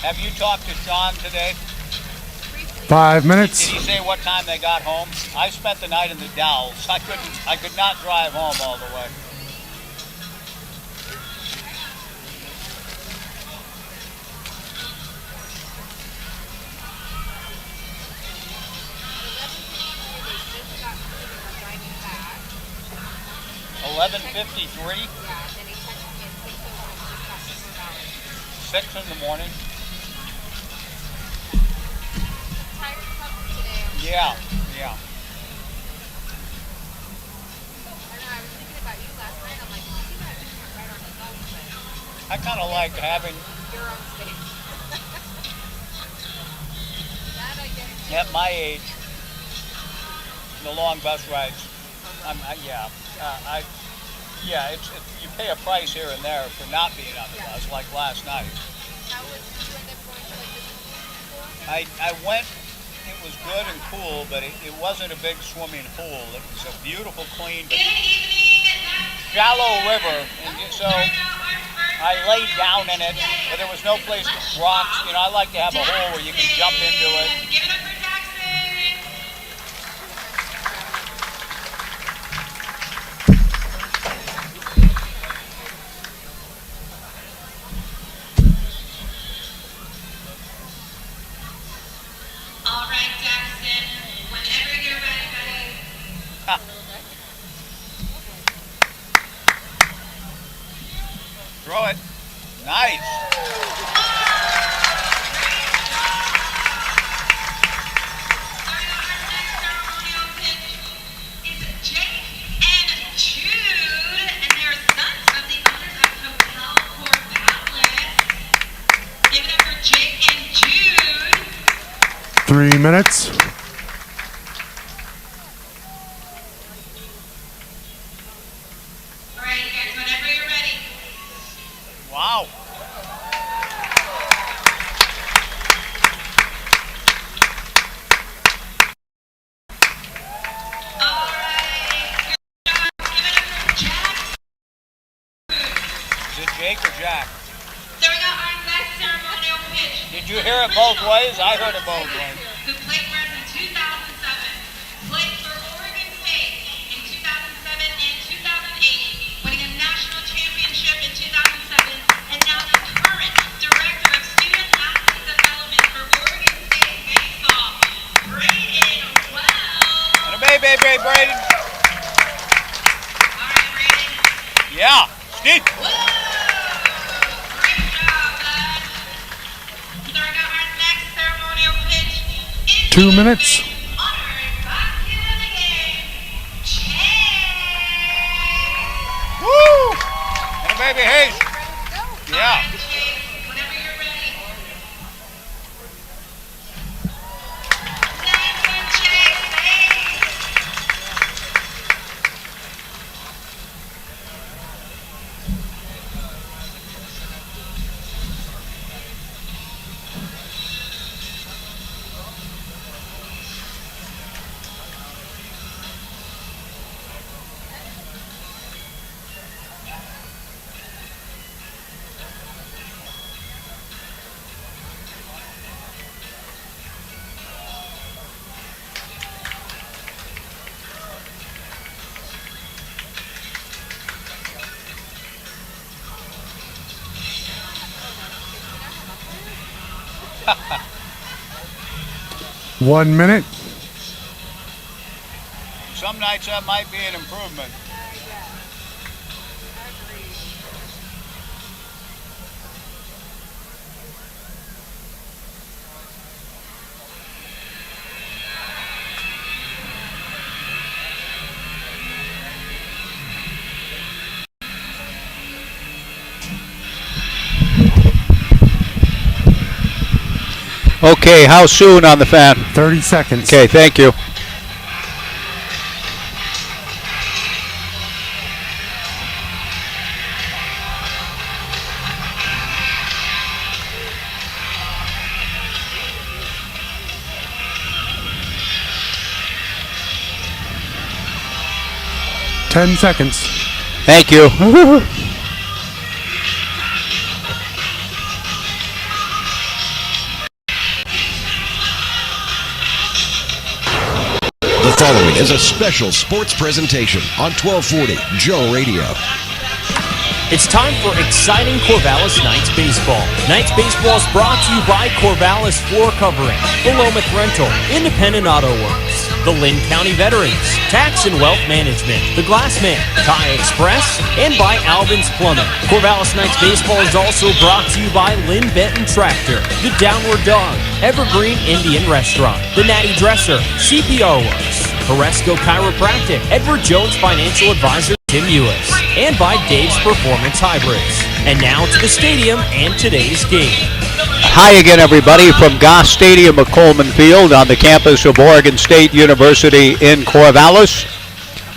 Have you talked to Sean today? 5 minutes. Did he say what time they got home? I spent the night in the Dells. I could not drive home all the way. $11:53. 6 in the morning. Yeah, yeah. I kind of like having at my age the long bus rides. It's you pay a price here and there for not being on the bus, like last night. How was did you end up going to like this? I went. It was good and cool, but it wasn't a big swimming pool. It was a beautiful, clean, but shallow river, and so I laid down in it, but there was no place to rocks. You know, I like to have a hole where you can jump into it. Give it up for Jackson. All right, Jackson. Whenever you're ready, buddy. Throw it. Nice. Jake and Jude, and they're sons of the owners of Hotel Corvallis. Give it up for Jake and Jude. 3 minutes. All right, you guys, whenever you're ready. Wow. All right, give it up for Jack. Is it Jake or Jack? So we got our next ceremonial pitch. Did you hear it both ways? I heard it both ways. Who played for us in 2007, played for Oregon State in 2007 and 2008, winning a national championship in 2007, and now the current director of student athlete development for Oregon State baseball, Braden Wells. And a Braden. All right, Braden. Yeah. Steve. Whoa! Great job, bud. So we got our next ceremonial pitch. 2 minutes. Honored basket of the game, Chase. Woo! And a baby Hayes. Yeah. All right, Chase, whenever you're ready. Nice one, Chase. Hayes. One minute. Some nights that might be an improvement. Okay, how soon on the fan? 30 seconds. Okay, thank you. Ten seconds. Thank you. following is a special sports presentation on 1240 Joe Radio. It's time for exciting Corvallis Knights baseball. Knights baseball is brought to you by Corvallis Floor Covering, Philomath Rental, Independent Auto Works, the Lynn County Veterans, Tax and Wealth Management, the Glassman, Thai Express, and by Albin's Plumbing. Corvallis Knights baseball is also brought to you by Lynn Benton Tractor, the Downward Dog, Evergreen Indian Restaurant, the Natty Dresser, CPR Works, Horesco Chiropractic, Edward Jones Financial Advisor Tim Ewis, and by Dave's Performance Hybrids. And now to the stadium and today's game. Hi again, everybody, from Goss Stadium at Coleman Field on the campus of Oregon State University in Corvallis.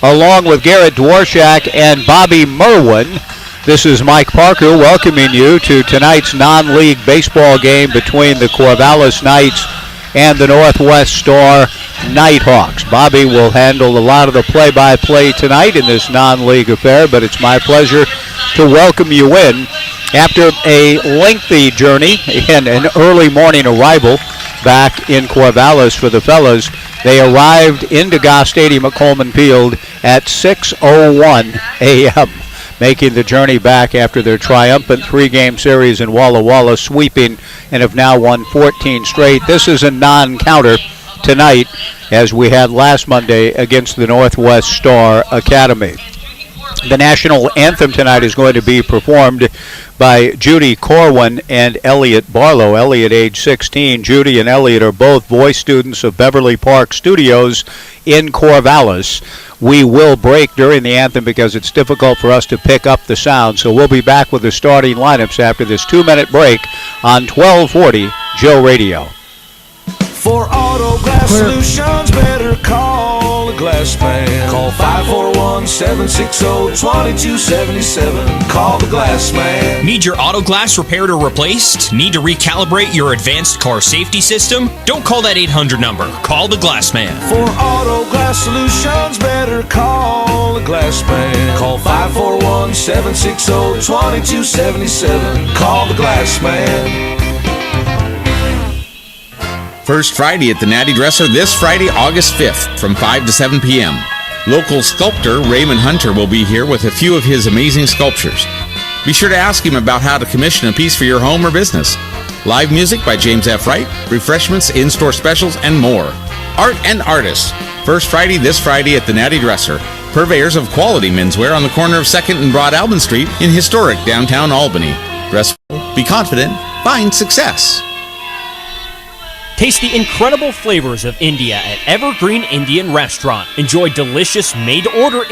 Along with Garrett Dworshak and Bobby Merwin, this is Mike Parker welcoming you to tonight's non-league baseball game between the Corvallis Knights and the Northwest Star Nighthawks. Bobby will handle a lot of the play-by-play tonight in this non-league affair, but it's my pleasure to welcome you in after a lengthy journey and an early morning arrival back in Corvallis for the fellas. They arrived into Goss Stadium at Coleman Field at 6:01 a.m., making the journey back after their triumphant three-game series in Walla Walla, sweeping and have now won 14 straight. This is a non-counter tonight, as we had last Monday against the Northwest Star Academy. The national anthem tonight is going to be performed by Judy Corwin and Elliot Barlow. Elliot, age 16. Judy and Elliot are both voice students of Beverly Park Studios in Corvallis. We will break during the anthem because it's difficult for us to pick up the sound, so we'll be back with the starting lineups after this 2-minute break on 1240 Joe Radio. For auto glass solutions, better call a glass man. Call 541-760-2277. Call the glass man. Need your auto glass repaired or replaced? Need to recalibrate your advanced car safety system? Don't call that 800 number. Call the glass man. For auto glass solutions, better call a glass man. Call 541-760-2277. Call the glass man. First Friday at the Natty Dresser this Friday, August 5th from 5 to 7 p.m. Local sculptor Raymond Hunter will be here with a few of his amazing sculptures. Be sure to ask him about how to commission a piece for your home or business. Live music by James F. Wright, refreshments, in-store specials, and more. Art and artists. First Friday this Friday at the Natty Dresser. Purveyors of quality menswear on the corner of 2nd and Broad Albin Street in historic downtown Albany. Dress well, be confident, find success. Taste the incredible flavors of India at Evergreen Indian Restaurant. Enjoy delicious made-to-order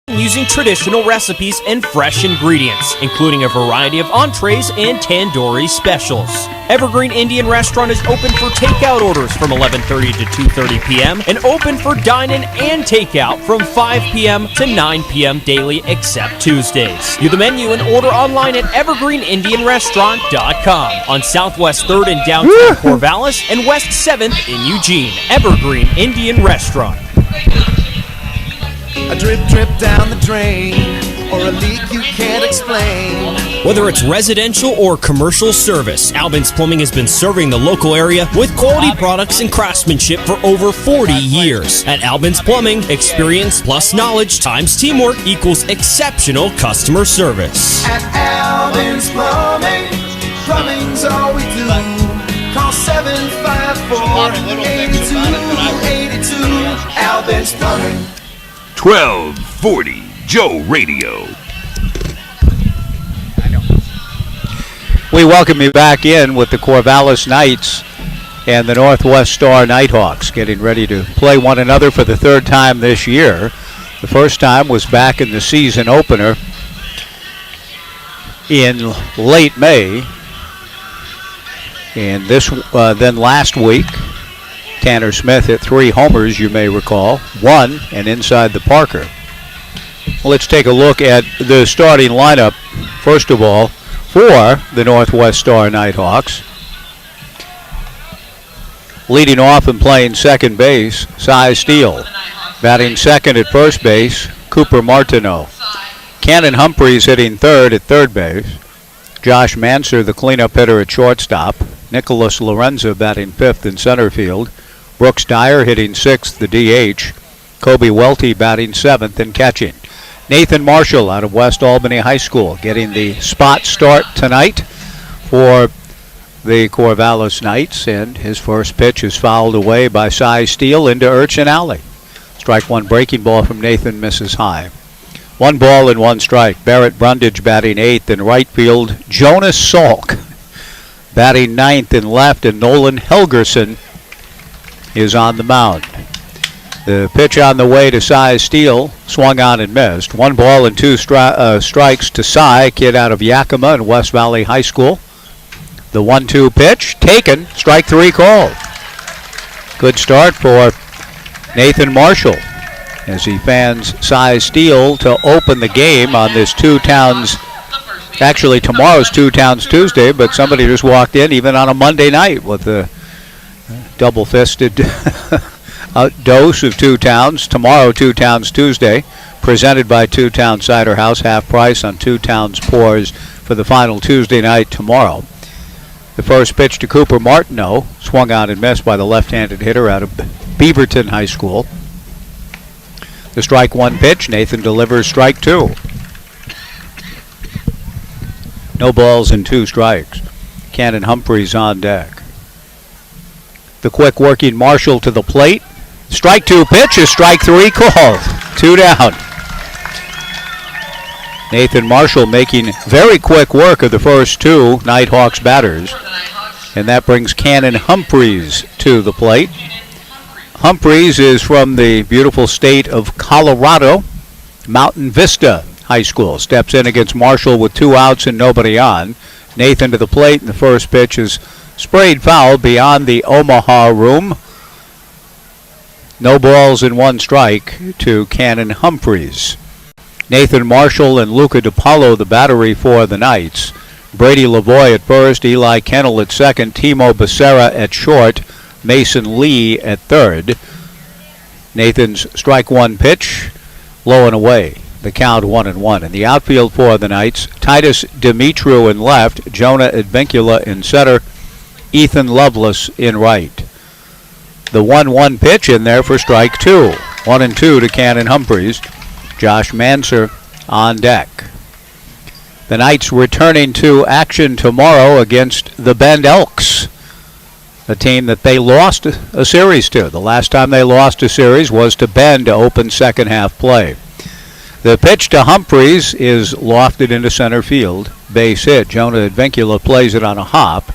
using traditional recipes and fresh ingredients, including a variety of entrees and tandoori specials. Evergreen Indian Restaurant is open for takeout orders from 11:30 to 2:30 p.m. and open for dine-in and takeout from 5 p.m. to 9 p.m. daily except Tuesdays. View the menu and order online at evergreenindianrestaurant.com on Southwest 3rd in downtown Corvallis and West 7th in Eugene. Evergreen Indian Restaurant. A drip, drip down the drain, or a leak you can't explain. Whether it's residential or commercial service, Albin's Plumbing has been serving the local area with quality products and craftsmanship for over 40 years. At Albin's Plumbing, experience plus knowledge times teamwork equals exceptional customer service. At Albin's Plumbing, plumbing's all we do. Call 754-8282. Albin's Plumbing. 1240 Joe Radio. We welcome you back in with the Corvallis Knights and the Northwest Star Nighthawks getting ready to play one another for the third time this year. The first time was back in the season opener in late May. And then last week, Tanner Smith hit 3 homers, you may recall, 1 and inside the Parker. Well, let's take a look at the starting lineup, first of all, for the Northwest Star Nighthawks. Leading off and playing second base, Cy Steele. Batting second at first base, Cooper Martineau. Cannon Humphreys hitting third at third base. Josh Manser, the cleanup hitter at shortstop. Nicholas Lorenza batting fifth in center field. Brooks Dyer hitting sixth, the DH. Kobe Welty batting 7th and catching. Nathan Marshall out of West Albany High School getting the spot start tonight for the Corvallis Knights, and his first pitch is fouled away by Cy Steele into Urchin Alley. Strike one breaking ball from Nathan misses high. 1 ball and 1 strike. Barrett Brundage batting 8th in right field. Jonas Salk batting 9th in left, and Nolan Helgerson is on the mound. The pitch on the way to Cy Steele, swung on and missed. 1 ball and 2 strikes to Cy, kid out of Yakima and West Valley High School. The 1-2 pitch, taken, strike 3 called. Good start for Nathan Marshall as he fans Cy Steele to open the game on this actually tomorrow's Two Towns Tuesday, but somebody just walked in even on a Monday night with a double-fisted dose of Two Towns. Tomorrow, Two Towns Tuesday, presented by Two Towns Cider House, half price on Two Towns pours for the final Tuesday night tomorrow. The first pitch to Cooper Martineau, swung on and missed by the left-handed hitter out of Beaverton High School. The strike 1 pitch, Nathan delivers strike 2. No balls and 2 strikes. Cannon Humphreys on deck. The quick working Marshall to the plate. Strike 2 pitch is strike 3 called. 2 down. Nathan Marshall making very quick work of the first 2 Nighthawks batters. And that brings Cannon Humphreys to the plate. Humphreys is from the beautiful state of Colorado. Mountain Vista High School. Steps in against Marshall with 2 outs and nobody on. Nathan to the plate, and the first pitch is sprayed foul beyond the Omaha room. No balls and 1 strike to Cannon Humphreys. Nathan Marshall and Luca DiPaolo the battery for the Knights. Brady Lavoie at first, Eli Kennel at second, Timo Becerra at short, Mason Lee at third. Nathan's strike 1 pitch, low and away. The count 1-1. In the outfield for the Knights, Titus Dimitru in left, Jonah Advincula in center, Ethan Lovelace in right. The 1-1 pitch in there for strike 2. 1-2 to Cannon Humphreys. Josh Manser on deck. The Knights returning to action tomorrow against the Bend Elks, a team that they lost a series to. The last time they lost a series was to Bend to open second half play. The pitch to Humphreys is lofted into center field. Base hit. Jonah Advincula plays it on a hop,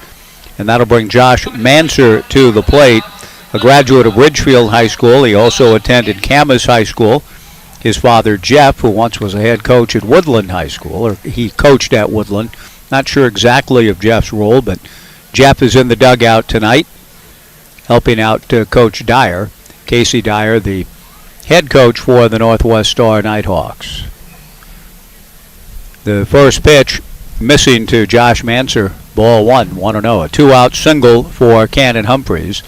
and that'll bring Josh Manser to the plate, a graduate of Ridgefield High School. He also attended Camas High School. His father, Jeff, who once was a head coach at Woodland High School, or he coached at Woodland. Not sure exactly of Jeff's role, but Jeff is in the dugout tonight, helping out Coach Dyer, Casey Dyer, the head coach for the Northwest Star Nighthawks. The first pitch missing to Josh Manser, ball 1-0. A 2-out single for Cannon Humphreys.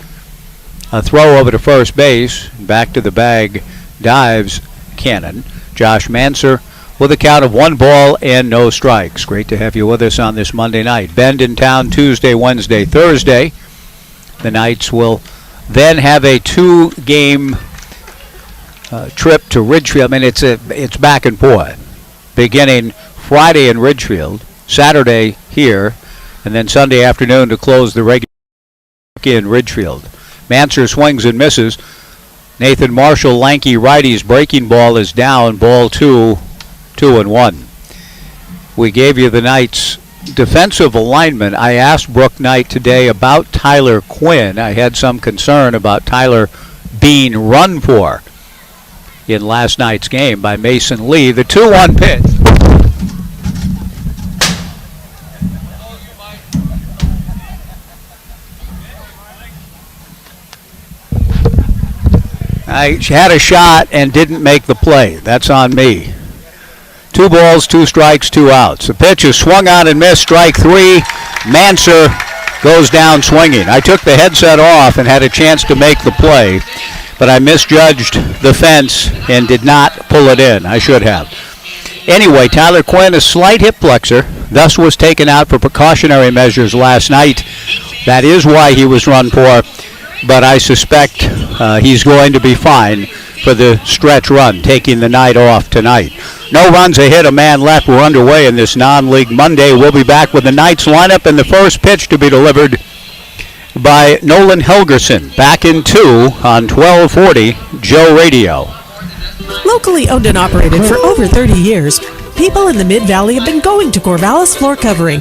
A throw over to first base, back to the bag, dives Cannon. Josh Manser with a count of 1 ball and no strikes. Great to have you with us on this Monday night. Bend in town Tuesday, Wednesday, Thursday. The Knights will then have a 2-game trip to Ridgefield. I mean, it's back and forth. Beginning Friday in Ridgefield, Saturday here, and then Sunday afternoon to close the regular in Ridgefield. Manser swings and misses. Nathan Marshall, lanky righty's breaking ball is down. Ball 2, 2-1. We gave you the Knights' defensive alignment. I asked Brooke Knight today about Tyler Quinn. I had some concern about Tyler being run for in last night's game by Mason Lee. The 2-1 pitch. I had a shot and didn't make the play. That's on me. 2 balls, 2 strikes, 2 outs. The pitch is swung on and missed. Strike 3. Manser goes down swinging. I took the headset off and had a chance to make the play, but I misjudged the fence and did not pull it in. I should have. Anyway, Tyler Quinn, a slight hip flexor, thus was taken out for precautionary measures last night. That is why he was run for, but I suspect he's going to be fine. for the stretch run, taking the night off tonight. No runs, a hit, a man left. We're underway in this non-league Monday. We'll be back with the Knights lineup and the first pitch to be delivered by Nolan Helgerson. Back in 2 on 1240 Joe Radio. Locally owned and operated for over 30 years, people in the Mid-Valley have been going to Corvallis Floor Covering.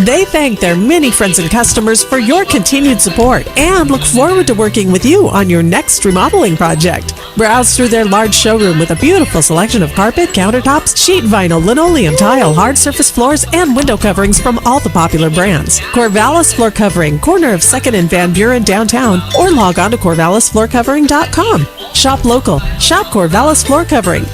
They thank their many friends and customers for your continued support and look forward to working with you on your next remodeling project. Browse through their large showroom with a beautiful selection of carpet, countertops, sheet vinyl, linoleum, tile, hard surface floors, and window coverings from all the popular brands. Corvallis Floor Covering, corner of 2nd and Van Buren downtown, or log on to corvallisfloorcovering.com. Shop local. Shop Corvallis Floor Covering.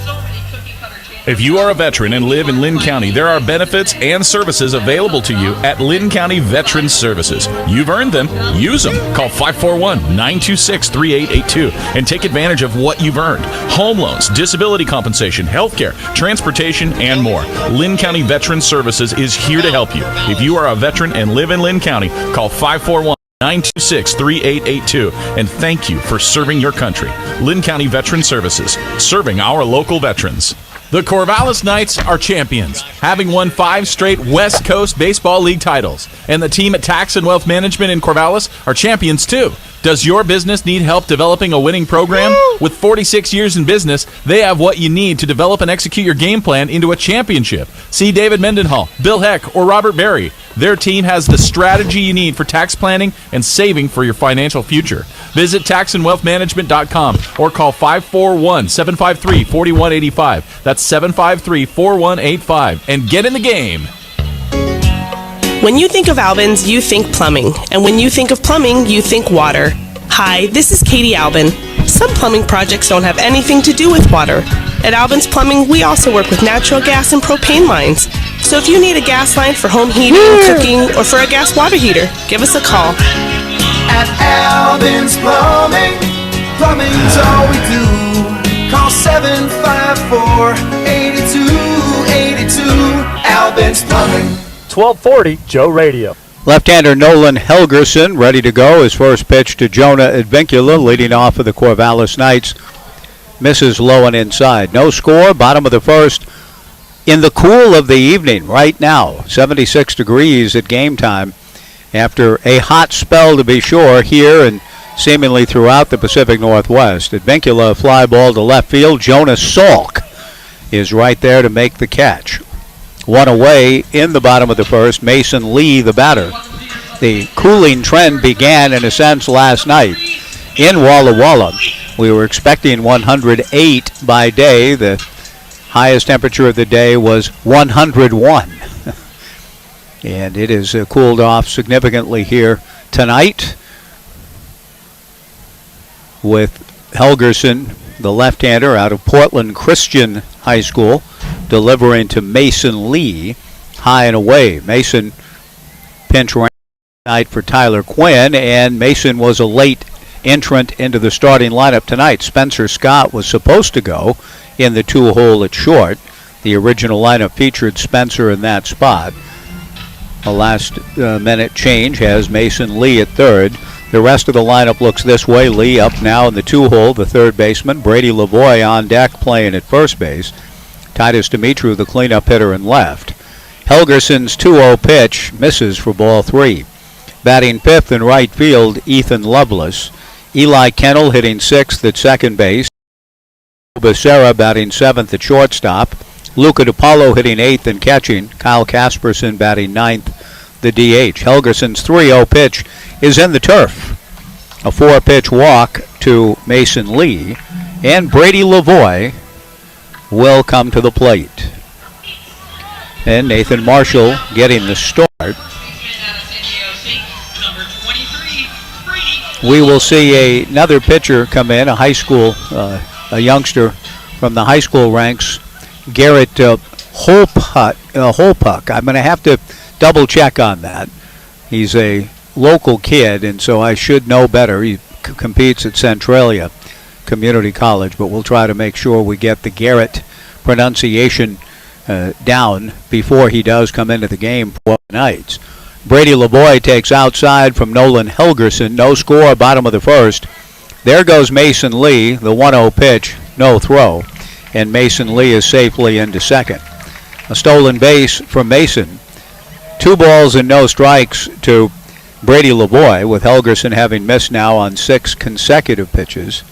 If you are a veteran and live in Lynn County, there are benefits and services available to you at Lynn County Veterans Services. You've earned them. Use them. Call 541-926-3882 and take advantage of what you've earned. Home loans, disability compensation, health care, transportation, and more. Lynn County Veterans Services is here to help you. If you are a veteran and live in Lynn County, call 541-926-3882 and thank you for serving your country. Lynn County Veterans Services, serving our local veterans. The Corvallis Knights are champions, having won 5 straight West Coast Baseball League titles. And the team at Tax and Wealth Management in Corvallis are champions too. Does your business need help developing a winning program? With 46 years in business, they have what you need to develop and execute your game plan into a championship. See David Mendenhall, Bill Heck, or Robert Berry. Their team has the strategy you need for tax planning and saving for your financial future. Visit taxandwealthmanagement.com or call 541-753-4185. That's 753-4185 and get in the game. When you think of Albin's, you think plumbing. And when you think of plumbing, you think water. Hi, this is Katie Albin. Some plumbing projects don't have anything to do with water. At Albin's Plumbing, we also work with natural gas and propane lines. So if you need a gas line for home heating, cooking, or for a gas water heater, give us a call. At Albin's Plumbing, plumbing's all we do. Call 754-8282. Albin's Plumbing. 1240 Joe Radio. Left-hander Nolan Helgerson ready to go. His first pitch to Jonah Advincula, leading off of the Corvallis Knights. Misses low and inside. No score, bottom of the first. In the cool of the evening right now, 76 degrees at game time. After a hot spell, to be sure, here and seemingly throughout the Pacific Northwest. Advincula, fly ball to left field. Jonas Salk is right there to make the catch. One away in the bottom of the first, Mason Lee, the batter. The cooling trend began, in a sense, last night in Walla Walla. We were expecting 108 by day. The highest temperature of the day was 101. And it has cooled off significantly here tonight with Helgerson, the left-hander out of Portland Christian High School, delivering to Mason Lee, high and away. Mason pinch ran tonight for Tyler Quinn, and Mason was a late entrant into the starting lineup tonight. Spencer Scott was supposed to go in the 2-hole at short. The original lineup featured Spencer in that spot. A last-minute change has Mason Lee at third. The rest of the lineup looks this way. Lee up now in the 2-hole, the third baseman. Brady Lavoie on deck playing at first base. Titus Dimitru, the cleanup hitter, in left. Helgerson's 2-0 pitch misses for ball 3. Batting fifth in right field, Ethan Lovelace. Eli Kennel hitting sixth at second base. Becerra batting seventh at shortstop. Luca DiPaolo hitting eighth and catching. Kyle Casperson batting ninth, the DH. Helgerson's 3-0 pitch is in the turf. A 4-pitch walk to Mason Lee. And Brady Lavoie will come to the plate. And Nathan Marshall getting the start. We will see another pitcher come in, a high school, a youngster from the high school ranks, Garrett Holpuck. I'm going to have to double check on that. He's a local kid, and so I should know better. He competes at Centralia Community College, but we'll try to make sure we get the Garrett pronunciation down before he does come into the game for the Knights. Brady Lavoie takes outside from Nolan Helgerson. No score, bottom of the first. There goes Mason Lee, the 1-0 pitch no throw, and Mason Lee is safely into second. A stolen base from Mason. 2 balls and no strikes to Brady Lavoie, with Helgerson having missed now on 6 consecutive pitches.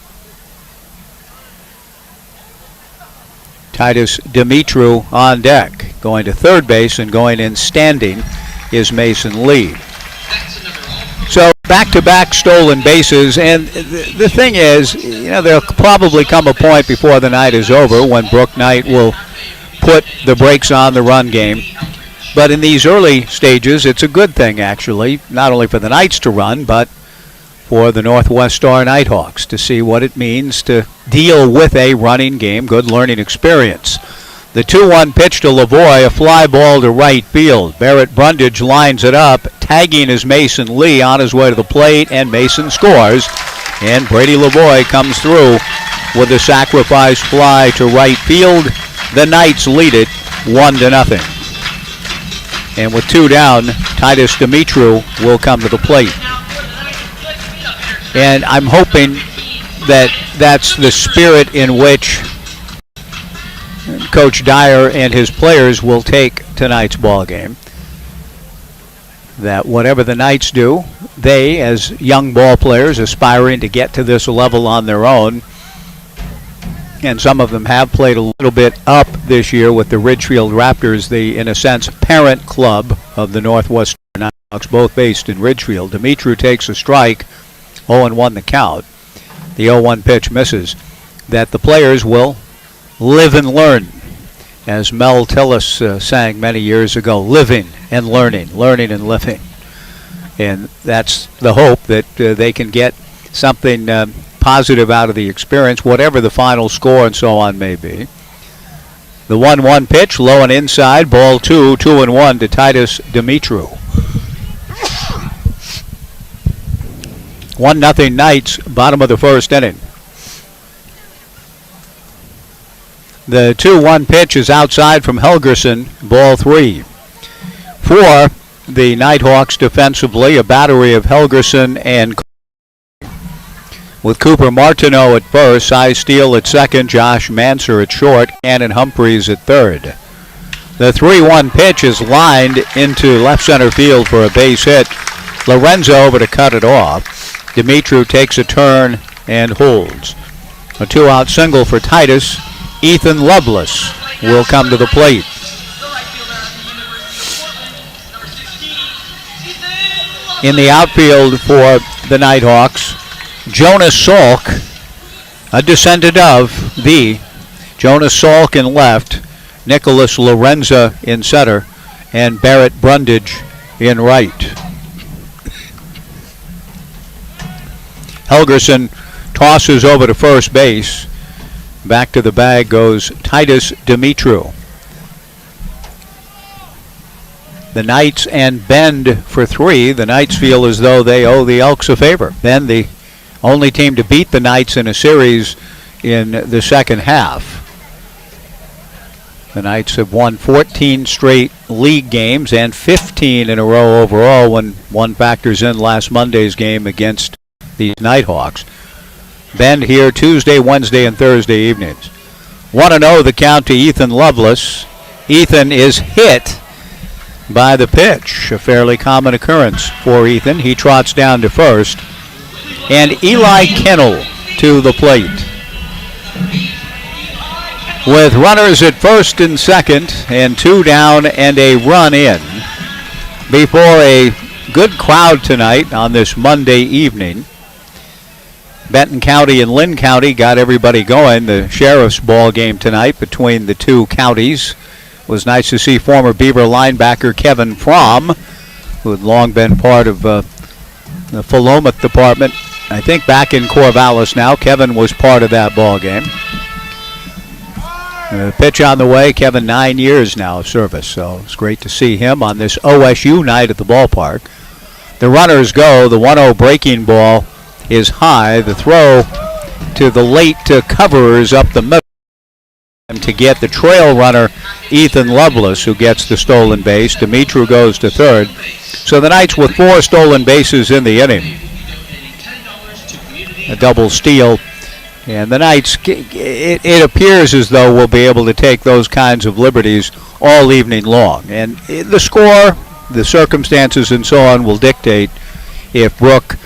Titus Dimitru on deck. Going to third base and going in standing is Mason Lee. So back-to-back stolen bases, and the thing is, there'll probably come a point before the night is over when Brooke Knight will put the brakes on the run game. But in these early stages, it's a good thing, actually, not only for the Knights to run, but for the Northwest Star Nighthawks to see what it means to deal with a running game. Good learning experience. The 2-1 pitch to Lavoie, a fly ball to right field. Barrett Brundage lines it up. Tagging is Mason Lee on his way to the plate, and Mason scores. And Brady Lavoie comes through with a sacrifice fly to right field. The Knights lead it 1-0. And with 2 down, Titus Dimitru will come to the plate. And I'm hoping that that's the spirit in which Coach Dyer and his players will take tonight's ball game. That whatever the Knights do, they, as young ball players aspiring to get to this level on their own, and some of them have played a little bit up this year with the Ridgefield Raptors, the, in a sense, parent club of the Northwest Nighthawks, both based in Ridgefield. Dimitru takes a strike, 0-1 the count. The 0-1 pitch misses. That the players will live and learn, as Mel Tillis sang many years ago, living and learning, learning and living. And that's the hope, that they can get something positive out of the experience, whatever the final score and so on may be. The 1-1 pitch, low and inside, ball 2, 2-1 to Titus Dimitru. 1-0 Knights, bottom of the first inning. The 2-1 pitch is outside from Helgerson, ball 3. For the Nighthawks defensively, a battery of Helgerson and with Cooper Martineau at first, Cy Steele at second, Josh Manser at short, Cannon Humphreys at third. The 3-1 pitch is lined into left center field for a base hit. Lorenzo over to cut it off. Dimitru takes a turn and holds. A 2-out single for Titus. Ethan Lovelace will come to the plate. In the outfield for the Nighthawks, Jonas Salk, a descendant of the Jonas Salk in left, Nicholas Lorenza in center, and Barrett Brundage in right. Helgerson tosses over to first base. Back to the bag goes Titus Dimitru. The Knights and bend for 3. The Knights feel as though they owe the Elks a favor. Then the only team to beat the Knights in a series in the second half. The Knights have won 14 straight league games and 15 in a row overall when one factors in last Monday's game against the Nighthawks. Bend here Tuesday, Wednesday, and Thursday evenings. 1-0 the count to Ethan Lovelace. Ethan is hit by the pitch, a fairly common occurrence for Ethan. He trots down to first. And Eli Kennel to the plate. With runners at first and second, and 2 down and a run in, before a good crowd tonight on this Monday evening. Benton County and Lynn County got everybody going. The Sheriff's ball game tonight between the two counties. It was nice to see former Beaver linebacker Kevin Fromm, who had long been part of the Philomath department. I think back in Corvallis now. Kevin was part of that ball game. The pitch on the way. Kevin, 9 years now of service, so it's great to see him on this OSU night at the ballpark. The runners go. The 1-0 breaking ball is high. The throw to the late coverers up the middle to get the trail runner Ethan Lovelace, who gets the stolen base. Dimitru goes to third. So the Knights with 4 stolen bases in the inning. A double steal And the Knights, it appears as though we'll be able to take those kinds of liberties all evening long. And the score, the circumstances, and so on will dictate if Brook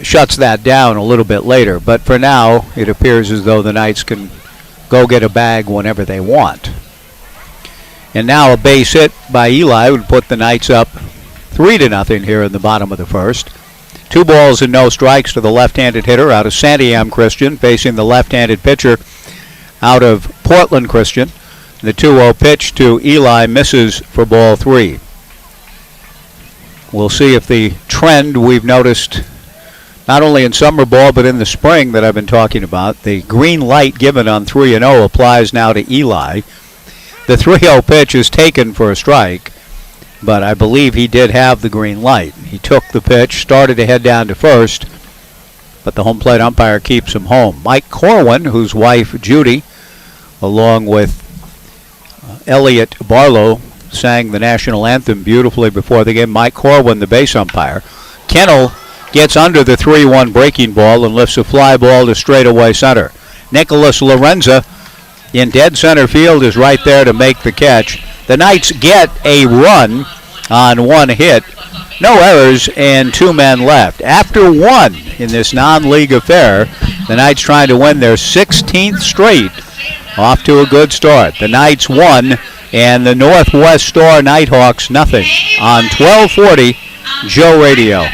shuts that down a little bit later. But for now, it appears as though the Knights can go get a bag whenever they want. And now a base hit by Eli would put the Knights up 3-0 here in the bottom of the first. 2 balls and no strikes to the left-handed hitter out of Santiam Christian, facing the left-handed pitcher out of Portland Christian. The 2-0 pitch to Eli misses for ball 3. We'll see if the trend we've noticed not only in summer ball but in the spring that I've been talking about, the green light given on 3-0 applies now to Eli. The 3-0 pitch is taken for a strike, but I believe he did have the green light. He took the pitch, started to head down to first, but the home plate umpire keeps him home. Mike Corwin, whose wife Judy, along with Elliot Barlow, sang the national anthem beautifully before the game. Mike Corwin, the base umpire. Kennel gets under the 3-1 breaking ball and lifts a fly ball to straightaway center. Nicholas Lorenza in dead center field is right there to make the catch. The Knights get a run on 1 hit, no errors, and 2 men left. After 1 in this non-league affair, the Knights trying to win their 16th straight, off to a good start. The Knights 1 and the Northwest Star Nighthawks nothing on 1240 Joe Radio.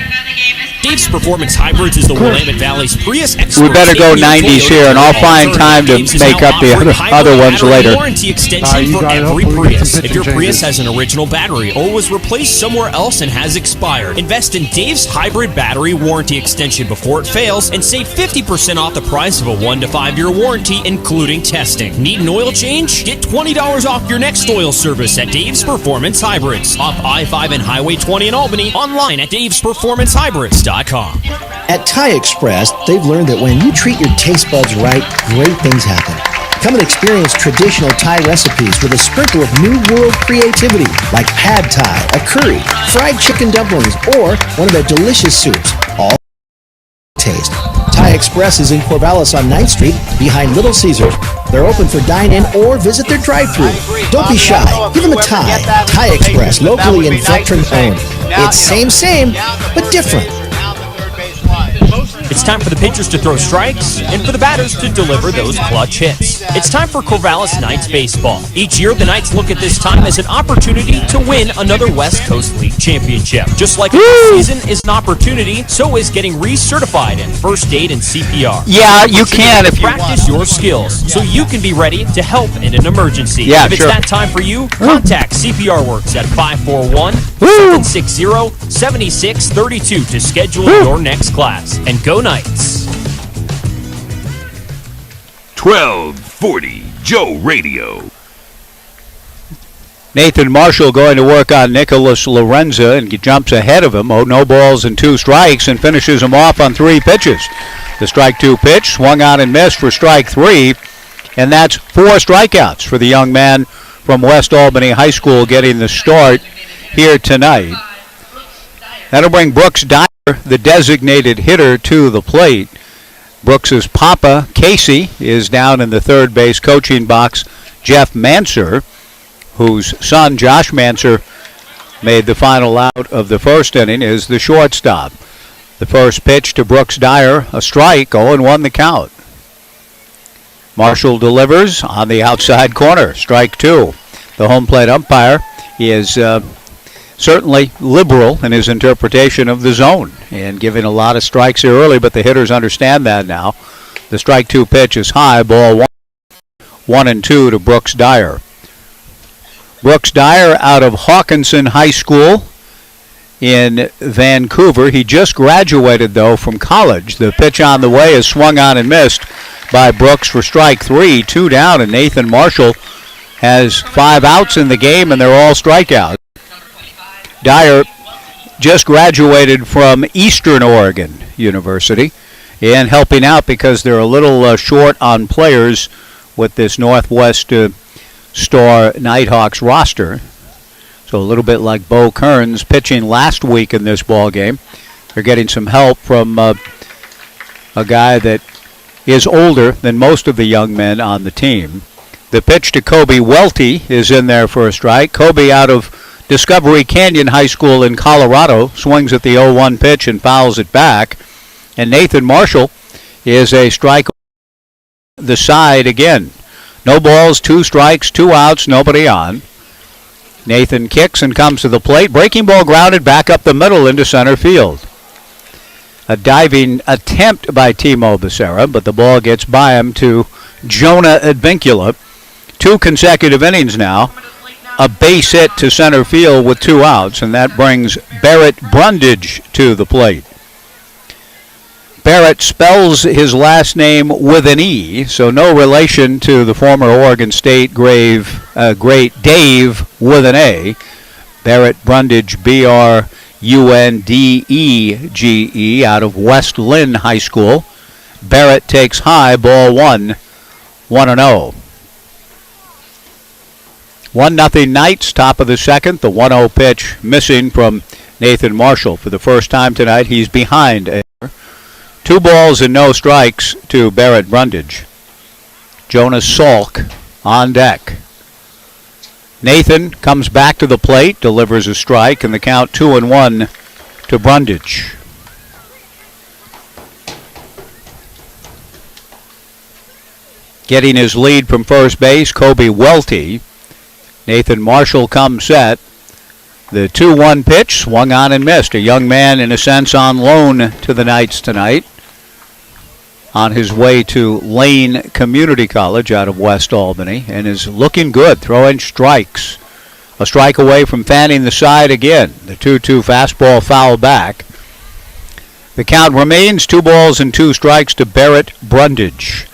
Dave's Performance Hybrids is the Willamette Valley's Prius expert. We better go 90s here, and I'll find time to make up the other ones later. Warranty extension for every Prius. If your Prius has an original battery or was replaced somewhere else and has expired, invest in Dave's Hybrid Battery Warranty Extension before it fails and save 50% off the price of a 1 to 5 year warranty, including testing. Need an oil change? Get $20 off your next oil service at Dave's Performance Hybrids. Off I-5 and Highway 20 in Albany. Online at davesperformancehybrids.com. At Thai Express, they've learned that when you treat your taste buds right, great things happen. Come and experience traditional Thai recipes with a sprinkle of new world creativity, like pad Thai, a curry, fried chicken dumplings, or one of their delicious soups. All taste. Thai Express is in Corvallis on 9th Street, behind Little Caesars. They're open for dine-in or visit their drive-thru. Don't be shy. Give them a Thai. Thai Express, locally and veteran-owned. It's same, but different. It's time for the pitchers to throw strikes and for the batters to deliver those clutch hits. It's time for Corvallis Knights baseball. Each year, the Knights look at this time as an opportunity to win another West Coast League championship. Just like this season is an opportunity, so is getting recertified in first aid and CPR. Yeah, you can if you practice your skills so you can be ready to help in an emergency. Yeah, if it's sure. that time for you, contact CPR Works at 541-760-7632 to schedule your next class. And go Knights. 1240 Joe Radio. Nathan Marshall going to work on Nicholas Lorenza and jumps ahead of him. Oh, no balls and 2 strikes and finishes him off on 3 pitches. The strike 2 pitch swung on and missed for strike 3, and that's 4 strikeouts for the young man from West Albany High School getting the start here tonight. That'll bring Brooks Dyer, the designated hitter, to the plate. Brooks's papa, Casey, is down in the third base coaching box. Jeff Manser, whose son, Josh Manser, made the final out of the first inning, is the shortstop. The first pitch to Brooks Dyer, a strike, 0-1 the count. Marshall delivers on the outside corner, strike 2. The home plate umpire is certainly liberal in his interpretation of the zone and giving a lot of strikes here early, but the hitters understand that now. The strike 2 pitch is high, ball 1-2 to Brooks Dyer. Brooks Dyer out of Hawkinson High School in Vancouver. He just graduated, though, from college. The pitch on the way is swung on and missed by Brooks for strike 3, 2 down, and Nathan Marshall has 5 outs in the game, and they're all strikeouts. Dyer just graduated from Eastern Oregon University and helping out because they're a little short on players with this Northwest Star Nighthawks roster. So a little bit like Bo Kearns pitching last week in this ball game. They're getting some help from a guy that is older than most of the young men on the team. The pitch to Kobe Welty is in there for a strike. Kobe out of Discovery Canyon High School in Colorado swings at the 0-1 pitch and fouls it back. And Nathan Marshall is a strike the side again. No balls, 2 strikes, 2 outs, nobody on. Nathan kicks and comes to the plate. Breaking ball grounded back up the middle into center field. A diving attempt by Timo Becerra, but the ball gets by him to Jonah Advincula. 2 consecutive innings now. A base hit to center field with 2 outs, and that brings Barrett Brundage to the plate. Barrett spells his last name with an E, so no relation to the former Oregon State great Dave with an A. Barrett Brundage, Brundege, out of West Lynn High School. Barrett takes high, ball 1, 1-0. 1-0 Knights, top of the second. The 1-0 pitch missing from Nathan Marshall. For the first time tonight, he's behind. 2 balls and no strikes to Barrett Brundage. Jonas Salk on deck. Nathan comes back to the plate, delivers a strike, and the count 2-1 to Brundage. Getting his lead from first base, Kobe Welty. Nathan Marshall comes set. The 2-1 pitch swung on and missed. A young man, in a sense, on loan to the Knights tonight. On his way to Lane Community College out of West Albany, and is looking good, throwing strikes. A strike away from fanning the side again. The 2-2 fastball foul back. The count remains 2 balls and 2 strikes to Barrett Brundage.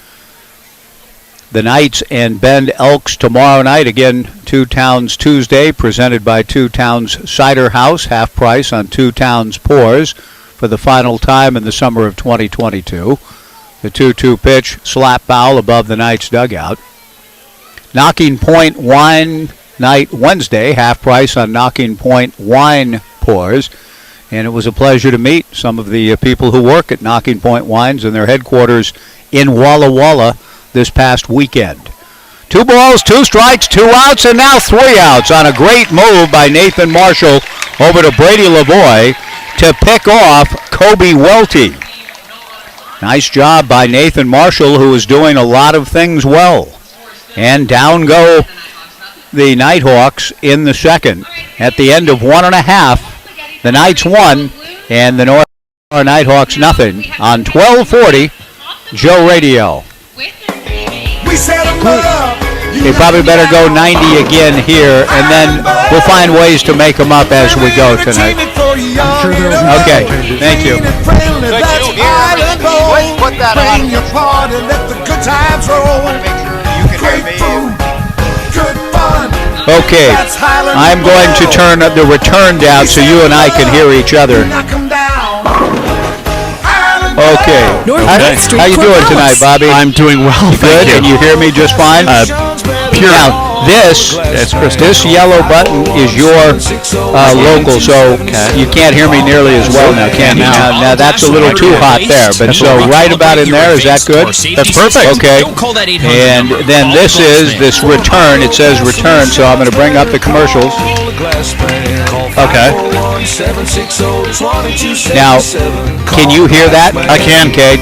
The Knights and Bend Elks tomorrow night. Again, Two Towns Tuesday, presented by Two Towns Cider House. Half price on Two Towns pours for the final time in the summer of 2022. The 2-2 pitch, slap foul above the Knights dugout. Knocking Point Wine Night Wednesday, half price on Knocking Point Wine pours. And it was a pleasure to meet some of the people who work at Knocking Point Wines in their headquarters in Walla Walla this past weekend. 2 balls, 2 strikes, 2 outs, and now 3 outs on a great move by Nathan Marshall over to Brady Lavoie to pick off Kobe Welty. Nice job by Nathan Marshall, who is doing a lot of things well. And down go the Nighthawks in the second. At the end of 1.5, the Knights 1 and the North Star Nighthawks nothing on 1240 Joe Radio. They probably better go 90 again here, and then we'll find ways to make them up as we go tonight. Okay, thank you. Let's put that on. Okay, I'm going to turn the return down so you and I can hear each other. Okay. How you doing tonight, Bobby? I'm doing well, Good, and you hear me just fine? Pure. Now, this yellow button is your local, so you can't hear me nearly as well now, can you? Now that's a little too hot there, but so right about in there, is that good? That's perfect. Okay. And then this return. It says return, so I'm going to bring up the commercials. Okay. Now, can you hear that? I can. Okay,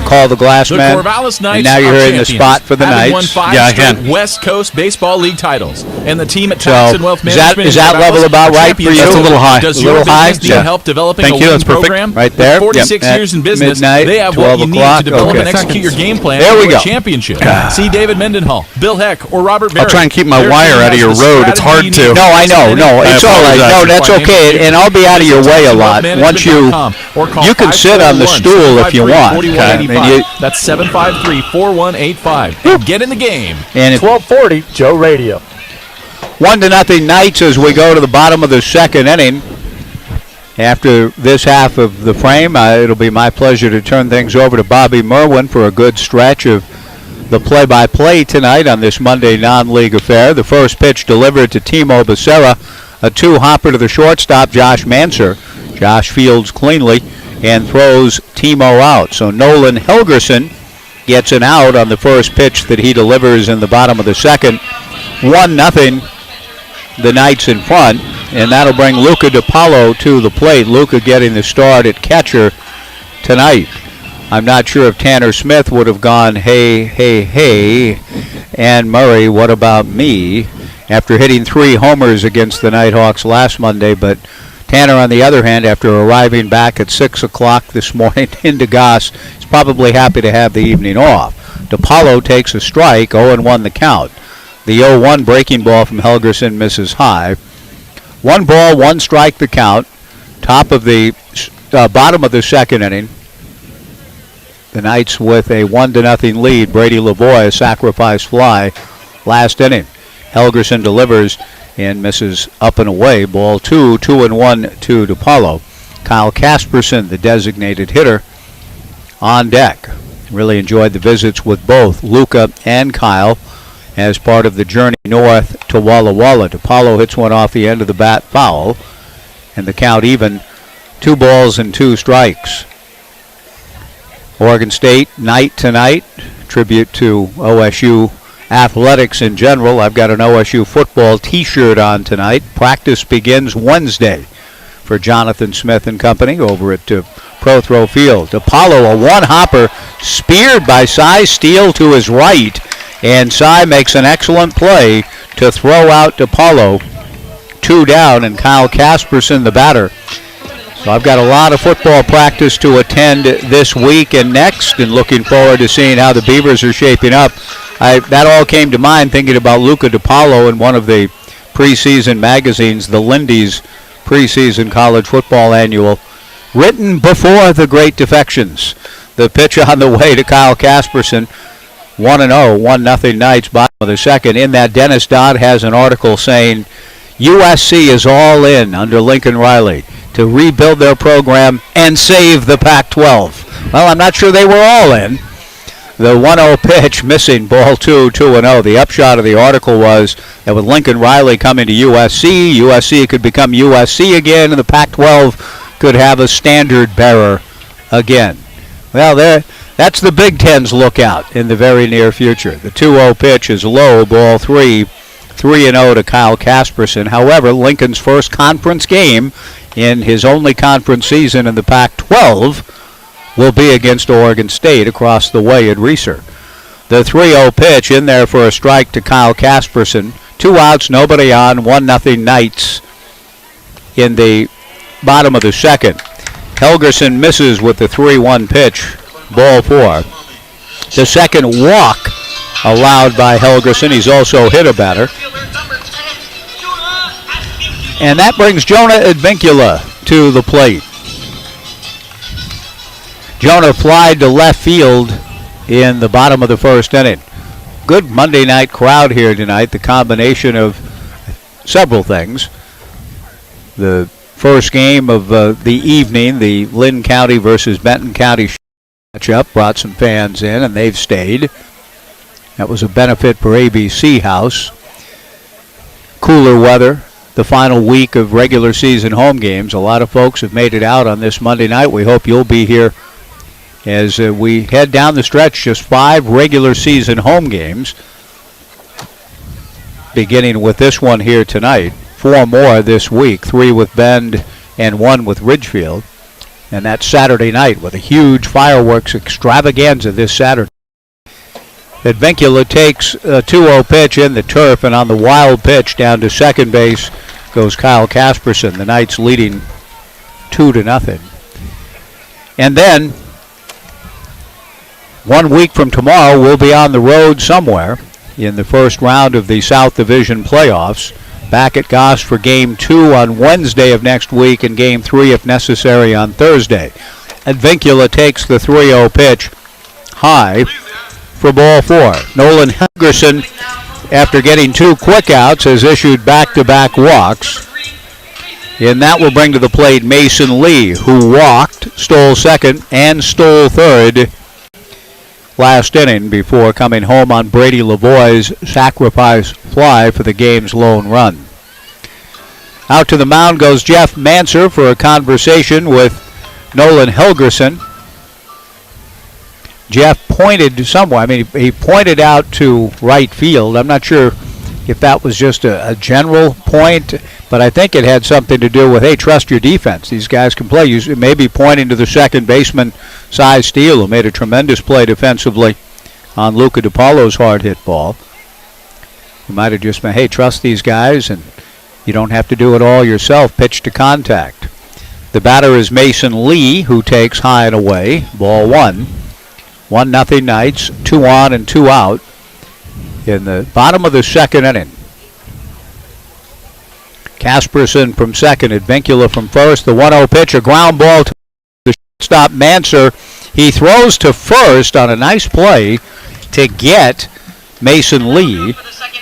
call the glass man. Corvallis Knights and now you're are in the spot for the Having Knights. Won 5 Yeah, I straight can. West Coast Baseball League titles, and the team at So, Tax and Wealth Management is that in level Corvallis about are right for you? champions. That's a little high. Does A your little high? business need Yeah. help developing Thank a you, winning that's perfect. program? Right there. With 46 Yep. years in At business, midnight, they have 12 what you need o'clock. to develop Okay. and execute your game plan There we for a go. championship. See David Mendenhall, Bill Heck, or Robert Barry. I'll try and keep my Their wire team out of has your the road. It's hard strategy you to. need No, I know. No, it's all right. No, that's okay. And I'll be out of your way a lot. Once you can sit on the stool if you want. Okay. That's 753-4185. And get in the game. And 1240 Joe Radio. 1-0 Knights as we go to the bottom of the second inning. After this half of the frame, it'll be my pleasure to turn things over to Bobby Merwin for a good stretch of the play-by-play tonight on this Monday non-league affair. The first pitch delivered to Timo Becerra, a 2-hopper to the shortstop, Josh Manser. Josh fields cleanly, and throws Timo out. So Nolan Helgerson gets an out on the first pitch that he delivers in the bottom of the second. 1-0, the Knights in front, and that'll bring Luca DiPaolo to the plate. Luca getting the start at catcher tonight. I'm not sure if Tanner Smith would have gone, hey, and Murray, what about me, after hitting 3 homers against the Nighthawks last Monday. But Tanner, on the other hand, after arriving back at 6 o'clock this morning into Goss, is probably happy to have the evening off. DiPaolo takes a strike, 0-1 the count. The 0-1 breaking ball from Helgerson misses high. 1 ball, 1 strike the count. Top of the bottom of the second inning. The Knights with a 1-0 lead. Brady Lavoie, a sacrifice fly last inning. Helgerson delivers and misses up and away. Ball 2, 2-1 to DiPaolo. Kyle Casperson, the designated hitter, on deck. Really enjoyed the visits with both Luca and Kyle as part of the journey north to Walla Walla. DiPaolo hits one off the end of the bat foul, and the count even. 2 balls and 2 strikes. Oregon State night tonight. Tribute to OSU athletics in general. I've got an OSU football t-shirt on tonight. Practice begins Wednesday for Jonathan Smith and company over at Pro Throw Field. DiPaolo, a one-hopper, speared by Cy Steele to his right, and Cy makes an excellent play to throw out DiPaolo. 2 down, and Kyle Casperson, the batter. So I've got a lot of football practice to attend this week and next, and looking forward to seeing how the Beavers are shaping up. That all came to mind thinking about Luca DiPaolo in one of the preseason magazines, the Lindy's preseason college football annual, written before the Great Defections. The pitch on the way to Kyle Casperson, 1-0, 1-0 Knights, bottom of the second. In that, Dennis Dodd has an article saying USC is all in under Lincoln Riley to rebuild their program and save the Pac-12. Well, I'm not sure they were all in. The 1-0 pitch missing, ball 2, 2-0. The upshot of the article was that with Lincoln Riley coming to USC, USC could become USC again, and the Pac-12 could have a standard bearer again. Well, that's the Big Ten's lookout in the very near future. The 2-0 pitch is low, ball 3, 3-0 to Kyle Casperson. However, Lincoln's first conference game in his only conference season in the Pac-12 will be against Oregon State across the way at Reser. The 3-0 pitch in there for a strike to Kyle Casperson. 2 outs, nobody on, 1-0 Knights in the bottom of the second. Helgerson misses with the 3-1 pitch, ball 4. The second walk allowed by Helgerson. He's also hit a batter. And that brings Jonah Advincula to the plate. Jonah flied to left field in the bottom of the first inning. Good Monday night crowd here tonight. The combination of several things. The first game of the evening, the Lynn County versus Benton County matchup, brought some fans in, and they've stayed. That was a benefit for ABC House. Cooler weather. The final week of regular season home games. A lot of folks have made it out on this Monday night. We hope you'll be here as we head down the stretch. Just 5 regular season home games, beginning with this one here tonight. 4 more this week, 3 with Bend and 1 with Ridgefield. And that's Saturday night with a huge fireworks extravaganza this Saturday. Advincula takes a 2-0 pitch in the turf, and on the wild pitch down to second base goes Kyle Casperson. The Knights leading 2-0. And then 1 week from tomorrow, we'll be on the road somewhere in the first round of the South Division playoffs. Back at Goss for Game 2 on Wednesday of next week, and Game 3, if necessary, on Thursday. Advincula takes the 3-0 pitch high for ball 4. Nolan Helgerson, after getting 2 quick outs, has issued back-to-back walks. And that will bring to the plate Mason Lee, who walked, stole second, and stole third last inning before coming home on Brady Lavoie's sacrifice fly for the game's lone run. Out to the mound goes Jeff Manser for a conversation with Nolan Helgerson. Jeff pointed somewhere. I mean, he pointed out to right field. I'm not sure if that was just a general point, but I think it had something to do with, hey, trust your defense. These guys can play. You may be pointing to the second baseman, Cy Steele, who made a tremendous play defensively on Luca DiPaolo's hard hit ball. You might have just been, hey, trust these guys, and you don't have to do it all yourself. Pitch to contact. The batter is Mason Lee, who takes high and away. Ball one. 1-0 Knights. 2 on and 2 out in the bottom of the second inning. Casperson from second, Advincula from first. The 1-0 pitch, a ground ball to the shortstop Manser. He throws to first on a nice play to get Mason Lee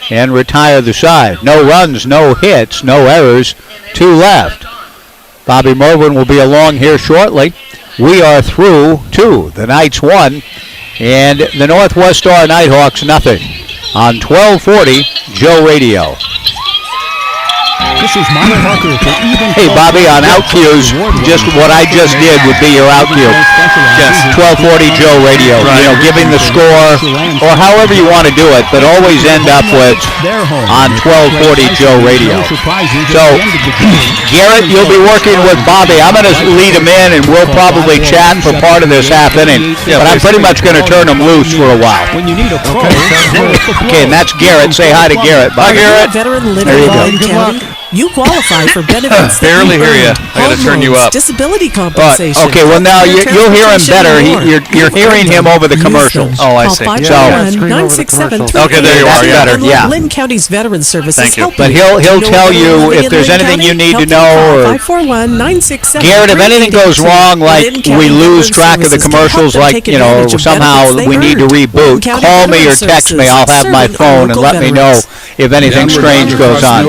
and retire the side. No runs, no hits, no errors, 2 left. Bobby Merwin will be along here shortly. We are through 2. The Knights 1 and the Northwest Star Nighthawks nothing. On 1240 Joe Radio. This is Mike Parker for even. Hey, Bobby, on out cues, just what I just did would be your out cue. Yes. 1240 Joe Radio. Right. You know, giving the score or however you want to do it, but always end up with on 1240 Joe Radio. So, Garrett, you'll be working with Bobby. I'm going to lead him in, and we'll probably chat for part of this half inning. But I'm pretty much going to turn him loose for a while. When you need a pro. Okay, and that's Garrett. Say hi to Garrett. Bye, Garrett. Veteran living There you in go. Lynn County, you qualify for benefits. Barely hear you. I gotta turn you up. Disability compensation. Okay, well now you'll hear him better. You're hearing him over the commercials. Oh, I see. Okay, there you are. Yeah. Better. Yeah. Lynn County's Veteran Services. Thank you. But he'll tell you if there's anything you need to know. Or Garrett, if anything goes wrong, like we lose track of the commercials, like somehow we need to reboot, call me or text me. I'll have my phone and let me know if anything strange goes on.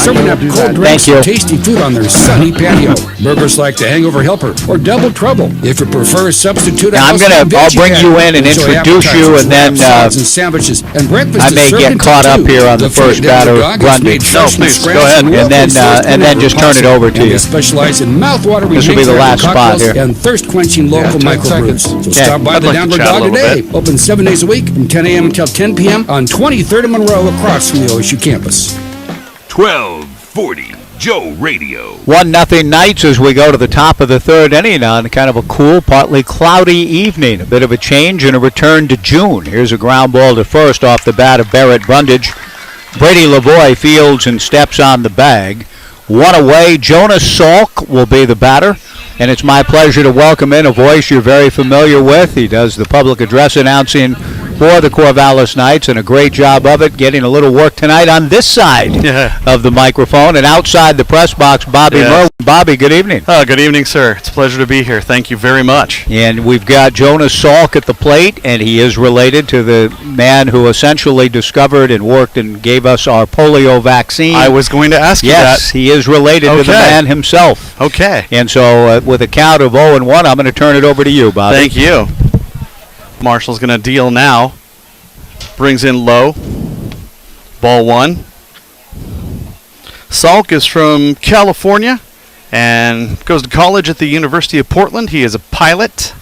Thank you. Tasty food on their sunny patio. Burgers like the Hangover Helper or Double Trouble. If you prefer, substitute. Now, I'll bring you in and introduce you, and then sandwiches and breakfast. I may get caught up here on the first batter, Grundy. No, please go ahead. And then just turn it over to you. They specialize in mouthwatering. This will be the last spot here. And thirst-quenching local microbrews. So stop by the Downward Dog today. Open 7 days a week from 10 a.m. until 10 p.m. on 23rd and Monroe across from the OSU campus. 1240 Joe Radio. 1-0 Knights as we go to the top of the third inning on kind of a cool, partly cloudy evening. A bit of a change and a return to June. Here's a ground ball to first off the bat of Barrett Brundage. Brady Lavoie fields and steps on the bag. 1 away. Jonas Salk will be the batter. And it's my pleasure to welcome in a voice you're very familiar with. He does the public address announcing for the Corvallis Knights, and a great job of it, getting a little work tonight on this side of the microphone. And outside the press box, Bobby Merwin. Bobby, good evening. Good evening, sir. It's a pleasure to be here. Thank you very much. And we've got Jonas Salk at the plate, and he is related to the man who essentially discovered and worked and gave us our polio vaccine. I was going to ask you that. Yes, he is related to the man himself. Okay. And so with a count of 0-1, I'm going to turn it over to you, Bobby. Thank you. Marshall's going to deal now. Brings in low. Ball 1. Salk is from California and goes to college at the University of Portland. He is a pilot.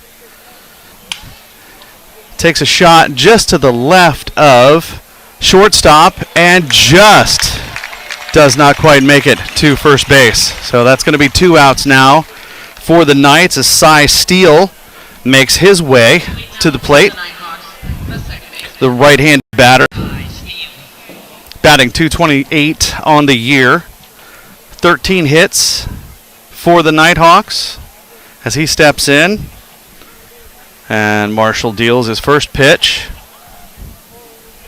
Takes a shot just to the left of shortstop and just does not quite make it to first base. So that's going to be 2 outs now for the Knights as Cy Steele makes his way to the plate. The right-handed batter, batting .228 on the year. 13 hits for the Nighthawks as he steps in. And Marshall deals his first pitch.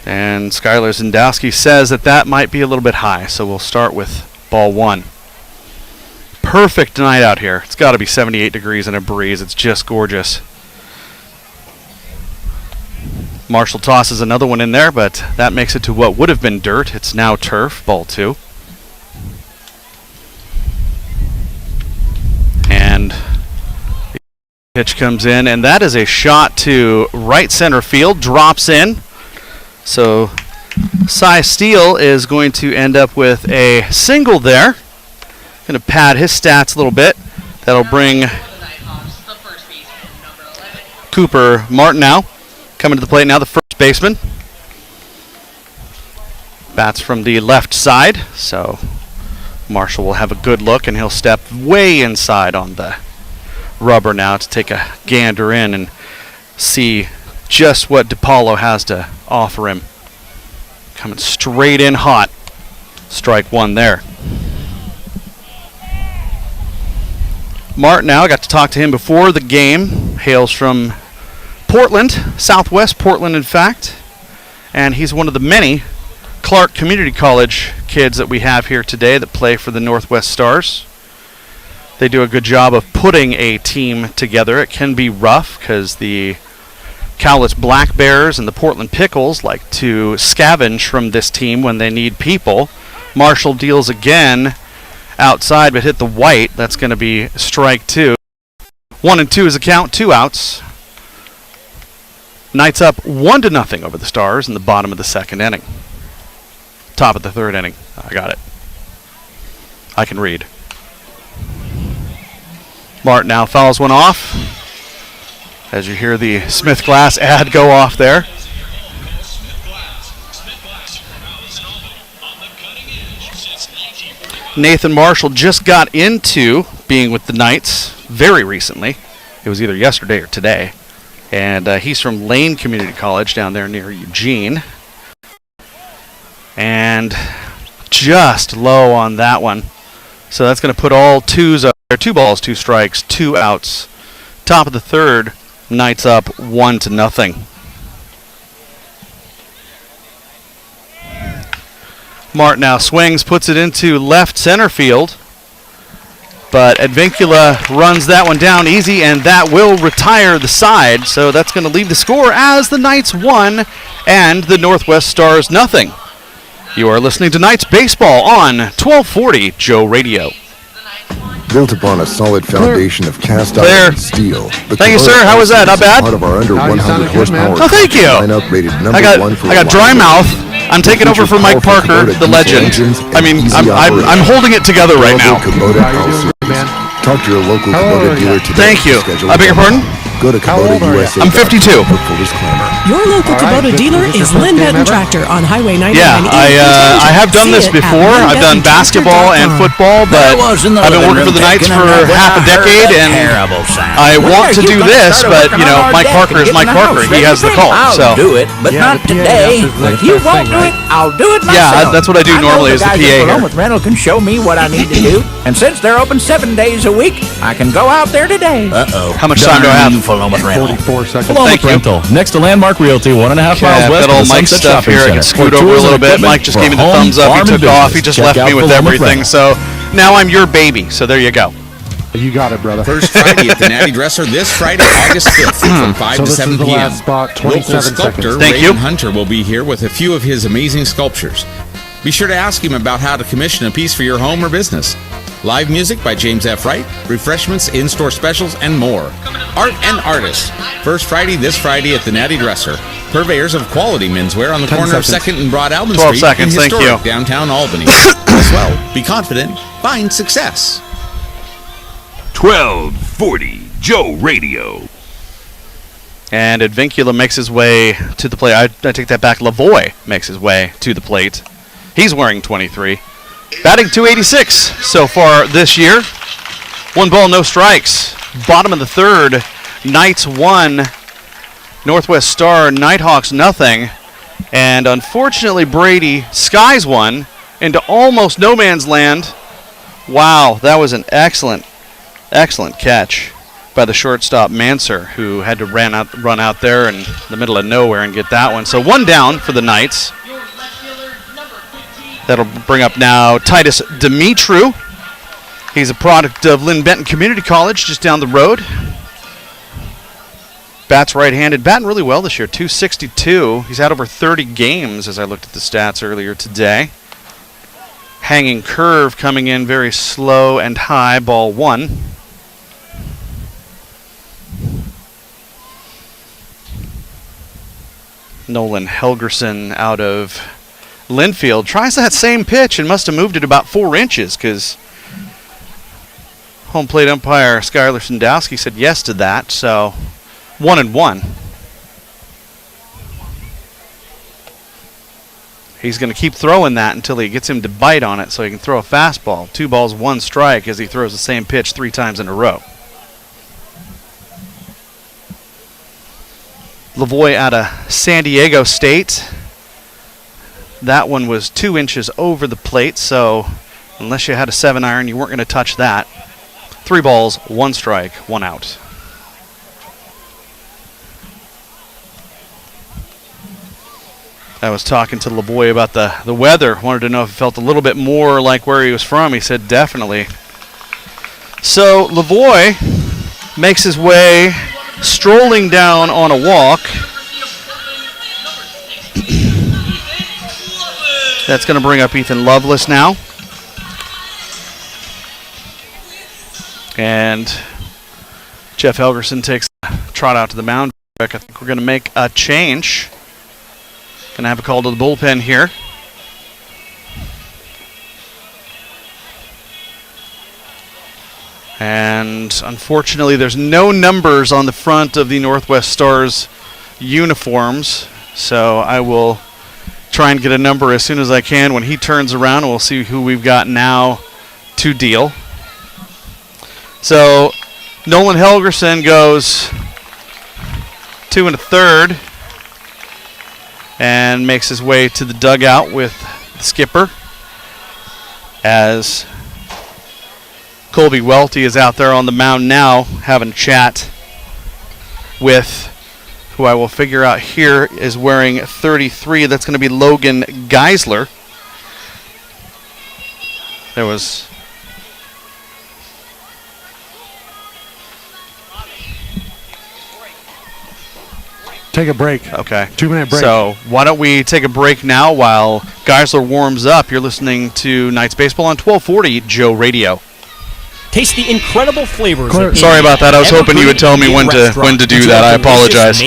And Skylar Zendowski says that might be a little bit high, so we'll start with ball 1. Perfect night out here. It's got to be 78 degrees and a breeze. It's just gorgeous. Marshall tosses another one in there, but that makes it to what would have been dirt. It's now turf, ball 2. And the pitch comes in, and that is a shot to right center field, drops in. So Cy Steele is going to end up with a single there. Going to pad his stats a little bit. That'll bring Cooper Martineau coming to the plate now, the first baseman. Bats from the left side, so Marshall will have a good look, and he'll step way inside on the rubber now to take a gander in and see just what DePaulo has to offer him. Coming straight in hot. Strike one there. Martineau, I got to talk to him before the game. Hails from Portland, southwest Portland, in fact. And he's one of the many Clark Community College kids that we have here today that play for the Northwest Stars. They do a good job of putting a team together. It can be rough because the Cowlitz Black Bears and the Portland Pickles like to scavenge from this team when they need people. Marshall deals again outside but hit the white. That's going to be strike two. 1-2 is the count, 2 outs. Knights up 1-0 over the Stars in the bottom of the second inning. Top of the third inning. I got it. I can read. Martin now fouls one off. As you hear the Smith Glass ad go off there. Nathan Marshall just got into being with the Knights very recently. It was either yesterday or today. And he's from Lane Community College down there near Eugene. And just low on that one. So that's going to put all twos up there. 2 balls, 2 strikes, 2 outs. Top of the third, Knights up 1-0. Martin now swings, puts it into left center field. But Advincula runs that one down easy, and that will retire the side. So that's going to leave the score as the Knights 1 and the Northwest Stars 0. You are listening to Knights Baseball on 1240 Joe Radio. Built upon a solid foundation of cast iron and steel. Thank you, sir. How was that? Not bad? Part of our under 100 horsepower. Oh, thank you. Lineup rated number I one for got dry mouth. I'm taking over for Mike Parker, the legend. I mean, I'm holding it together right now. Talk to your local Kubota dealer today. Thank you. I beg your pardon? Go to KubotaUSA. I'm 52. For full disclaimer. Your local Kubota dealer is Lynn Benton Tractor on Highway 99. Yeah, I have done this before. I've done basketball and football, but I've been working for the Knights for half a decade, and I want to do this, but, you know, Mike Parker is Mike Parker. He has the call, so. I'll do it, but not today. If you won't do it, I'll do it myself. Yeah, that's what I do normally as the PA here. with rental can show me what I need to do, and since they're open 7 days a week, I can go out there today. Uh-oh. How much time do I have? 44 seconds. Thank you. Rental. Next to Landmark Realty, 1.5 miles west got all of the Mike's Sunset stuff Shopping here. I Center. can scoot For over a tours little and bit. equipment Mike just for gave me the home, thumbs up. He farm, took and off. He business. just Check left out me with Fulham everything. Rental. So now I'm your baby. So there you go. You got it, brother. First Friday at the Natty Dresser this Friday, August 5th from 5 So to this 7 is the p.m. last spot, Local 27 sculptor seconds. Thank you. Raymond Hunter will be here with a few of his amazing sculptures. Be sure to ask him about how to commission a piece for your home or business. Live music by James F. Wright, refreshments, in-store specials, and more. Art and artists. First Friday this Friday at the Natty Dresser. Purveyors of quality menswear on the 10 corner seconds. of 2nd and Broad Alvin 12 Street seconds, in thank historic you. downtown Albany. As well, be confident, find success. 1240 Joe Radio. And Advincula makes his way to the plate. I take that back. Lavoie makes his way to the plate. He's wearing 23. Batting 286 so far this year. 1 ball, no strikes. Bottom of the third. Knights 1. Northwest Star, Nighthawks 0. And unfortunately, Brady skies 1 into almost no man's land. Wow, that was an excellent catch by the shortstop Manser, who had to run out there in the middle of nowhere and get that one. So 1 down for the Knights. That'll bring up now Titus Dimitru. He's a product of Lynn Benton Community College just down the road. Bats right-handed, batting really well this year, 262. He's had over 30 games as I looked at the stats earlier today. Hanging curve coming in very slow and high, ball 1. Nolan Helgerson out of Linfield tries that same pitch and must have moved it about 4 inches because home plate umpire Skylar Sandowski said yes to that. So 1-1. He's going to keep throwing that until he gets him to bite on it so he can throw a fastball. 2 balls, 1 strike as he throws the same pitch 3 times in a row. Lavoie out of San Diego State. That one was 2 inches over the plate, so unless you had a 7-iron, you weren't going to touch that. 3 balls, 1 strike, 1 out. I was talking to Lavoie about the weather. Wanted to know if it felt a little bit more like where he was from. He said definitely. So Lavoie makes his way strolling down on a walk. That's going to bring up Ethan Lovelace now. And Jeff Helgerson takes a trot out to the mound. I think we're going to make a change. Going to have a call to the bullpen here. And unfortunately, there's no numbers on the front of the Northwest Stars uniforms. So I will try and get a number as soon as I can when he turns around. And we'll see who we've got now to deal. So Nolan Helgerson goes 2 1/3 and makes his way to the dugout with the skipper as Colby Welty is out there on the mound now having a chat with who I will figure out here is wearing 33. That's going to be Logan Geisler. There was Take a break. Okay. 2-minute break. So why don't we take a break now while Geisler warms up. You're listening to Knights Baseball on 1240 Joe Radio. Taste the incredible flavors. Sorry about that. I was hoping you would tell me when to do that. I apologize.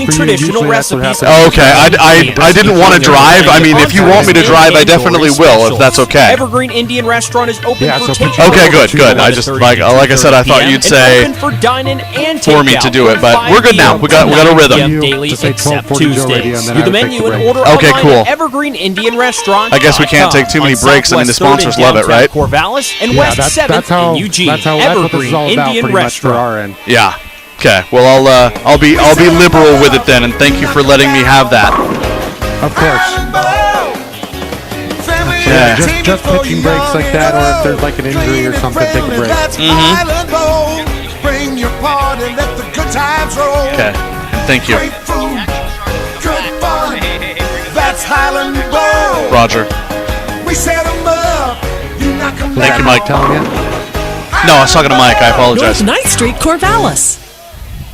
Traditional recipes. Okay, I didn't want to drive. I mean, if you want me to drive, I definitely will, if that's okay. Evergreen Indian Restaurant is open for takeout. Okay, good. I just like I said, I thought you'd say for me to do it, but we're good now. We got a rhythm. Daily except Tuesdays. View the menu and order okay, online cool. at Evergreen Indian Restaurant. I guess we can't take too many breaks. I mean, the sponsors love it, right? Corvallis and West 7th in Eugene. Evergreen Indian Restaurant. Yeah. Okay, well I'll be liberal with it then, and thank you for letting me have that. Of course. Yeah, just pitching breaks like that, or if there's like an injury or something, take a break. Okay, and thank you. Roger. Thank you, Mike. No, I was talking to Mike. I apologize. North 9th Street, Corvallis.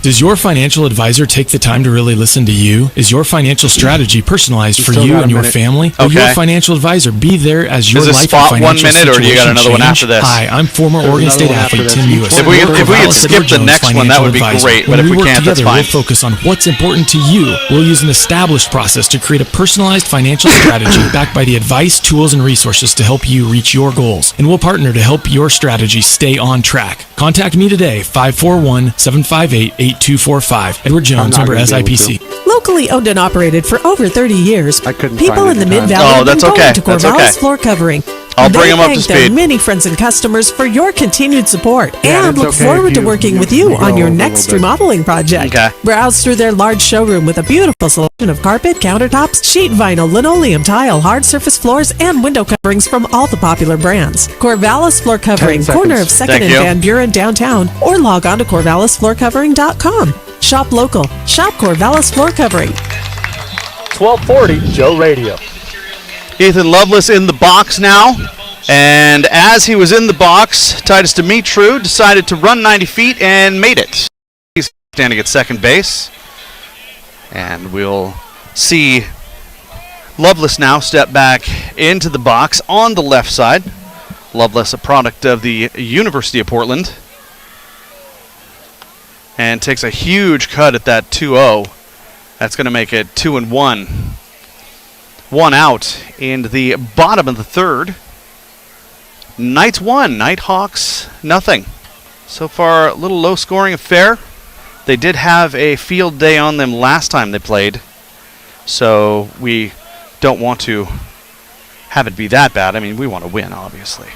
Does your financial advisor take the time to really listen to you? Is your financial strategy personalized for you and your family? Will your financial advisor be there as your life and financial 1 minute, or do you got another one after this? Hi, I'm former Oregon State athlete Tim Ewis. If we could skip the next one, that would be great. But if we can't, that's fine. We'll focus on what's important to you. We'll use an established process to create a personalized financial strategy backed by the advice, tools, and resources to help you reach your goals. And we'll partner to help your strategy stay on track. Contact me today, 541-758-8245. Edward Jones, member SIPC. Locally owned and operated for over 30 years, people in the Mid-Valley have been going to Corvallis Floor Covering. I'll bring them up to speed. They thank their many friends and customers for your continued support and look forward to working with you on your next remodeling project. Browse through their large showroom with a beautiful selection of carpet, countertops, sheet vinyl, linoleum, tile, hard surface floors, and window coverings from all the popular brands. Corvallis Floor Covering, corner of 2nd and Van Buren downtown, or log on to corvallisfloorcovering.com. Shop local. Shop Corvallis Floor Covering. 1240 Joe Radio. Ethan Lovelace in the box now. And as he was in the box, Titus Dimitru decided to run 90 feet and made it. He's standing at second base. And we'll see Lovelace now step back into the box on the left side. Lovelace, a product of the University of Portland. And takes a huge cut at that 2-0. That's going to make it 2-1. 1 out in the bottom of the third. Knights 1, Nighthawks nothing. So far, a little low-scoring affair. They did have a field day on them last time they played, so we don't want to have it be that bad. I mean, we want to win, obviously.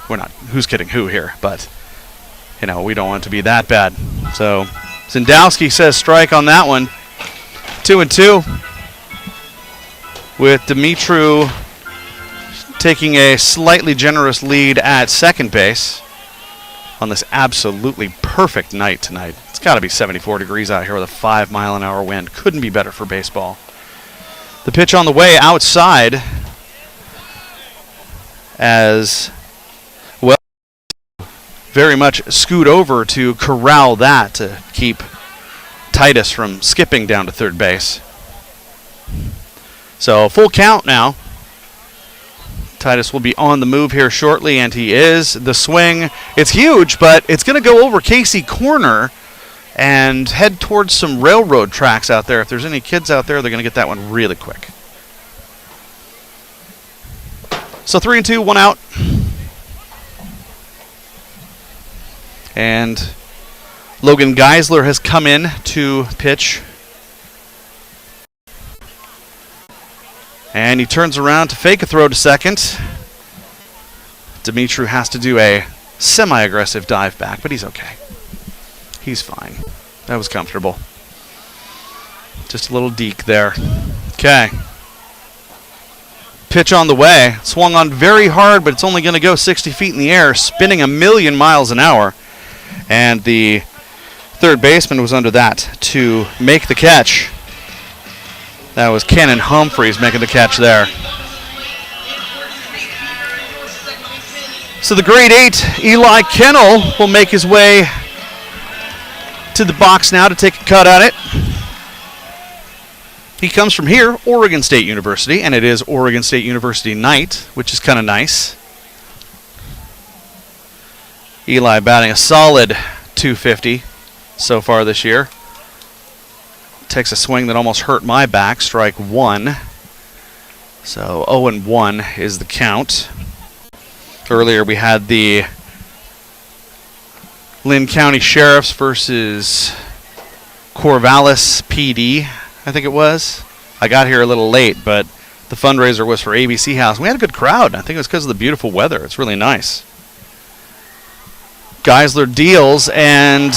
We're not who's kidding who here, but, we don't want it to be that bad. So Zendowski says strike on that one. 2-2 with Dimitru taking a slightly generous lead at second base on this absolutely perfect night tonight. It's got to be 74 degrees out here with a 5-mile-an-hour wind. Couldn't be better for baseball. The pitch on the way outside as well, very much scoot over to corral that to keep Titus from skipping down to third base. So full count now. Titus will be on the move here shortly, and he is. The swing, it's huge, but it's going to go over Casey Corner and head towards some railroad tracks out there. If there's any kids out there, they're going to get that one really quick. So 3-2, 1 out. And Logan Geisler has come in to pitch. And he turns around to fake a throw to second. Dimitru has to do a semi-aggressive dive back, but he's okay. He's fine. That was comfortable. Just a little deke there. Okay. Pitch on the way. Swung on very hard, but it's only going to go 60 feet in the air, spinning 1,000,000 miles an hour. And the third baseman was under that to make the catch. That was Cannon Humphreys making the catch there. So the grade 8 Eli Kennel will make his way to the box now to take a cut at it. He comes from here, Oregon State University, and it is Oregon State University night, which is kind of nice. Eli batting a solid .250 so far this year. Takes a swing that almost hurt my back, strike one. So 0-1 is the count. Earlier we had the Lynn County Sheriffs versus Corvallis PD, I think it was. I got here a little late, but the fundraiser was for ABC House. We had a good crowd. I think it was because of the beautiful weather. It's really nice. Geisler deals, and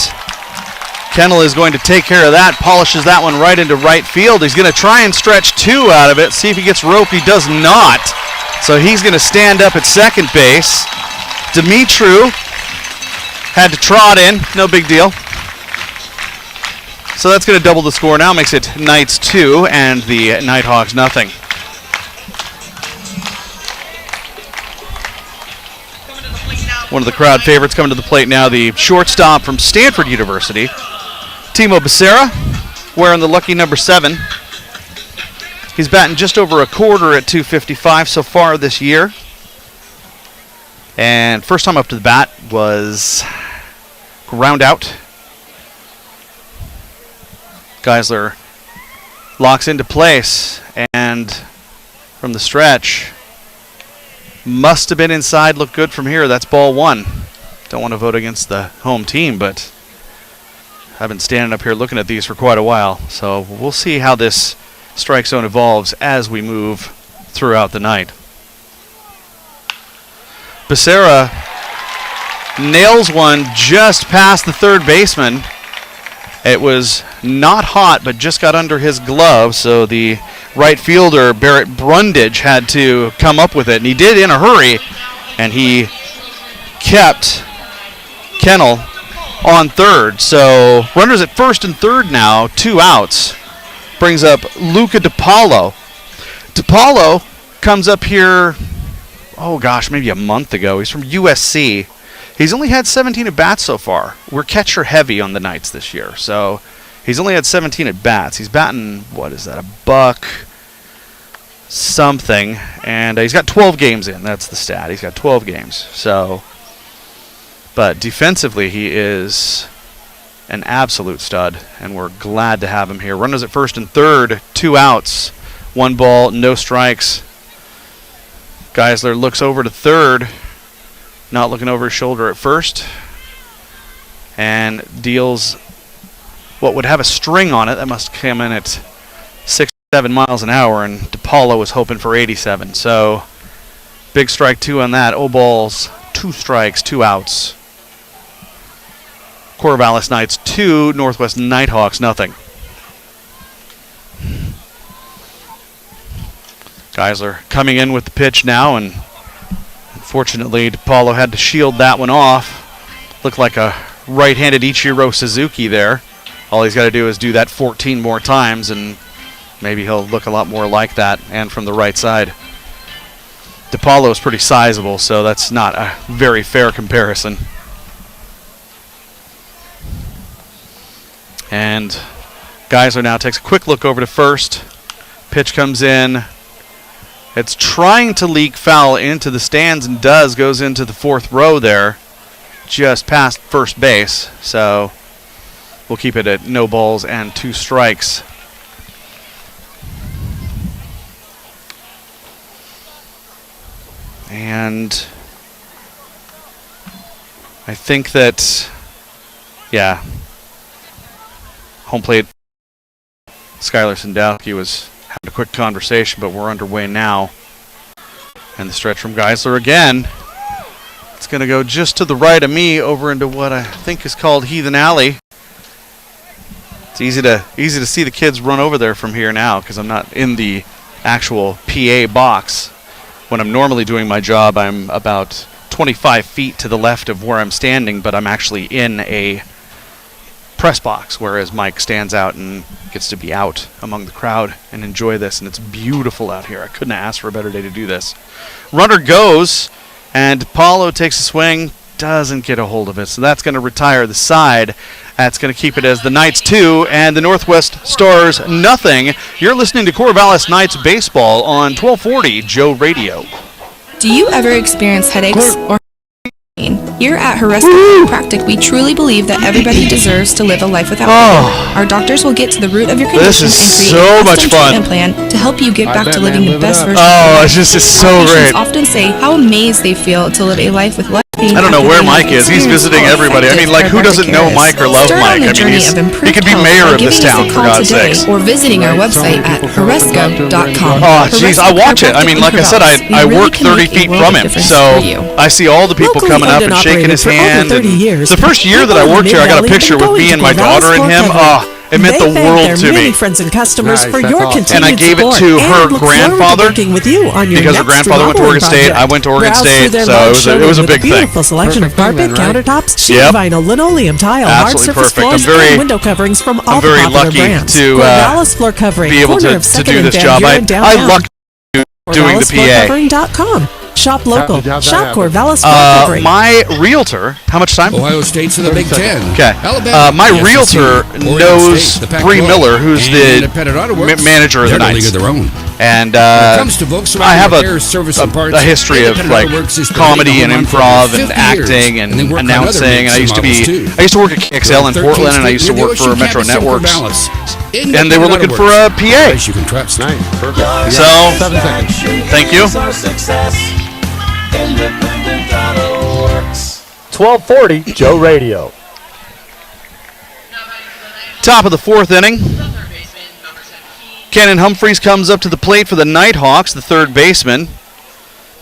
Kennel is going to take care of that, polishes that one right into right field. He's going to try and stretch two out of it, see if he gets roped. He does not. So he's going to stand up at second base. Dimitru had to trot in, no big deal. So that's going to double the score now, makes it Knights 2 and the Nighthawks nothing. One of the crowd favorites coming to the plate now, the shortstop from Stanford University, Timo Becerra, wearing the lucky number 7. He's batting just over a quarter at .255 so far this year. And first time up to the bat was ground out. Geisler locks into place, and from the stretch, must have been inside, looked good from here. That's ball one. Don't want to vote against the home team, but I've been standing up here looking at these for quite a while. So we'll see how this strike zone evolves as we move throughout the night. Becerra nails one just past the third baseman. It was not hot, but just got under his glove, so the right fielder, Barrett Brundage, had to come up with it, and he did in a hurry, and he kept Kennel on third. So runners at first and third now, 2 outs. Brings up Luca DiPaolo. DiPaolo comes up here, maybe a month ago. He's from USC. He's only had 17 at-bats so far. We're catcher heavy on the Knights this year, so he's only had 17 at-bats. He's batting, a buck something, and he's got 12 games in. That's the stat. He's got 12 games. So, but defensively, he is an absolute stud, and we're glad to have him here. Runners at first and third, 2 outs, 1 ball, no strikes. Geisler looks over to third, not looking over his shoulder at first, and deals what would have a string on it. That must come in at 67 miles an hour, and DePaulo was hoping for 87. So big strike 2 on that. O-balls, 2 strikes, 2 outs. Corvallis Knights 2, Northwest Nighthawks nothing. Geisler coming in with the pitch now, and unfortunately DePaulo had to shield that one off. Looked like a right-handed Ichiro Suzuki there. All he's got to do is do that 14 more times, and maybe he'll look a lot more like that, and from the right side. DePaulo is pretty sizable, so that's not a very fair comparison. And Geisler now takes a quick look over to first. Pitch comes in. It's trying to leak foul into the stands, and goes into the 4th row there, just past first base. So we'll keep it at no balls and 2 strikes. And I think that, yeah, home plate, Skylar Sandowski was having a quick conversation, but we're underway now. And the stretch from Geisler again. It's going to go just to the right of me over into what I think is called Heathen Alley. It's easy to see the kids run over there from here now because I'm not in the actual PA box. When I'm normally doing my job, I'm about 25 feet to the left of where I'm standing, but I'm actually in a press box, whereas Mike stands out and gets to be out among the crowd and enjoy this, and it's beautiful out here. I couldn't ask for a better day to do this. Runner goes, and Paulo takes a swing, doesn't get a hold of it, so that's going to retire the side. That's going to keep it as the Knights 2 and the Northwest Stars nothing. You're listening to Corvallis Knights Baseball on 1240 Joe Radio. Do you ever experience headaches or pain? Here at Horesca Chiropractic, we truly believe that everybody deserves to live a life without pain. Our doctors will get to the root of your condition and create a custom treatment plan to help you get back to living the best version of your life. It's so great. Often say how amazed they feel to live a life with less pain. I don't know where Mike is. He's visiting everybody. I mean, like, who doesn't know Mike or love Mike? I mean, he could be mayor of this town, for God's sakes. Or visiting our website at horesca.com. Oh, jeez, I watch it. I mean, like I said, I work 30 feet from him, so I see all the people coming up and shaking his hand. The first year that I worked here, I got a picture with me and my daughter and him. It meant the world to me. Friends and customers for your continued and I gave it to her grandfather with you on your because her grandfather went to Oregon State. I went to Oregon State, so it was a big thing. Beautiful selection of carpet, countertops, sheet vinyl, linoleum, tile, hard surface floors, and window coverings from all the popular brands. Corvallis Floor Covering, be able to do this job. I lucked doing the PA. Shop local. Shop Corvallis Floor Covering. My realtor, how much time? Ohio State's in the Big Ten. Okay. My realtor knows Bree Miller, who's the manager of the Knights. And I have a history of like comedy and improv and acting and announcing. And I used to work at KXL in Portland, and I used to work for Metro Networks. And they were looking for a PA. So, thank you. 1240 Joe Radio. Top of the 4th inning. Cannon Humphreys comes up to the plate for the Nighthawks, the third baseman.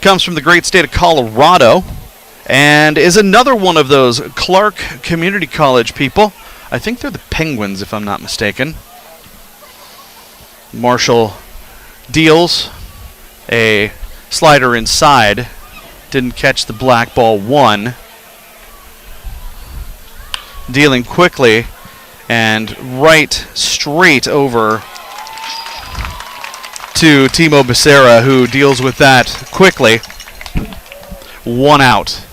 Comes from the great state of Colorado and is another one of those Clark Community College people. I think they're the Penguins, if I'm not mistaken. Marshall deals a slider inside. Didn't catch the black ball, 1. Dealing quickly and right straight over to Timo Becerra, who deals with that quickly. 1 out.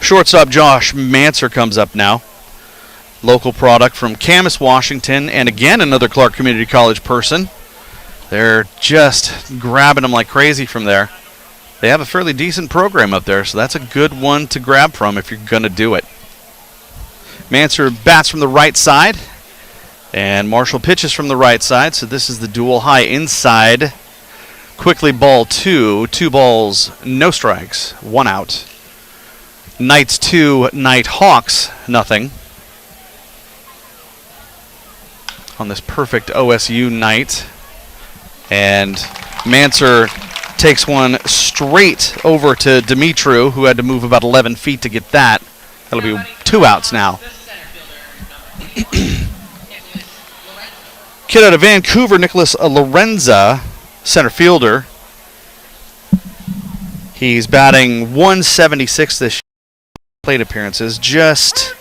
Shortstop Josh Manser comes up now. Local product from Camas, Washington, and again another Clark Community College person. They're just grabbing them like crazy from there. They have a fairly decent program up there, so that's a good one to grab from if you're going to do it. Manser bats from the right side, and Marshall pitches from the right side, so this is the dual high inside. Quickly ball 2, 2 balls, no strikes, 1 out. Knights 2, Nighthawks nothing. On this perfect OSU night. And Manser takes one straight over to Dimitru, who had to move about 11 feet to get that. That'll be 2 outs now. Kid out of Vancouver, Nicholas Lorenza, center fielder. He's batting 176 this plate appearances, just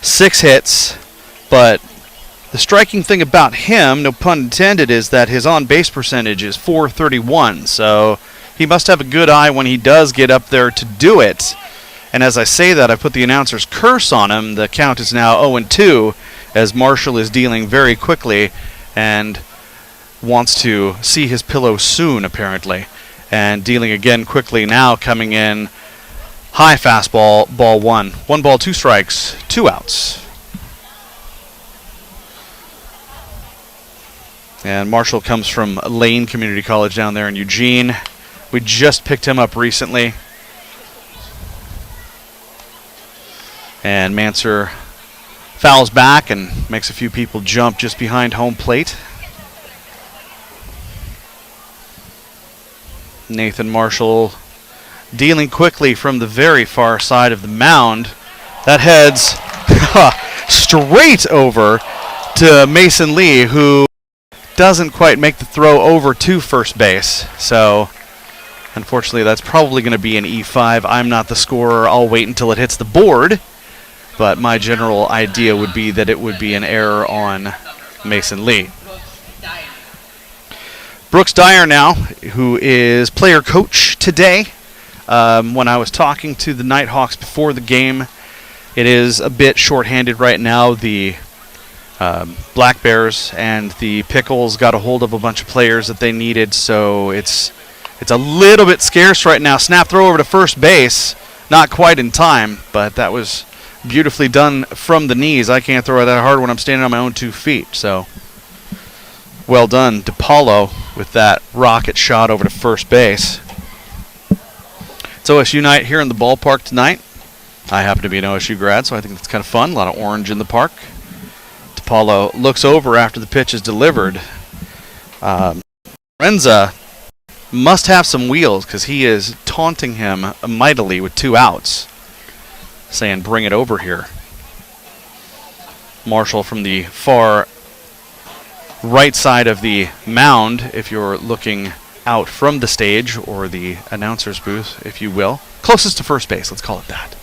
6 hits, but the striking thing about him, no pun intended, is that his on-base percentage is .431, so he must have a good eye when he does get up there to do it. And as I say that, I put the announcer's curse on him. The count is now 0-2, as Marshall is dealing very quickly and wants to see his pillow soon, apparently. And dealing again quickly now, coming in high fastball, ball 1. 1 ball, 2 strikes, 2 outs. And Marshall comes from Lane Community College down there in Eugene. We just picked him up recently. And Manser fouls back and makes a few people jump just behind home plate. Nathan Marshall dealing quickly from the very far side of the mound. That heads straight over to Mason Lee, who doesn't quite make the throw over to first base. So, unfortunately, that's probably going to be an E5. I'm not the scorer. I'll wait until it hits the board. But my general idea would be that it would be an error on Mason Lee. Brooks Dyer now, who is player coach today. When I was talking to the Nighthawks before the game, it is a bit shorthanded right now. The Black Bears and the Pickles got a hold of a bunch of players that they needed, so it's a little bit scarce right now. Snap throw over to first base, not quite in time, but that was beautifully done from the knees. I can't throw it that hard when I'm standing on my own 2 feet, so well done, DePaulo, with that rocket shot over to first base. It's OSU night here in the ballpark tonight. I happen to be an OSU grad, so I think that's kind of fun. A lot of orange in the park. DePaulo looks over after the pitch is delivered. Renza must have some wheels because he is taunting him mightily with 2 outs, saying, bring it over here. Marshall from the far right side of the mound, if you're looking out from the stage, or the announcer's booth, if you will. Closest to first base, let's call it that.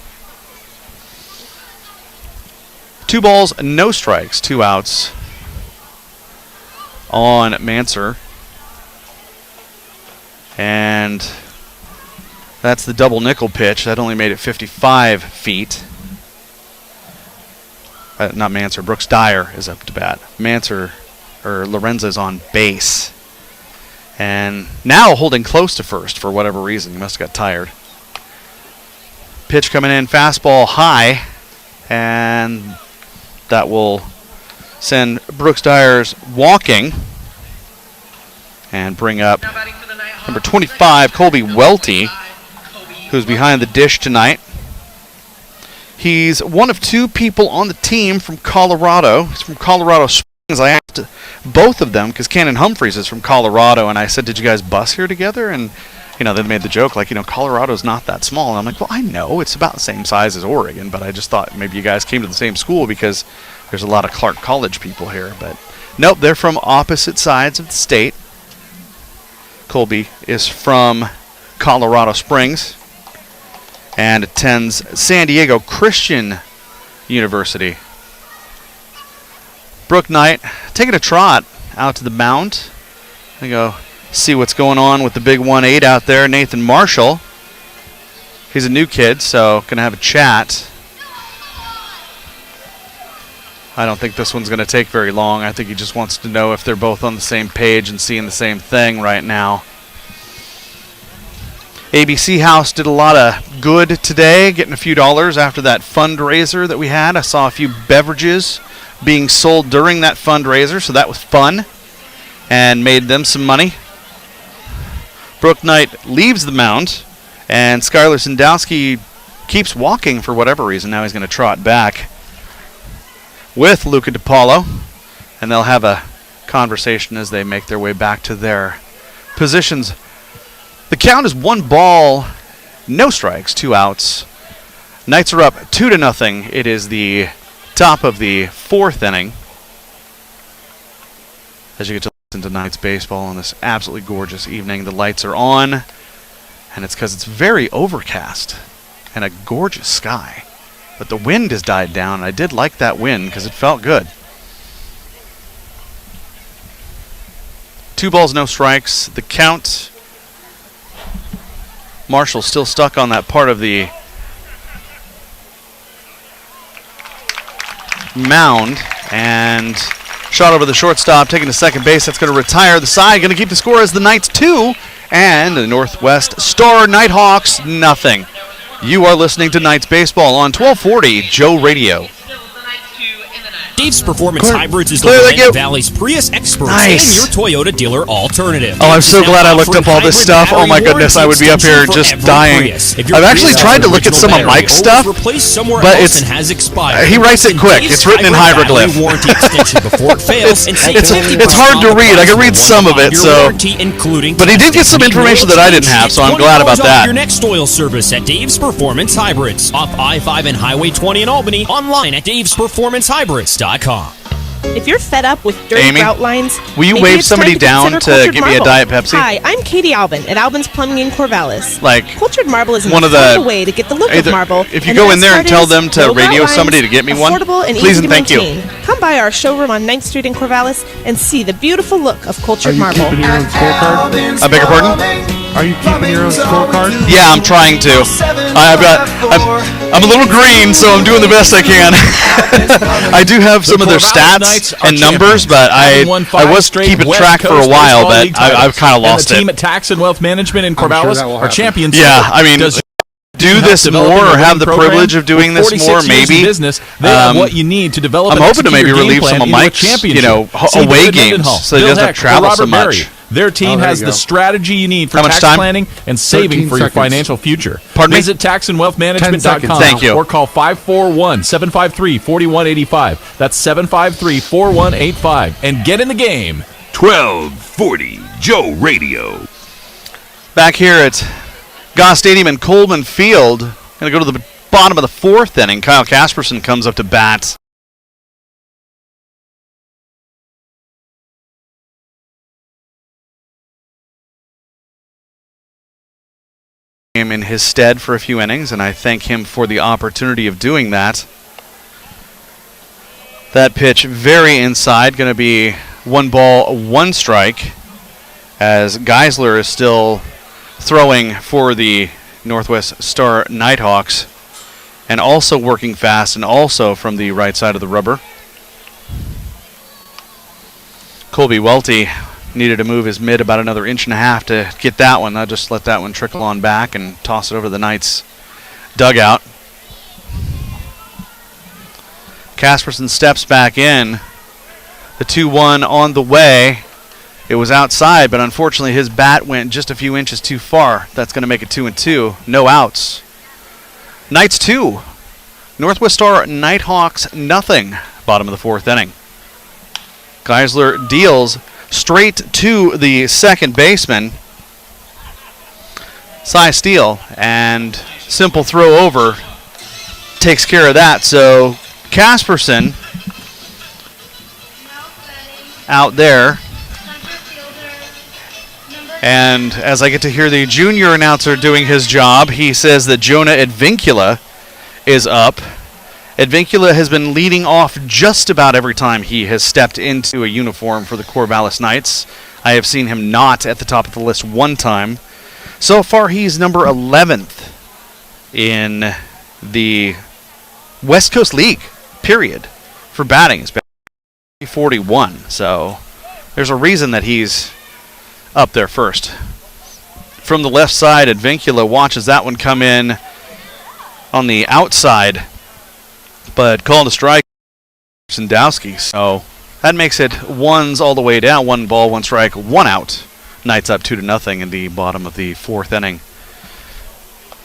2 balls, no strikes, 2 outs on Manser. And that's the double nickel pitch. That only made it 55 feet. Not Manser. Brooks Dyer is up to bat. Lorenza's on base. And now holding close to first for whatever reason. He must have got tired. Pitch coming in, fastball high. And that will send Brooks Dyers walking. And bring up number 25, Colby Welty, who's behind the dish tonight. He's one of 2 people on the team from Colorado. He's from Colorado Springs. I asked both of them, because Cannon Humphreys is from Colorado, and I said, did you guys bus here together? And, they made the joke, like, Colorado's not that small. And I'm like, well, I know. It's about the same size as Oregon, but I just thought maybe you guys came to the same school because there's a lot of Clark College people here. But, nope, they're from opposite sides of the state. Colby is from Colorado Springs and attends San Diego Christian University. Brooke Knight taking a trot out to the mound. I go see what's going on with the big 1-8 out there, Nathan Marshall. He's a new kid, so going to have a chat. I don't think this one's going to take very long. I think he just wants to know if they're both on the same page and seeing the same thing right now. ABC House did a lot of good today, getting a few dollars after that fundraiser that we had. I saw a few beverages being sold during that fundraiser, so that was fun and made them some money. Brooke Knight leaves the mound, and Skylar Sandowski keeps walking for whatever reason. Now he's going to trot back with Luca DiPaolo, and they'll have a conversation as they make their way back to their positions. The count is 1 ball, no strikes, 2 outs. Knights are up 2-0. It is the top of the 4th inning. As you get to listen to Knights baseball on this absolutely gorgeous evening, the lights are on, and it's because it's very overcast and a gorgeous sky. But the wind has died down, and I did like that wind because it felt good. 2 balls, no strikes. The count. Marshall still stuck on that part of the mound, and shot over the shortstop, taking to second base. That's going to retire the side. Going to keep the score as the Knights 2 and the Northwest Star Nighthawks nothing. You are listening to Knights Baseball on 1240 Joe Radio. Dave's Performance Hybrids is the Willamette Valley's Prius experts and your Toyota dealer alternative. Oh, I'm so glad I looked up all this stuff. Oh my goodness, I would be up here just dying. I've actually tried to look at some of Mike's stuff, but it's he writes it quick. It's written in hieroglyph. It's hard to read. I can read some of it, so. But he did get some information that I didn't have, so I'm glad about that. Your next oil service at Dave's Performance Hybrids, off I-5 and Highway 20 in Albany, online at davesperformancehybrids.com. If you're fed up with dirty Amy, route lines, will you wave somebody down to give me a Diet Pepsi? Hi, I'm Katie Albin at Albin's Plumbing in Corvallis. Like Cultured marble is an one of the affordable way to get the look of marble. If you go in there and tell them to radio somebody to get me one, please and thank you. Come by our showroom on 9th Street in Corvallis and see the beautiful look of cultured marble. Are you keeping your own scorecard? I beg your pardon? Are you keeping your own scorecard? Yeah, I'm trying to. I'm a little green, so I'm doing the best I can. I do have some of their stats and numbers, but I was keeping track for a while, but I've kind of lost it. The team it. at Tax and Wealth Management in Corvallis are champions. Yeah, I mean, do this more or have the privilege of doing this more, maybe. Business, they have what you need to develop. I'm hoping to maybe relieve some of Mike's, away games, so he doesn't have to travel so much. Their team has the strategy you need for tax planning and saving for your financial future. Visit taxandwealthmanagement.com Thank you. or call 541-753-4185. That's 753-4185. And get in the game. 1240 Joe Radio. Back here at Goss Stadium in Coleman Field. Going to go to the bottom of the 4th inning. Kyle Casperson comes up to bat. In his stead for a few innings, and I thank him for the opportunity of doing that. That pitch very inside, going to be 1 ball, 1 strike, as Geisler is still throwing for the Northwest Star Nighthawks, and also working fast, and also from the right side of the rubber. Colby Welty needed to move his mid about another 1.5 inches to get that one. I'll just let that one trickle on back and toss it over the Knights' dugout. Casperson steps back in. The 2-1 on the way. It was outside, but unfortunately his bat went just a few inches too far. That's going to make it 2-2. No outs. Knights 2. Northwest Star Nighthawks nothing. Bottom of the 4th inning. Geisler deals straight to the second baseman, Cy Steele, and simple throw over takes care of that. So Casperson out there, and as I get to hear the junior announcer doing his job, he says that Jonah Advincula is up. Advincula has been leading off just about every time he has stepped into a uniform for the Corvallis Knights. I have seen him not at the top of the list one time. So far, he's number 11th in the West Coast League, period, for batting. It's been 41, so there's a reason that he's up there first. From the left side, Advincula watches that one come in on the outside, but called a strike, Sandowski. So that makes it ones all the way down. 1 ball, 1 strike, 1 out. Knights up 2-0 in the bottom of the 4th inning.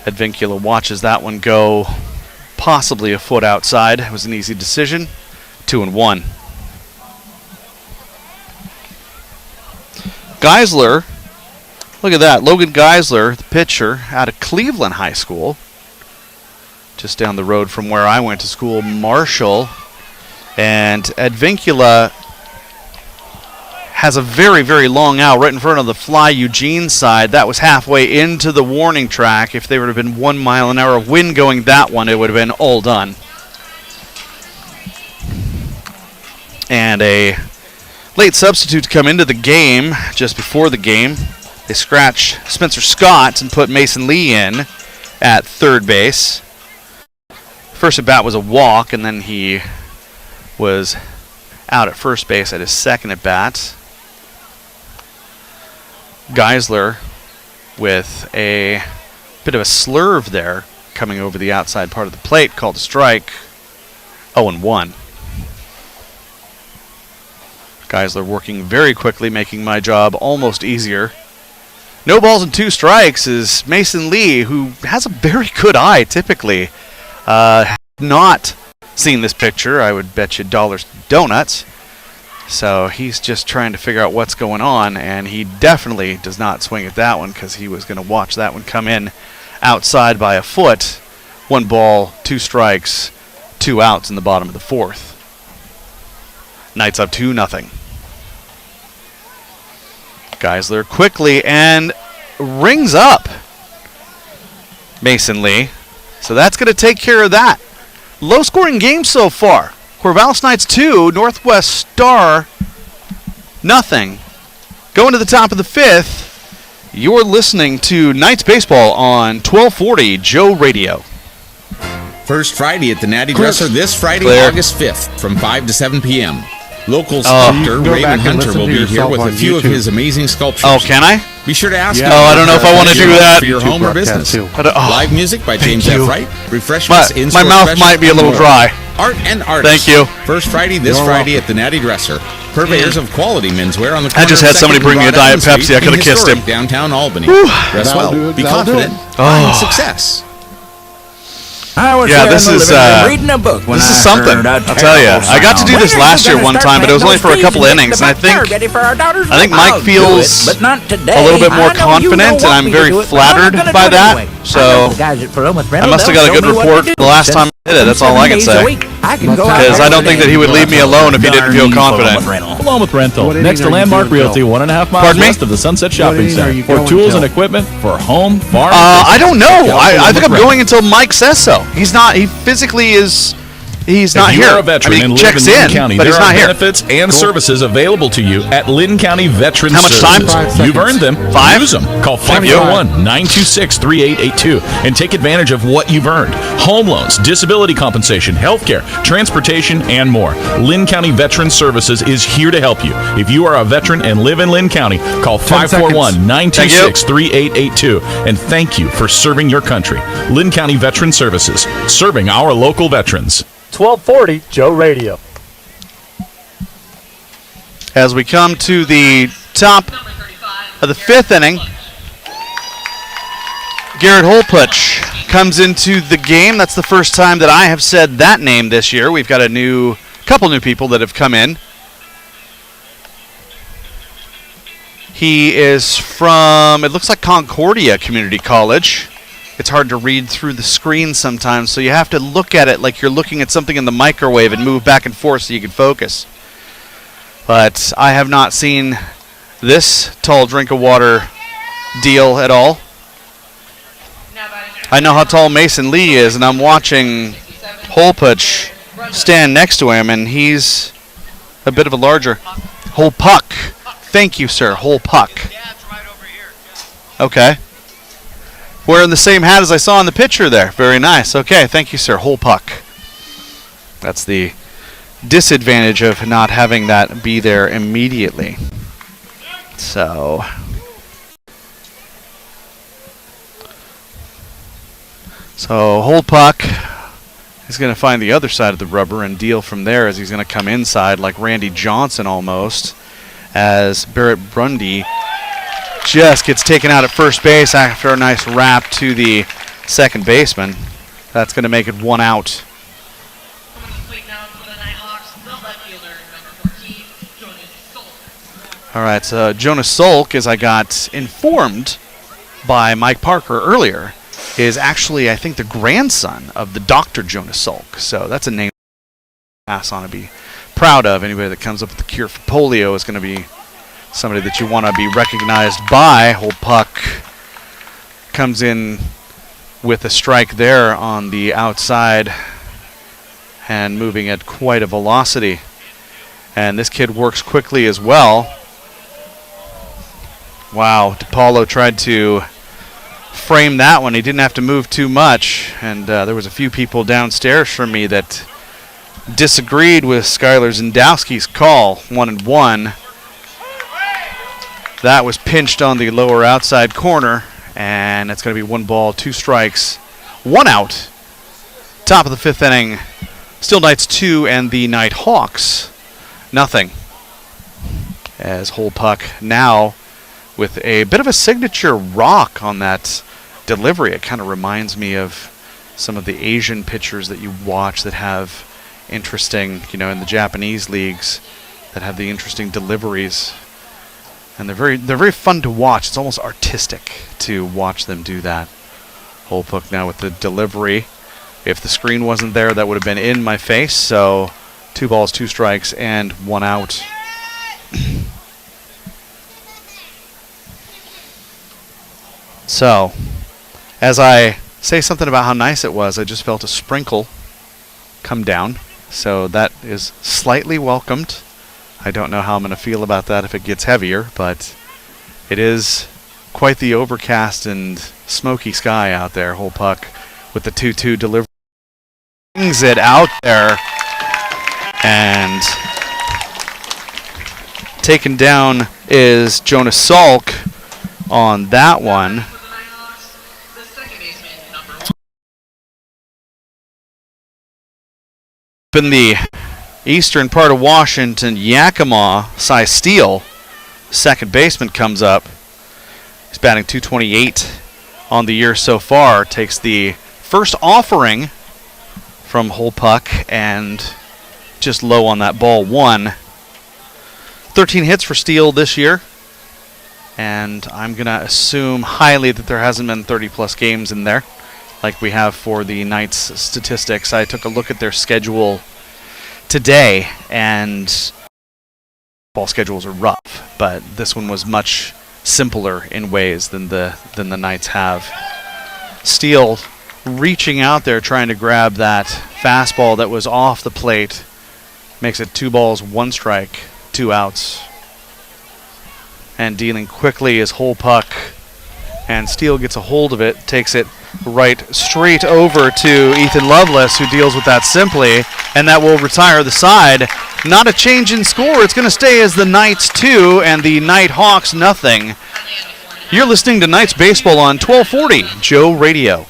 Advincula watches that one go possibly a foot outside. It was an easy decision. 2-1. Geisler, look at that. Logan Geisler, the pitcher out of Cleveland High School, just down the road from where I went to school, Marshall. And Advincula has a very, very long out right in front of the Fly Eugene side. That was halfway into the warning track. If there would have been 1 mile an hour of wind going that one, it would have been all done. And a late substitute to come into the game just before the game. They scratch Spencer Scott and put Mason Lee in at third base. First at bat was a walk, and then he was out at first base at his second at bat. Geisler with a bit of a slurve there coming over the outside part of the plate, called a strike. 0-1. Geisler working very quickly, making my job almost easier. No balls and 2 strikes is Mason Lee, who has a very good eye typically. Not seen this picture, I would bet you dollars to donuts. So he's just trying to figure out what's going on, and he definitely does not swing at that one because he was going to watch that one come in outside by a foot. 1 ball, 2 strikes, 2 outs in the bottom of the 4th. Knights up 2-0. Geisler quickly and rings up Mason Lee. So that's going to take care of that. Low-scoring game so far. Corvallis Knights 2, Northwest Star nothing. Going to the top of the 5th, you're listening to Knights Baseball on 1240 Joe Radio. First Friday at the Natty Dresser this Friday, August 5th from 5 to 7 p.m. Local sculptor Raymond Hunter will be here with a few of his amazing sculptures. Oh, can I? Be sure to ask him. Oh, I don't know if I want to do that. For your home or business. Live music by James F. Wright. Refreshments in my mouth might be a little dry. Art and artists. Thank you. First Friday this Friday at the Natty Dresser. Purveyors of quality menswear on the corner. I just had somebody bring me a Diet Pepsi. I could have kissed him. Downtown Albany. Dress well. Be confident. Find success. Yeah, this is reading a book. This is something. I'll tell you. I got to do this last year one time, but it was only for a couple innings, and I think Mike feels a little bit more confident, and I'm very flattered by that. So I must have got a good report the last time I did it. That's all I can say. Because I don't think that he would leave me alone if he didn't feel confident. Along with rental, next to Landmark Realty, 1.5 miles west of the Sunset Shopping Center. For tools and equipment for home, farm. I don't know. I think I'm going until Mike says so. He's not. He physically is. He's not here. If you're a veteran and live in Lynn County, but there he's are not here. benefits and services available to you at Lynn County Veterans How much time? Services. You've earned them. 5? Use them. Call 541-926-3882 and take advantage of what you've earned. Home loans, disability compensation, health care, transportation, and more. Lynn County Veterans Services is here to help you. If you are a veteran and live in Lynn County, call 541-926-3882 and thank you for serving your country. Lynn County Veterans Services, serving our local veterans. 1240 Joe Radio. As we come to the top of the 5th inning, Garrett Holputch comes into the game. That's the first time that I have said that name this year. We've got a couple new people that have come in. He is from, it looks like Concordia Community College. It's hard to read through the screen sometimes, so you have to look at it like you're looking at something in the microwave and move back and forth so you can focus. But I have not seen this tall drink of water deal at all. I know how tall Mason Lee is, and I'm watching Holputch stand next to him, and he's a bit of a larger Holpuck. Thank you, sir. Holpuck. Okay. Wearing the same hat as I saw in the picture there. Very nice. Okay, thank you, sir. Holpuck. That's the disadvantage of not having that be there immediately. So Holpuck is going to find the other side of the rubber and deal from there as he's going to come inside like Randy Johnson almost, as Barrett Brundy just gets taken out at first base after a nice wrap to the second baseman. That's going to make it 1 out. All right, so Jonas Salk, as I got informed by Mike Parker earlier, is actually, I think, the grandson of the Dr. Jonas Salk. So that's a name to pass on to be proud of. Anybody that comes up with the cure for polio is going to be somebody that you want to be recognized by. Whole puck comes in with a strike there on the outside and moving at quite a velocity. And this kid works quickly as well. Wow, DePaulo tried to frame that one. He didn't have to move too much. And there was a few people downstairs from me that disagreed with Skylar Zendowski's call, 1-1. That was pinched on the lower outside corner, and it's going to be 1 ball, 2 strikes, 1 out. Top of the 5th inning. Still Knights 2 and the Nighthawks nothing. As Whole Puck now with a bit of a signature rock on that delivery. It kind of reminds me of some of the Asian pitchers that you watch that have interesting, in the Japanese leagues, that have the interesting deliveries. And they're very fun to watch. It's almost artistic to watch them do that. Whole Puck now with the delivery. If the screen wasn't there, that would have been in my face. So 2 balls, 2 strikes, and 1 out. So, as I say something about how nice it was, I just felt a sprinkle come down. So that is slightly welcomed. I don't know how I'm going to feel about that if it gets heavier, but it is quite the overcast and smoky sky out there. Whole Puck with the 2-2 delivery. Brings it out there. And taken down is Jonas Salk on that one. In the eastern part of Washington, Yakima, Cy Steele, second baseman, comes up. He's batting .228 on the year so far. Takes the first offering from Whole Puck and just low on that ball 1. 13 hits for Steele this year. And I'm going to assume highly that there hasn't been 30-plus games in there, like we have for the Knights statistics. I took a look at their schedule today, and ball schedules are rough, but this one was much simpler in ways than the Knights have. Steele reaching out there, trying to grab that fastball that was off the plate. Makes it 2 balls, 1 strike, 2 outs. And dealing quickly is Whole Puck. And Steele gets a hold of it, takes it right straight over to Ethan Lovelace, who deals with that simply, and that will retire the side. Not a change in score. It's going to stay as the Knights 2 and the Nighthawks nothing. You're listening to Knights Baseball on 1240 Joe Radio.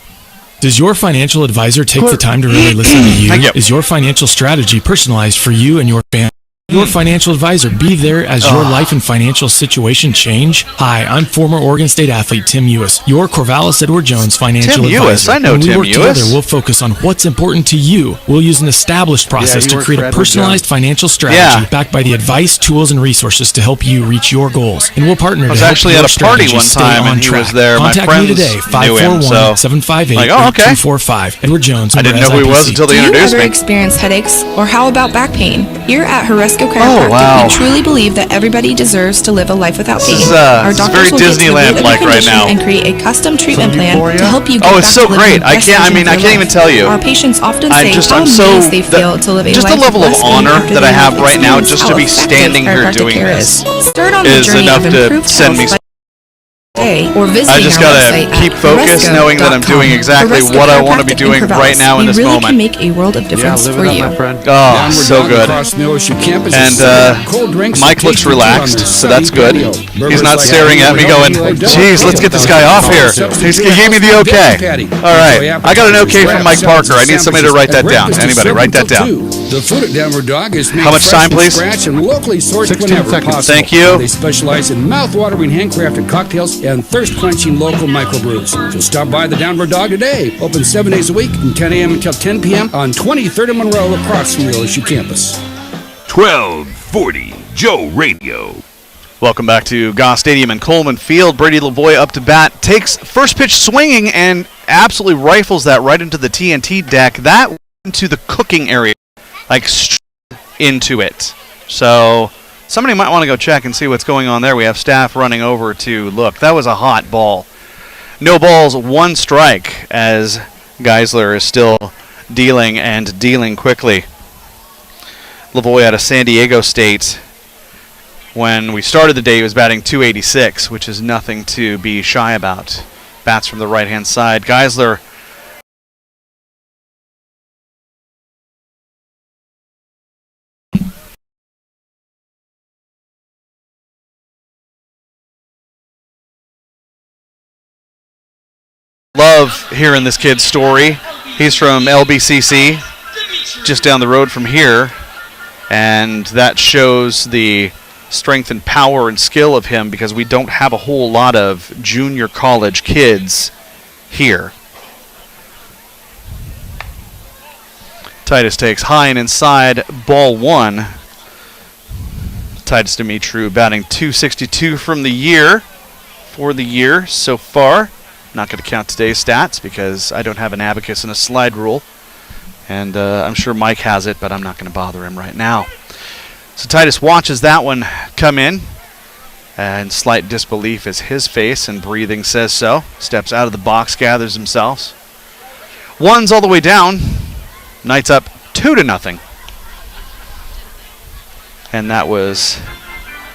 Does your financial advisor take the time to really listen to you? Is your financial strategy personalized for you and your family? Your financial advisor be there as your life and financial situation change? Hi, I'm former Oregon State athlete Tim Ewis, your Corvallis Edward Jones financial advisor. Ewis, I know when Tim we work Ewis. Together, we'll focus on what's important to you. We'll use an established process to create a personalized financial strategy backed by the advice, tools, and resources to help you reach your goals. And we'll partner to help your strategy stay on track. Was there. Contact My me today, 541-758-8245. Edward Jones. I didn't know who he was until they introduced me. Do you ever experience headaches? Or how about back pain? Here at Horesco Chiropractic, we truly believe that everybody deserves to live a life without pain. Our doctors will get to the root of your condition and create a custom treatment plan to help you get back to living the best version of your life. even tell you. Our patients often say how I'm so amazed they feel to live a just life the level of with less honor pain that I have after right now, they just to be experience standing how here effective doing chiropractic care this, Start on the is journey enough of to improved send me. health by or visiting I just our gotta website keep at focused, knowing that I'm doing exactly Horesco what I want to be Chiropractic doing in right now in this we really moment. can make a world of difference for you. Oh, so good. And Mike looks relaxed, so that's good. He's not staring at me going, geez, let's get this guy off here. He gave me the okay. All right. I got an okay from Mike Parker. I need somebody to write that down. Anybody, write that down. The food at Denver Dog is made How much time, please? from scratch and locally sourced 16 whenever seconds. possible. Thank you. They specialize in mouth-watering handcrafted cocktails and thirst-quenching local microbrews. So stop by the Downward Dog today. Open 7 days a week from 10 a.m. until 10 p.m. on 23rd and Monroe across from the OSU campus. 1240 Joe Radio. Welcome back to Goss Stadium and Coleman Field. Brady Lavoie up to bat, takes first pitch swinging and absolutely rifles that right into the TNT deck. That went into the cooking area, like straight into it. So somebody might want to go check and see what's going on there. We have staff running over to look. That was a hot ball. No balls, 1 strike as Geisler is still dealing and dealing quickly. Lavoie out of San Diego State. When we started the day, he was batting .286, which is nothing to be shy about. Bats from the right-hand side. Geisler love hearing this kid's story. He's from LBCC, just down the road from here, and that shows the strength and power and skill of him because we don't have a whole lot of junior college kids here. Titus takes high and inside, ball 1. Titus Dimitru batting .262 from the year, for the year so far. Not going to count today's stats because I don't have an abacus and a slide rule, and I'm sure Mike has it, but I'm not going to bother him right now. So Titus watches that one come in, and slight disbelief is his face, and breathing says so. Steps out of the box, gathers himself. 1's all the way down. Knights up 2-0. And that was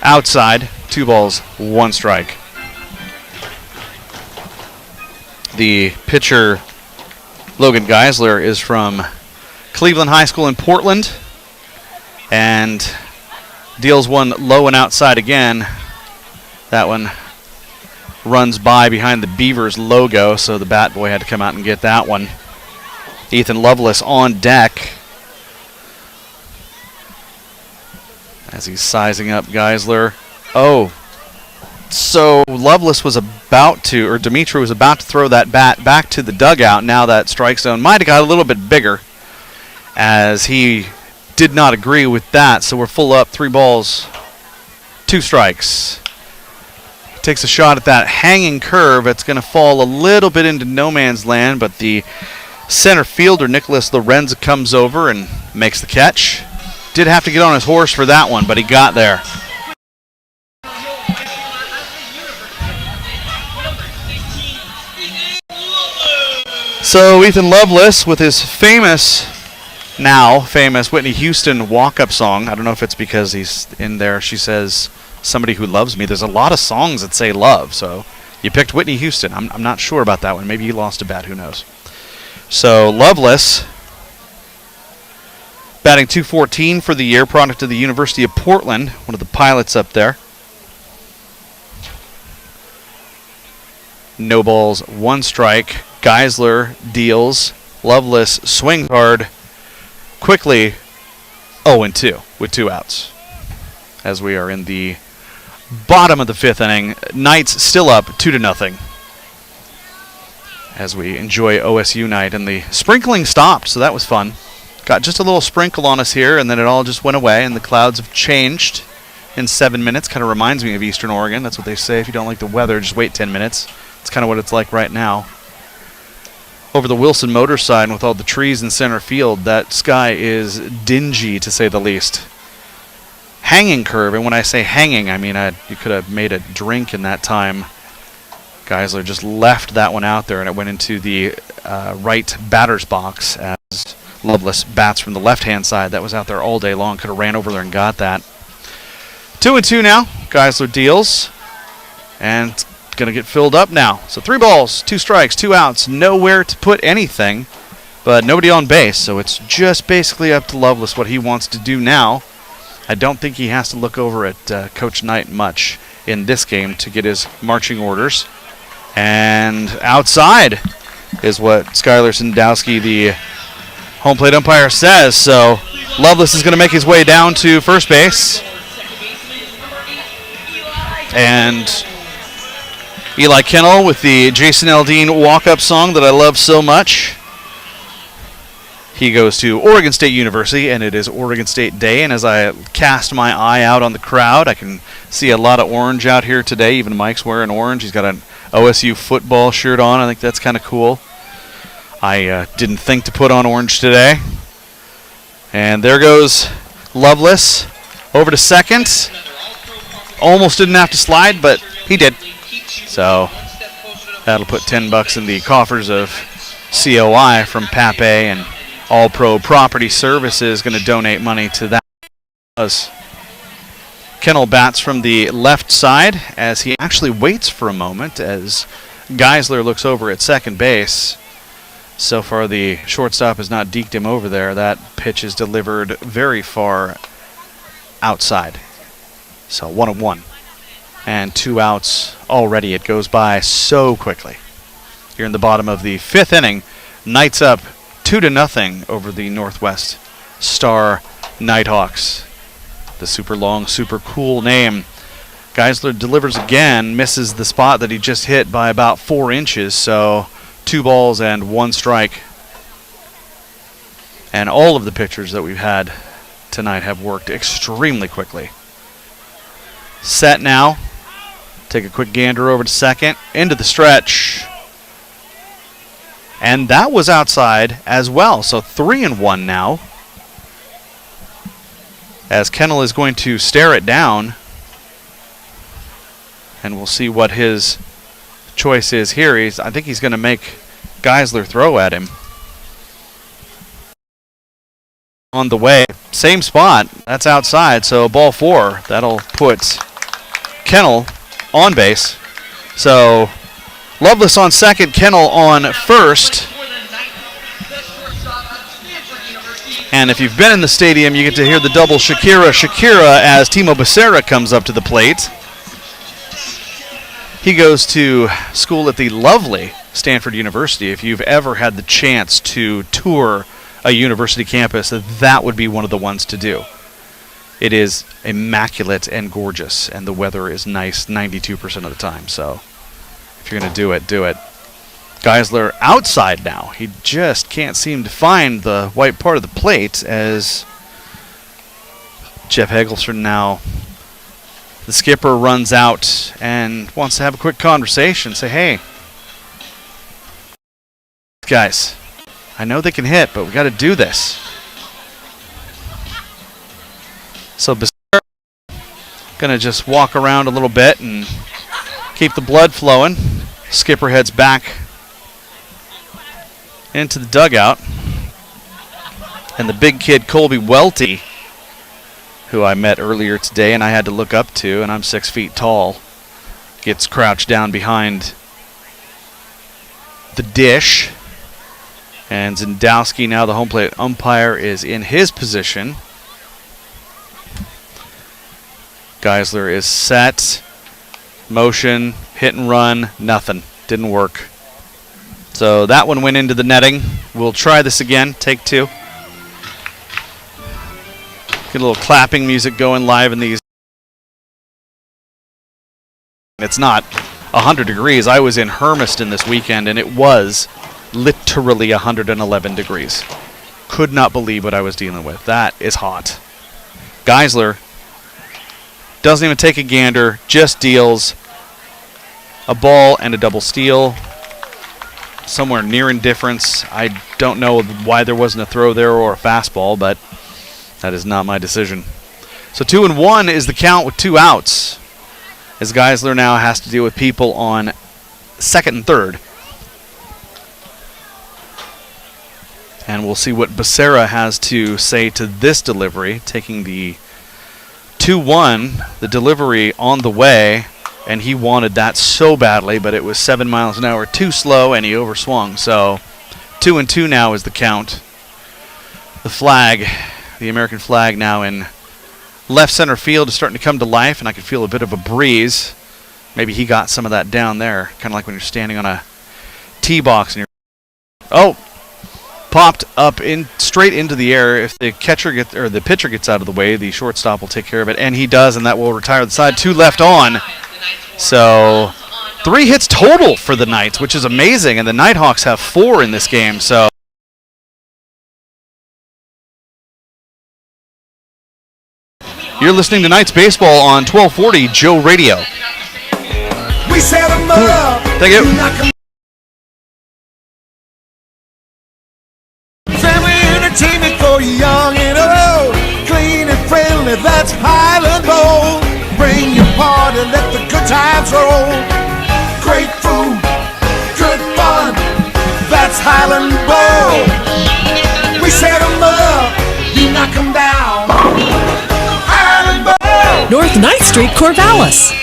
outside. 2 balls, 1 strike. The pitcher, Logan Geisler, is from Cleveland High School in Portland, and deals one low and outside again. That one runs by behind the Beavers logo, so the bat boy had to come out and get that one. Ethan Lovelace on deck as he's sizing up Geisler. Oh, so Lovelace was about to, or Dimitri was about to throw that bat back to the dugout. Now that strike zone might have got a little bit bigger, as he did not agree with that, so we're full up, 3 balls, 2 strikes. Takes a shot at that hanging curve. It's going to fall a little bit into no man's land, but the center fielder, Nicholas Lorenza, comes over and makes the catch. Did have to get on his horse for that one, but he got there. So Ethan Lovelace with his now famous Whitney Houston walk-up song. I don't know if it's because he's in there. She says, "Somebody who loves me." There's a lot of songs that say love, so you picked Whitney Houston. I'm not sure about that one. Maybe you lost a bet. Who knows? So Lovelace, batting .214 for the year, product of the University of Portland, one of the pilots up there. No balls, 1 strike. Geisler deals. Lovelace swings hard. Quickly 0-2 with 2 outs. As we are in the bottom of the 5th inning, Knights still up 2-0. As we enjoy OSU night, and the sprinkling stopped, so that was fun. Got just a little sprinkle on us here, and then it all just went away, and the clouds have changed in 7 minutes. Kind of reminds me of Eastern Oregon. That's what they say. If you don't like the weather, just wait 10 minutes. It's kind of what it's like right now. Over the Wilson Motor side, with all the trees in center field, that sky is dingy, to say the least. Hanging curve, and when I say hanging, I mean you could have made a drink in that time. Geisler just left that one out there, and it went into the right batter's box as Lovelace bats from the left-hand side. That was out there all day long. Could have ran over there and got that. 2-2 now. Geisler deals, and it's going to get filled up now. So 3 balls, 2 strikes, 2 outs. Nowhere to put anything, but nobody on base. So it's just basically up to Lovelace what he wants to do now. I don't think he has to look over at Coach Knight much in this game to get his marching orders. And outside is what Skylar Sandowski, the home plate umpire, says. So Lovelace is going to make his way down to first base. And Eli Kennel with the Jason Aldean walk-up song that I love so much. He goes to Oregon State University, and it is Oregon State Day. And as I cast my eye out on the crowd, I can see a lot of orange out here today. Even Mike's wearing orange. He's got an OSU football shirt on. I think that's kind of cool. I didn't think to put on orange today. And there goes Loveless over to second. Almost didn't have to slide, but he did. So that'll put $10 in the coffers of COI from Pape, and All Pro Property Services going to donate money to that. Kennel bats from the left side as he actually waits for a moment as Geisler looks over at second base. So far the shortstop has not deked him over there. That pitch is delivered very far outside. So 1-1 and 2 outs already. It goes by so quickly. Here in the bottom of the 5th inning, Knights up 2-0 over the Northwest Star Nighthawks. The super long, super cool name. Geisler delivers again, misses the spot that he just hit by about 4 inches, so 2 balls and 1 strike. And all of the pitchers that we've had tonight have worked extremely quickly. Set now. Take a quick gander over to second. Into the stretch. And that was outside as well. So 3-1 now. As Kennel is going to stare it down. And we'll see what his choice is here. I think he's going to make Geisler throw at him. On the way. Same spot. That's outside. So ball 4. That'll put Kennel on base. So Loveless on second, Kennel on first. And if you've been in the stadium, you get to hear the double Shakira as Timo Becerra comes up to the plate. He goes to school at the lovely Stanford University. If you've ever had the chance to tour a university campus, that would be one of the ones to do. It is immaculate and gorgeous, and the weather is nice 92% of the time. So if you're going to do it, do it. Geisler outside now. He just can't seem to find the white part of the plate as Jeff Heggelson now, the skipper, runs out and wants to have a quick conversation. Say, hey, guys, I know they can hit, but we got to do this. So Becerra going to just walk around a little bit and keep the blood flowing. Skipper heads back into the dugout. And the big kid Colby Welty, who I met earlier today and I had to look up to, and I'm 6 feet tall, gets crouched down behind the dish. And Zendowski, now the home plate umpire, is in his position. Geisler is set. Motion, hit and run, nothing. Didn't work. So that one went into the netting. We'll try this again, take 2. Get a little clapping music going live in these. It's not 100 degrees. I was in Hermiston this weekend, and it was literally 111 degrees. Could not believe what I was dealing with. That is hot. Geisler doesn't even take a gander, just deals a ball and a double steal. Somewhere near indifference. I don't know why there wasn't a throw there or a fastball, but that is not my decision. So 2-1 is the count with 2 outs, as Geisler now has to deal with people on second and third. And we'll see what Becerra has to say to this delivery, taking the 2-1, the delivery on the way, and he wanted that so badly, but it was 7 miles an hour too slow, and he overswung. So 2-2 now is the count. The flag, the American flag, now in left center field is starting to come to life, and I can feel a bit of a breeze. Maybe he got some of that down there, kind of like when you're standing on a tee box and you're... Oh! Popped up in straight into the air. If the catcher gets, or the pitcher gets out of the way, the shortstop will take care of it, and he does, and that will retire the side. 2 left on. So 3 hits total for the Knights, which is amazing, and the Nighthawks have 4 in this game, so. You're listening to Knights Baseball on 1240 Joe Radio. We set 'em up. Thank you. Family entertainment for young and old. Clean and friendly, that's Highland Bowl. Bring your party, let the good times roll. Great food, good fun, that's Highland Bowl. We set 'em up, you knock 'em down. Highland Bowl. North Ninth Street, Corvallis.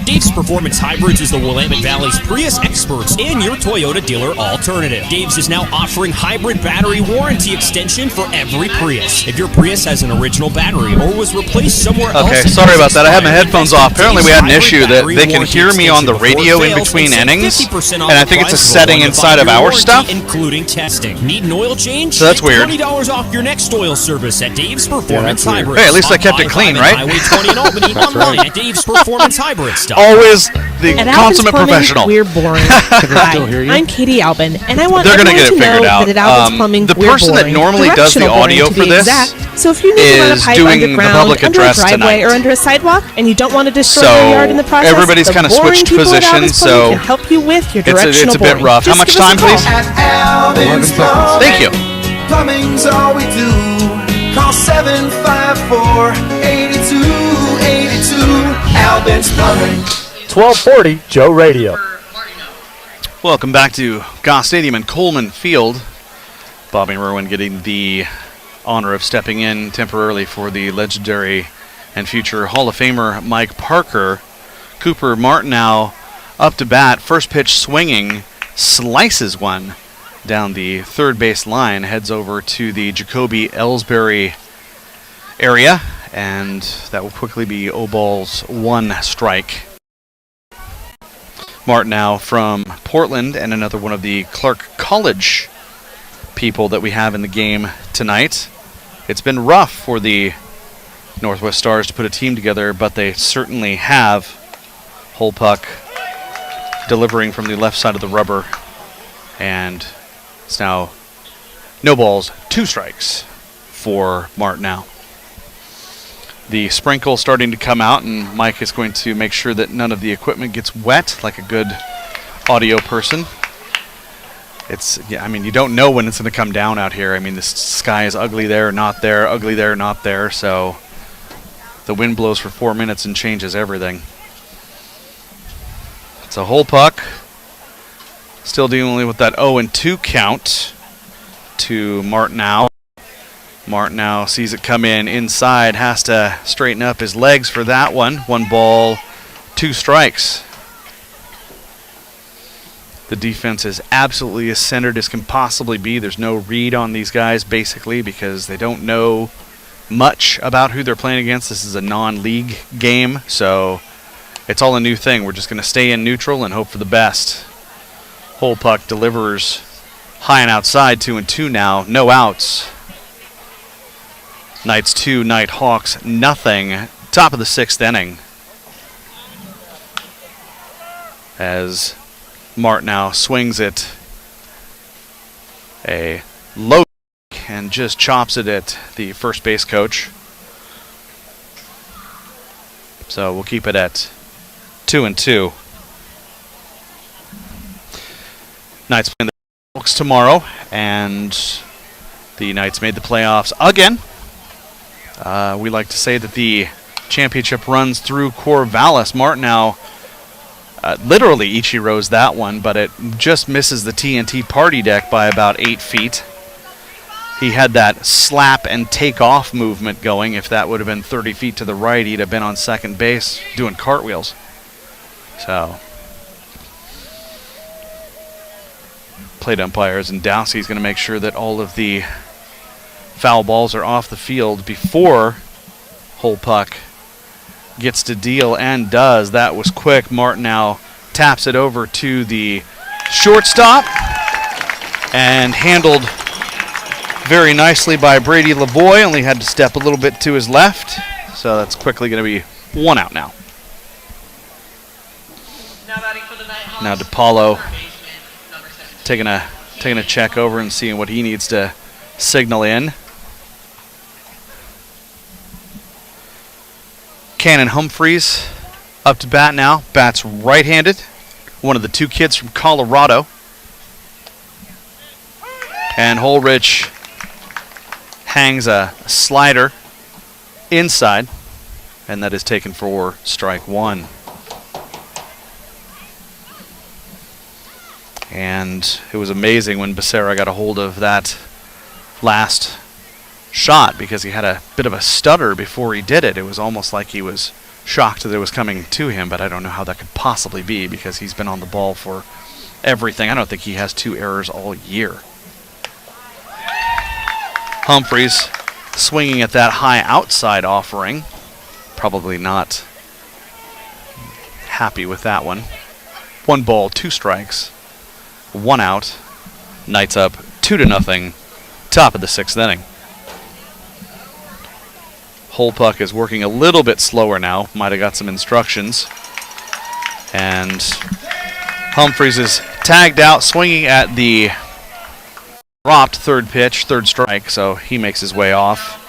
Dave's Performance Hybrids is the Willamette Valley's Prius experts and your Toyota dealer alternative. Dave's is now offering hybrid battery warranty extension for every Prius. If your Prius has an original battery or was replaced somewhere else... Okay, sorry about that. I had my headphones off. Apparently we had an issue that they can hear me on the radio in between innings, and I think it's a setting inside of our stuff. Including testing. Need an oil change? So that's weird. $20 off your next oil service at Dave's Performance Hybrids. Hey, at least I kept it clean, right? Highway 20 in Albany, online at Dave's Performance Hybrids. Always the At consummate Albin's Plumbing, professional. We're boring. Hi, I'm Katie Albin, and I want They're everyone gonna get it to know figured out. that at Albin's Plumbing, The we're person that boring. normally does the Directional boring, audio to for be this exact. So if you need to run a is pipe doing the underground, public under a address driveway, tonight. or under a sidewalk, and you don't want to destroy So your yard in the process, everybody's the kinda boring switched people at positions, Albin's Plumbing so can help you with your it's directional a bit boring. rough. How Just much give us a time, call. please? At Albin's Plumbing. Thank you. Plumbing's all we do. Call 754-8282. Albin's Plumbing. 1240 Joe Radio. Welcome back to Goss Stadium and Coleman Field. Bobby Merwin getting the honor of stepping in temporarily for the legendary and future Hall of Famer Mike Parker. Cooper Martineau up to bat, first pitch swinging, slices one down the third base line, heads over to the Jacoby Ellsbury area, and that will quickly be O-Ball's one strike. Martineau from Portland, and another one of the Clark College people that we have in the game tonight. It's been rough for the Northwest Stars to put a team together, but they certainly have. Whole puck delivering from the left side of the rubber, and it's now no balls, 2 strikes for Martineau. The sprinkle starting to come out, and Mike is going to make sure that none of the equipment gets wet, like a good audio person. You don't know when it's going to come down out here. I mean, the sky is ugly there, not there, ugly there, not there, so the wind blows for 4 minutes and changes everything. It's a whole puck. Still dealing with that 0-2 count to Martineau. Martineau sees it come in inside, has to straighten up his legs for that one. 1 ball, 2 strikes. The defense is absolutely as centered as can possibly be. There's no read on these guys, basically, because they don't know much about who they're playing against. This is a non-league game, so it's all a new thing. We're just going to stay in neutral and hope for the best. Whole puck delivers high and outside, 2-2 now, no outs. Knights 2, Nighthawks nothing. Top of the 6th inning, as Martineau swings it a low and just chops it at the first base coach. So we'll keep it at 2-2. Knights playing the Hawks tomorrow, and the Knights made the playoffs again. We like to say that the championship runs through Corvallis. Martineau literally Ichiro's that one, but it just misses the TNT party deck by about 8 feet. He had that slap and take off movement going. If that would have been 30 feet to the right, he'd have been on second base doing cartwheels. So, plate umpires, and Dowsey's going to make sure that all of the foul balls are off the field before Whole Puck gets to deal, and does. That was quick. Martineau taps it over to the shortstop, and handled very nicely by Brady Lavoie. Only had to step a little bit to his left, so that's quickly going to be 1 out now. Now batting Now DePaulo taking a check over and seeing what he needs to signal in. Cannon Humphreys up to bat now. Bats right-handed. One of the two kids from Colorado. And Holrich hangs a slider inside, and that is taken for strike one. And it was amazing when Becerra got a hold of that last shot because he had a bit of a stutter before he did it. It was almost like he was shocked that it was coming to him, but I don't know how that could possibly be because he's been on the ball for everything. I don't think he has 2 errors all year. Humphreys swinging at that high outside offering. Probably not happy with that one. 1 ball, 2 strikes, 1 out. Knights up 2-0. Top of the 6th inning. Holpuck is working a little bit slower now. Might have got some instructions. And Humphreys is tagged out, swinging at the dropped third pitch, third strike, so he makes his way off.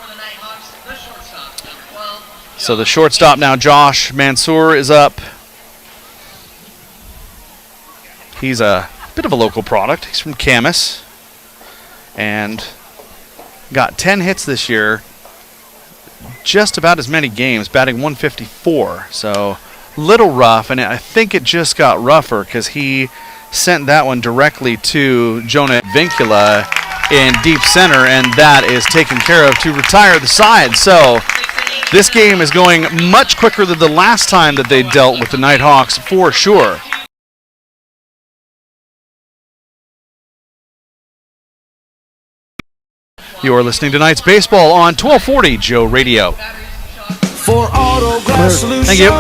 So the shortstop now, Josh Mansour, is up. He's a bit of a local product. He's from Camas and got 10 hits this year, just about as many games, batting .154. So little rough, and I think it just got rougher because he sent that one directly to Jonah Vincula in deep center, and that is taken care of to retire the side. So this game is going much quicker than the last time that they dealt with the Nighthawks, for sure. You are listening to Knights Baseball on 1240 Joe Radio. For auto glass solutions, thank you.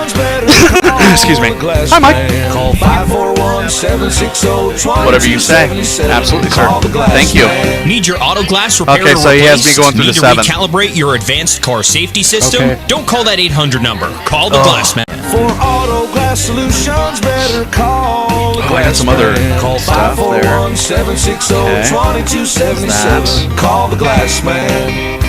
Excuse me. Hi, Mike. Call 541-760-2277. Whatever you say. Absolutely, sir. Thank you. Need your auto glass repair Okay, so he has me going through Need the to 7th. recalibrate your advanced car safety system? Okay. Don't call that 800 number. Call the Glass Man. For auto glass solutions, better call the I got some other Call stuff there. 541-760-2277. Call the Glass Man.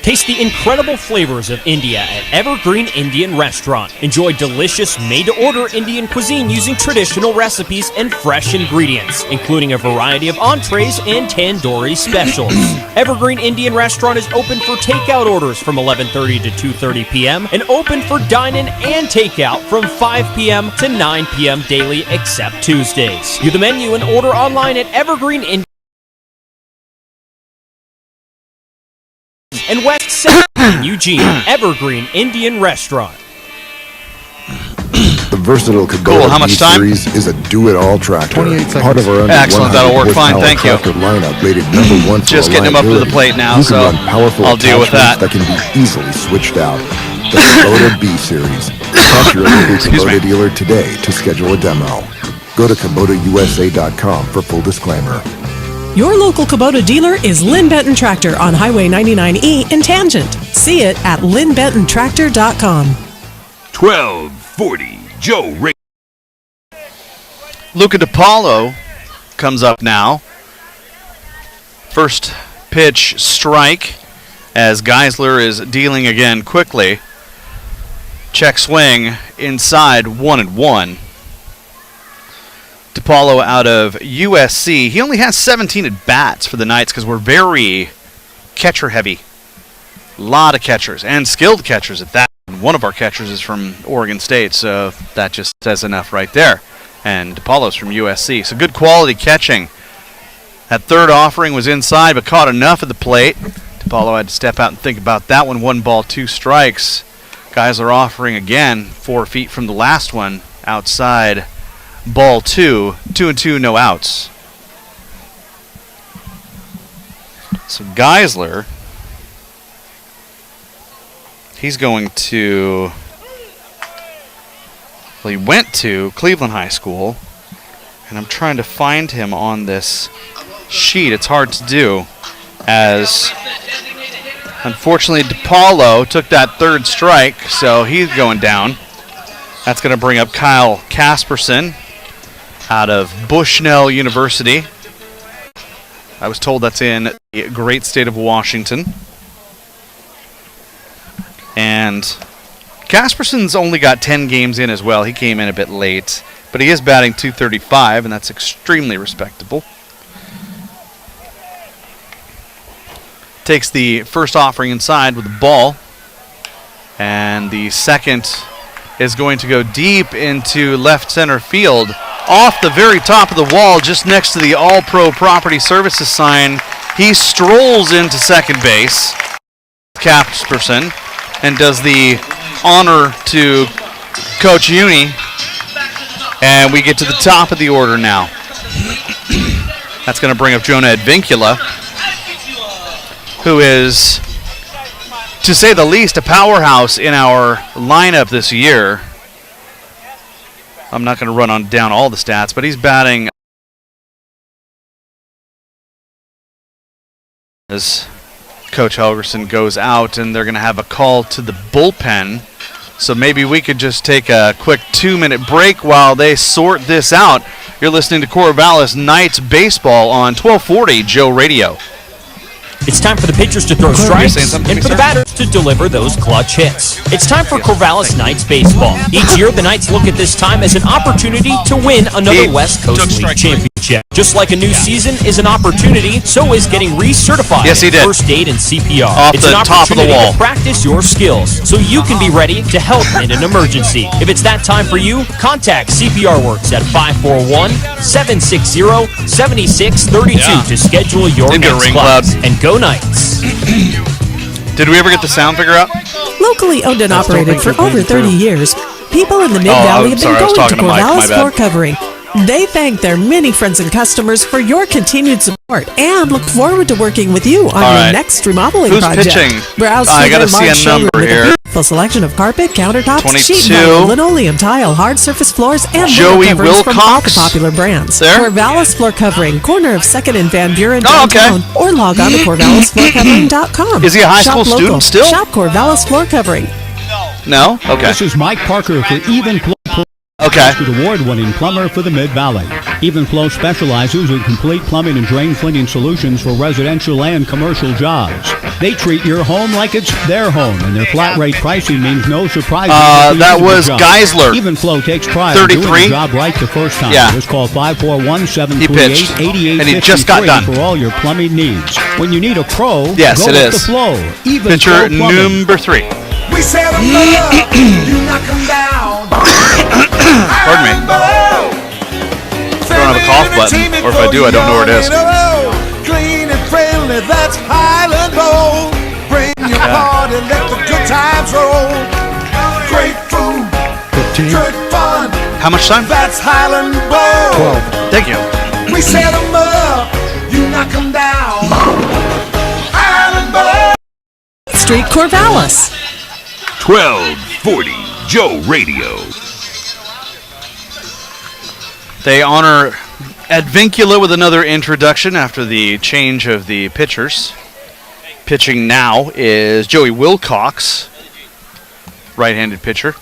Taste the incredible flavors of India at Evergreen Indian Restaurant. Enjoy delicious made-to-order Indian cuisine using traditional recipes and fresh ingredients, including a variety of entrees and tandoori specials. Evergreen Indian Restaurant is open for takeout orders from 11:30 to 2:30 p.m. and open for dine-in and takeout from 5 p.m. to 9 p.m. daily except Tuesdays. View the menu and order online at Evergreen Indian and West 7th in Eugene, Evergreen Indian Restaurant. The versatile Kubota How much time? B-Series is a do-it-all tractor. 28 seconds. Part of our under Excellent, that'll work fine, thank you. tractor lineup rated #1 for Just getting him up to the reliability. plate now, You so can run powerful I'll deal with that. attachments that can be easily switched out. The Kubota B-Series. Contact your local Kubota dealer today to schedule a demo. Go to KubotaUSA.com for full disclaimer. Your local Kubota dealer is Lynn Benton Tractor on Highway 99E in Tangent. See it at lynnbentontractor.com. 1240 Joe Radio. Luca DiPaolo comes up now. First pitch strike as Geisler is dealing again quickly. Check swing inside 1-1. DiPaolo out of USC. He only has 17 at-bats for the Knights because we're very catcher-heavy. A lot of catchers, and skilled catchers at that. One of our catchers is from Oregon State, so that just says enough right there. And DiPaolo's from USC, so good quality catching. That third offering was inside, but caught enough at the plate. DiPaolo had to step out and think about that one. 1 ball, 2 strikes. Geisler offering again, 4 feet from the last one, outside. Ball 2, 2-2, no outs. So Geisler, he's going to, well, he went to Cleveland High School, and I'm trying to find him on this sheet. It's hard to do, as unfortunately DiPaolo took that third strike, so he's going down. That's going to bring up Kyle Casperson out of Bushnell University. I was told that's in the great state of Washington. And Casperson's only got 10 games in as well. He came in a bit late, but he is batting .235, and that's extremely respectable. Takes the first offering inside with the ball, and the second is going to go deep into left center field, off the very top of the wall, just next to the All-Pro Property Services sign. He strolls into second base, Casperson, and does the honor to Coach Uni, and we get to the top of the order now. That's going to bring up Jonah Advincula, who is, to say the least, a powerhouse in our lineup this year. I'm not going to run on down all the stats, but he's batting as Coach Helgerson goes out, and they're going to have a call to the bullpen. So maybe we could just take a quick 2-minute break while they sort this out. You're listening to Corvallis Knights Baseball on 1240 Joe Radio. It's time for the pitchers to throw strikes and for the batters to deliver those clutch hits. It's time for Corvallis Knights Baseball. Each year, the Knights look at this time as an opportunity to win another West Coast League championship. Just like a new season is an opportunity, so is getting recertified in first aid and CPR. It's an opportunity to practice your skills so you can be ready to help in an emergency. If it's that time for you, contact CPR Works at 541-760-7632 to schedule your next class. And go Knights. Did we ever get the sound figure out? Locally owned and operated for over 30 years, people in the Mid-Valley have been going to Corvallis Floor Covering. They thank their many friends and customers for your continued support and look forward to working with you on your next remodeling project. Pitching? Browse I through gotta their see large a showroom number with here. a beautiful selection of carpet, countertops, 22. sheet metal, linoleum, tile, hard surface floors, and window coverings from all the popular brands. Corvallis Floor Covering, corner of 2nd and Van Buren downtown, or log on to CorvallisFloorCovering.com. Is he a high school student still? Shop Corvallis Floor Covering. No? Okay. This is Mike Parker for Even Flow. Award-winning plumber for the Mid-Valley. Even Flow specializes in complete plumbing and drain cleaning solutions for residential and commercial jobs. They treat your home like it's their home, and their flat rate pricing means no surprises. That was Geisler. Even Flow takes pride 33. in doing the job right the first time. Yeah. Just call 541-738-8853 and he just got done for all your plumbing needs. When you need a pro, yes, go it with is. the Flow. Even Pitcher Flow Plumbing. number 3. We set them up, you knock them down. Pardon me. I don't have a cough button, or if I do, I don't know where it is. Clean and friendly, that's Highland Bowl. Bring your party, let the good times roll. Great food, good fun. How much time? That's Highland Bowl. Thank you. We set them up, you knock them down. Highland Bowl. Street Corvallis. 1240 Joe Radio. They honor Advincula with another introduction after the change of the pitchers. Pitching now is Joey Wilcox, right-handed pitcher.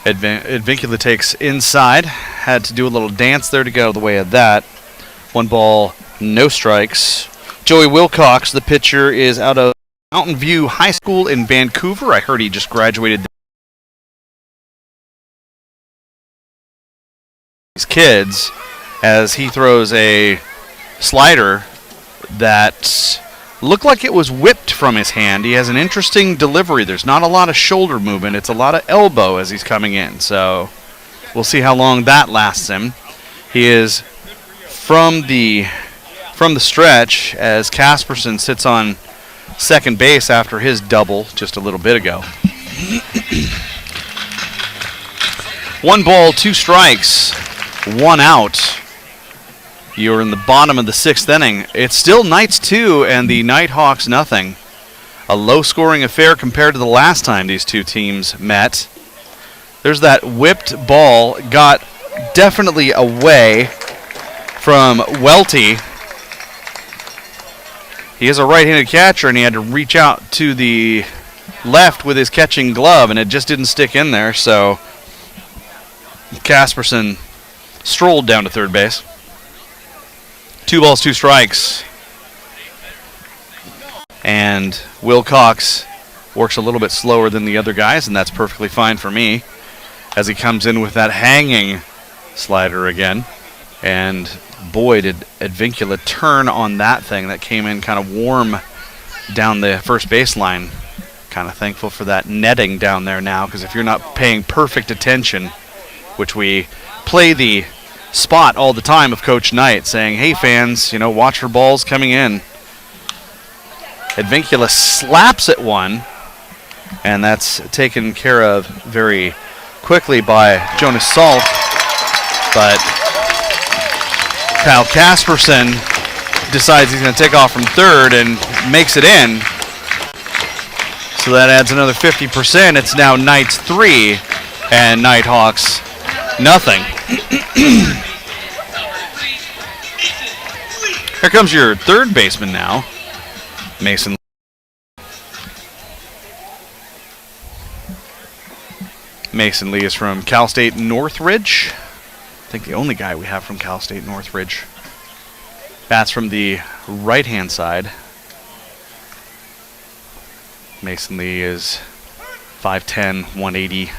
Advincula takes inside. Had to do a little dance there to get out of the way of that. 1 ball, no strikes. Joey Wilcox, the pitcher, is out of Mountain View High School in Vancouver. I heard he just graduated. These kids, as he throws a slider that looked like it was whipped from his hand. He has an interesting delivery. There's not a lot of shoulder movement. It's a lot of elbow as he's coming in. So we'll see how long that lasts him. He is from the stretch as Casperson sits on second base after his double just a little bit ago. 1 ball, 2 strikes, 1 out. You're in the bottom of the 6th inning. It's still Knights 2 and the Nighthawks nothing. A low-scoring affair compared to the last time these two teams met. There's that whipped ball, got definitely away from Welty. He is a right-handed catcher, and he had to reach out to the left with his catching glove, and it just didn't stick in there. So Casperson strolled down to third base. 2 balls, 2 strikes. And Wilcox works a little bit slower than the other guys, and that's perfectly fine for me as he comes in with that hanging slider again. And boy, did Advincula turn on that thing that came in kind of warm down the first baseline. Kind of thankful for that netting down there now, because if you're not paying perfect attention, which we play the spot all the time of Coach Knight saying, hey fans, watch for balls coming in. Advincula slaps at one, and that's taken care of very quickly by Jonas Salk. But Kyle Casperson decides he's going to take off from third and makes it in. So that adds another 50%. It's now Knights 3 and Nighthawks nothing. Here comes your third baseman now, Mason. Mason Lee is from Cal State Northridge. I think the only guy we have from Cal State Northridge. Bats from the right-hand side. Mason Lee is 5'10", 180,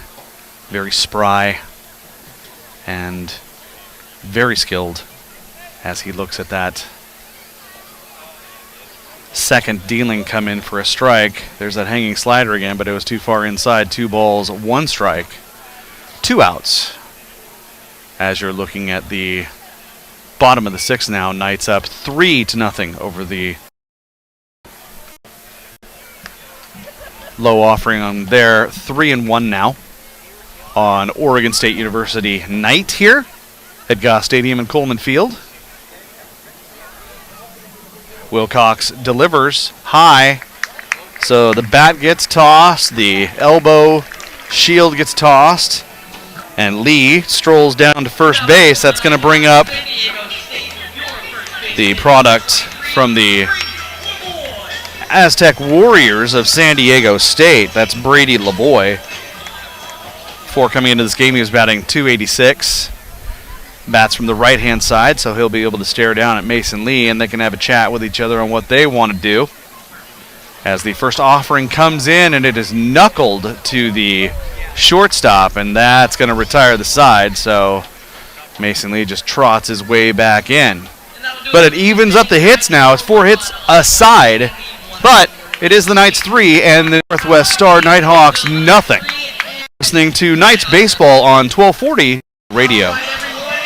very spry, and very skilled as he looks at that second dealing come in for a strike. There's that hanging slider again, but it was too far inside. 2 balls, 1 strike, 2 outs. As you're looking at the bottom of the 6th now, Knights up 3-0 over the low offering on there. 3-1 now on Oregon State University night here at Goss Stadium in Coleman Field. Wilcox delivers high, so the bat gets tossed, the elbow shield gets tossed, and Lee strolls down to first base. That's going to bring up the product from the Aztec Warriors of San Diego State. That's Brady Lavoie. Before coming into this game, he was batting .286. Bats from the right-hand side, so he'll be able to stare down at Mason Lee, and they can have a chat with each other on what they want to do. As the first offering comes in, and it is knuckled to the shortstop, and that's going to retire the side, so Mason Lee just trots his way back in. But it evens up the hits now. It's 4 hits aside, but it is the Knights 3 and the Northwest Star Nighthawks nothing. Listening to Knights baseball on 1240 radio.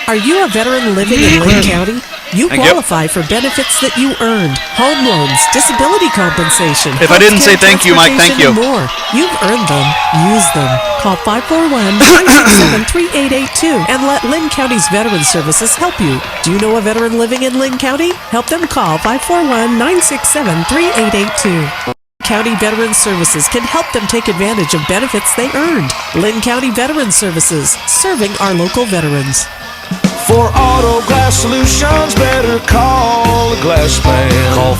Are you a veteran living in Linn County? You qualify for benefits that you earned. Home loans, disability compensation. If I didn't say thank you, Mike, thank you. More. You've earned them. Use them. Call 541-967-3882 and let Linn County's Veteran Services help you. Do you know a veteran living in Linn County? Help them call 541-967-3882. County Veteran Services can help them take advantage of benefits they earned. Linn County Veteran Services, serving our local veterans. For auto glass solutions, better call the Glass Man. Call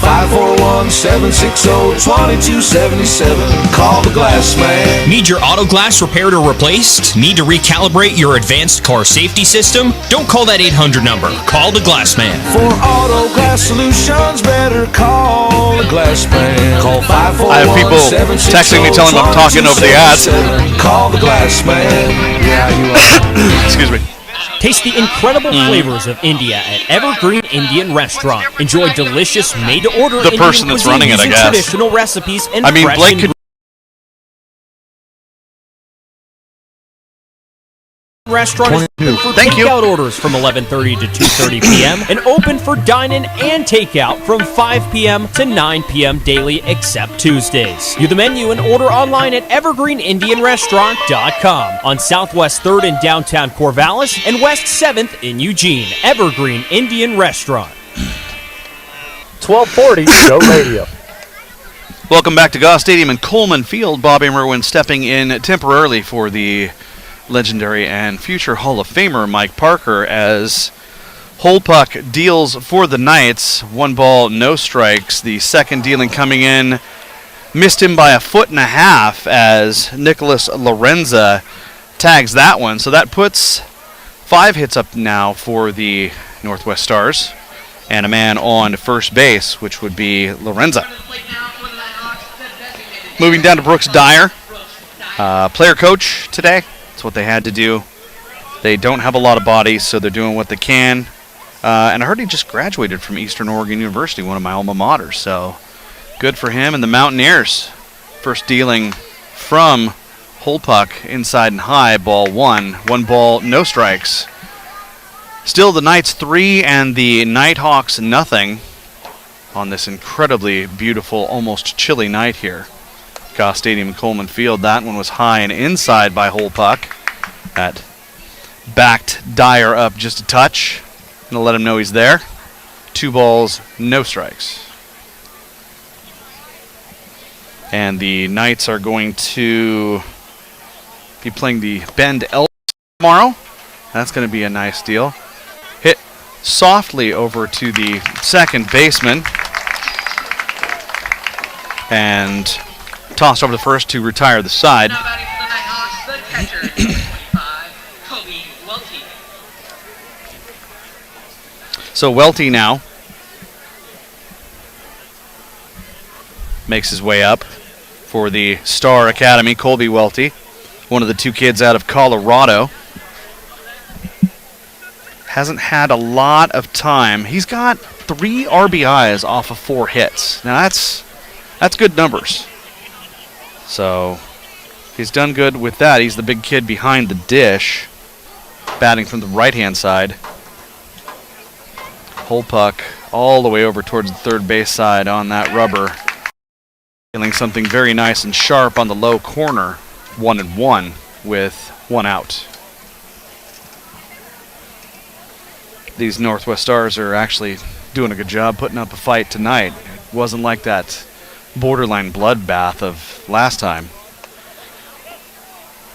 541-760-2277. Call the Glass Man. Need your auto glass repaired or replaced? Need to recalibrate your advanced car safety system? Don't call that 800 number. Call the Glass Man. For auto glass solutions, better call the Glass Man. Call 541-760-2277. I have people texting me telling them I'm talking over the ads. Call the Glass Man. Yeah, you are. Excuse me. Taste the incredible flavors of India at Evergreen Indian Restaurant. Enjoy delicious, made-to-order The Indian person that's cuisine running it, I using guess. traditional recipes and I mean, fresh Blake could. Restaurant is open for takeout orders from 11:30 to 2:30 p.m. and open for dine-in and takeout from 5 p.m. to 9 p.m. daily except Tuesdays. View the menu and order online at evergreenindianrestaurant.com on Southwest 3rd in downtown Corvallis and West 7th in Eugene. Evergreen Indian Restaurant. 1240 Joe Radio. Welcome back to Goss Stadium in Coleman Field. Bobby Merwin stepping in temporarily for the legendary and future Hall of Famer Mike Parker as Holpuck deals for the Knights. 1 ball, no strikes. The second dealing coming in missed him by 1.5 feet as Nicholas Lorenza tags that one. So that puts 5 hits up now for the Northwest Stars, and a man on first base, which would be Lorenza. Moving down to Brooks Dyer. Player coach today. That's what they had to do. They don't have a lot of bodies, so they're doing what they can. And I heard he just graduated from Eastern Oregon University, one of my alma maters, so good for him. And the Mountaineers, first dealing from Holpuck, inside and high, ball 1. 1 ball, no strikes. Still the Knights 3 and the Nighthawks nothing on this incredibly beautiful, almost chilly night here. Goss Stadium, Coleman Field. That one was high and inside by Holpuck. That backed Dyer up just a touch. Gonna let him know he's there. 2 balls, no strikes. And the Knights are going to be playing the Bend Elks tomorrow. That's going to be a nice deal. Hit softly over to the second baseman. And tossed over the first to retire the side. So Welty now makes his way up for the Star Academy. Colby Welty, one of the 2 kids out of Colorado. Hasn't had a lot of time. He's got 3 RBIs off of 4 hits. Now that's good numbers. So he's done good with that. He's the big kid behind the dish, batting from the right-hand side. Holpuck all the way over towards the third base side on that rubber. Feeling something very nice and sharp on the low corner. 1-1 with 1 out. These Northwest Stars are actually doing a good job putting up a fight tonight. It wasn't like that borderline bloodbath of last time.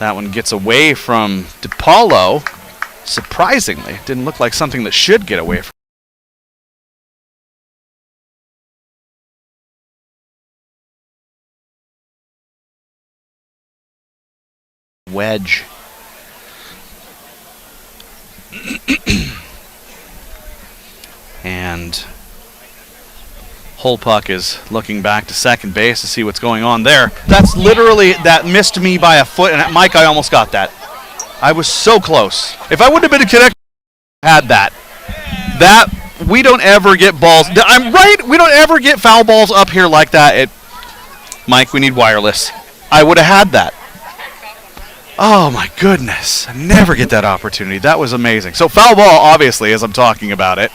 That one gets away from DePaulo. Surprisingly, didn't look like something that should get away from. Wedge. And Holpuck is looking back to second base to see what's going on there. That's literally, that missed me by a foot, and Mike, I almost got that. I was so close. If I wouldn't have been a connector, I had that. We don't ever get balls. I'm right, we don't ever get foul balls up here like that. Mike, we need wireless. I would have had that. Oh my goodness, I never get that opportunity. That was amazing. So foul ball, obviously, as I'm talking about it.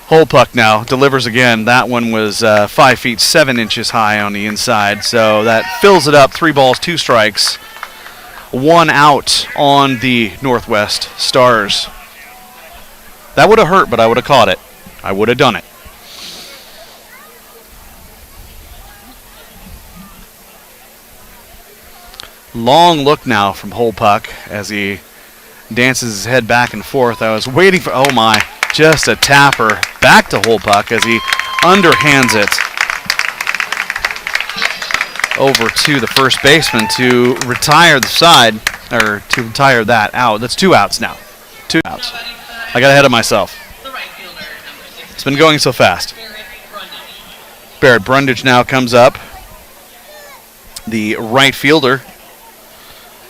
Holpuck now delivers again. That one was 5 feet 7 inches high on the inside, so that fills it up. 3 balls, 2 strikes, 1 out on the Northwest Stars. That would have hurt, but I would have caught it. I would have done it. Long look now from Holpuck as he dances his head back and forth. I was waiting for, oh my, just a tapper back to Holpuck as he underhands it over to the first baseman to retire the side, or to retire that out. That's 2 outs now. 2 outs. I got ahead of myself. It's been going so fast. Barrett Brundage now comes up. The right fielder.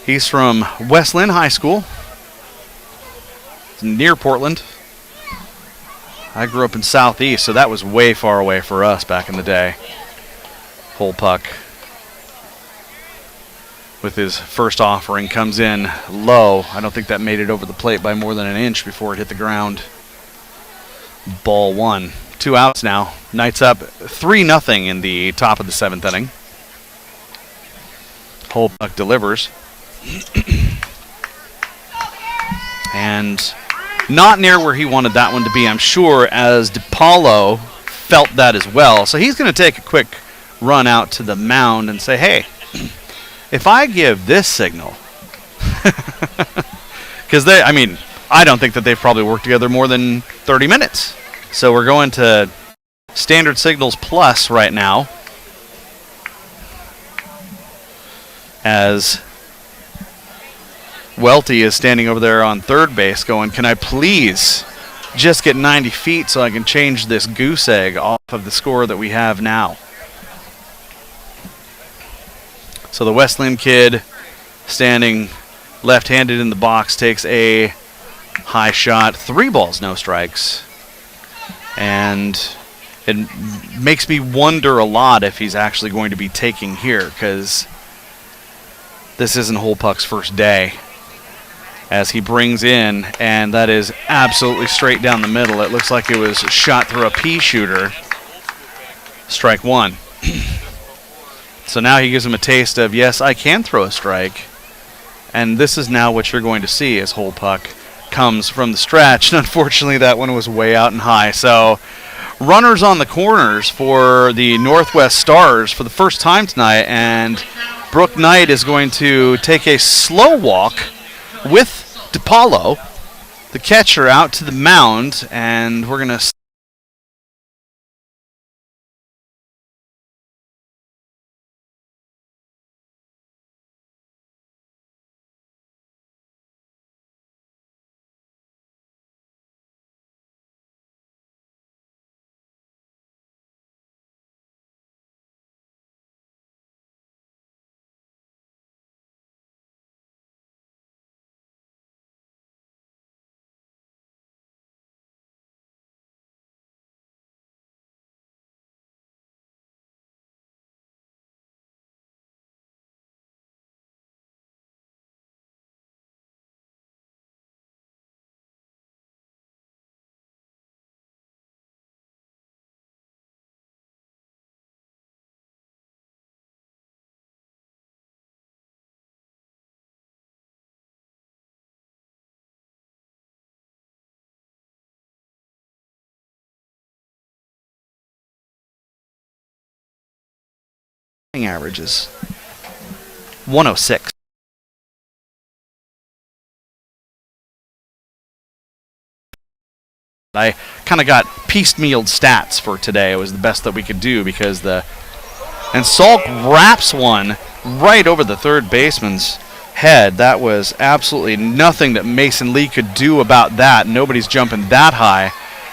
He's from West Lynn High School, near Portland. I grew up in Southeast, so that was way far away for us back in the day. Holpuck, with his first offering, comes in low. I don't think that made it over the plate by more than an inch before it hit the ground. Ball 1. 2 outs now. Knights up 3-0 in the top of the 7th inning. Holpuck delivers. And not near where he wanted that one to be, I'm sure, as DePaulo felt that as well. So he's going to take a quick run out to the mound and say, hey, if I give this signal, because I don't think that they've probably worked together more than 30 minutes. So we're going to standard signals plus right now, as Welty is standing over there on third base going, can I please just get 90 feet so I can change this goose egg off of the score that we have now? So the West Lynn kid standing left-handed in the box takes a high shot. 3 balls, no strikes. And it makes me wonder a lot if he's actually going to be taking here, because this isn't Holpuck's first day. As he brings in, and that is absolutely straight down the middle. It looks like it was shot through a pea shooter. Strike 1. So now he gives him a taste of, yes, I can throw a strike. And this is now what you're going to see as Holpuck comes from the stretch. And unfortunately, that one was way out and high. So runners on the corners for the Northwest Stars for the first time tonight. And Brooke Knight is going to take a slow walk with DePaulo, the catcher, out to the mound, and we're going to averages 106. I kind of got piecemealed stats for today. It was the best that we could do because and Salk wraps one right over the third baseman's head. That was absolutely nothing that Mason Lee could do about that. Nobody's jumping that high.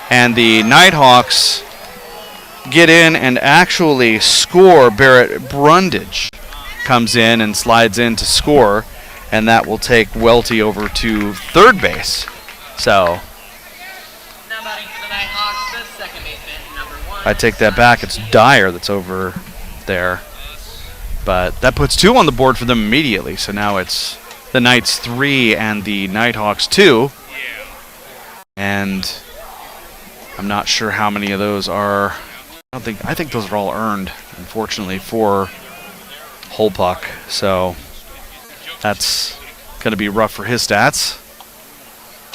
And the Nighthawks get in and actually score. Barrett Brundage comes in and slides in to score, and that will take Welty over to third base. So I take that back. It's Dyer that's over there. But that puts 2 on the board for them immediately. So now it's the Knights 3 and the Nighthawks 2. And I'm not sure how many of those are. I think those are all earned, unfortunately, for Holpuck. So that's going to be rough for his stats.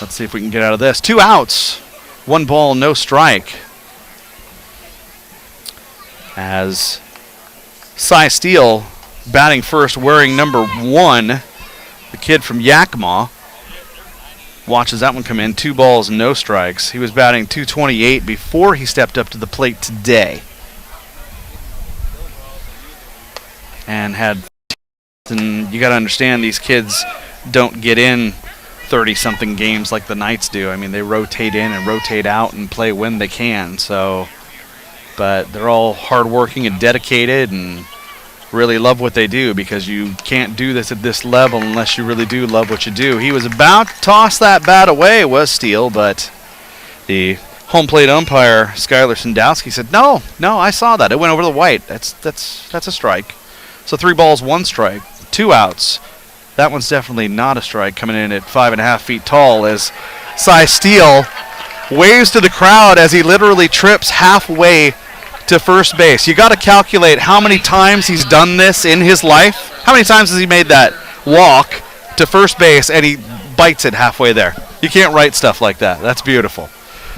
Let's see if we can get out of this. 2 outs, 1 ball, no strike. As Cy Steele batting first, wearing number 1, the kid from Yakima, watches that one come in. 2 balls, no strikes. He was batting .228 before he stepped up to the plate today. And you got to understand, these kids don't get in 30-something games like the Knights do. I mean, they rotate in and rotate out and play when they can. So, but they're all hardworking and dedicated and really love what they do, because you can't do this at this level unless you really do love what you do. He was about to toss that bat away, was Steele, but the home plate umpire, Skylar Sandowski, said, no, I saw that. It went over the white. That's a strike. So 3 balls, 1 strike, 2 outs. That one's definitely not a strike, coming in at 5.5 feet tall, as Cy Steele waves to the crowd as he literally trips halfway to first base. You got to calculate how many times he's done this in his life. How many times has he made that walk to first base and he bites it halfway there? You can't write stuff like that. That's beautiful.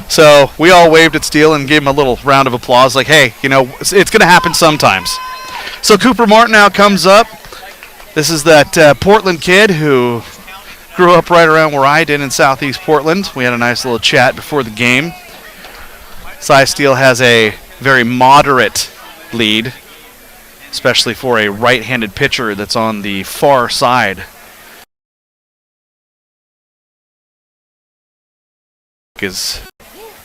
So we all waved at Steele and gave him a little round of applause, like, hey, it's going to happen sometimes. So Cooper Martineau comes up. This is that Portland kid who grew up right around where I did in southeast Portland. We had a nice little chat before the game. Cy Steele has a very moderate lead, especially for a right-handed pitcher that's on the far side is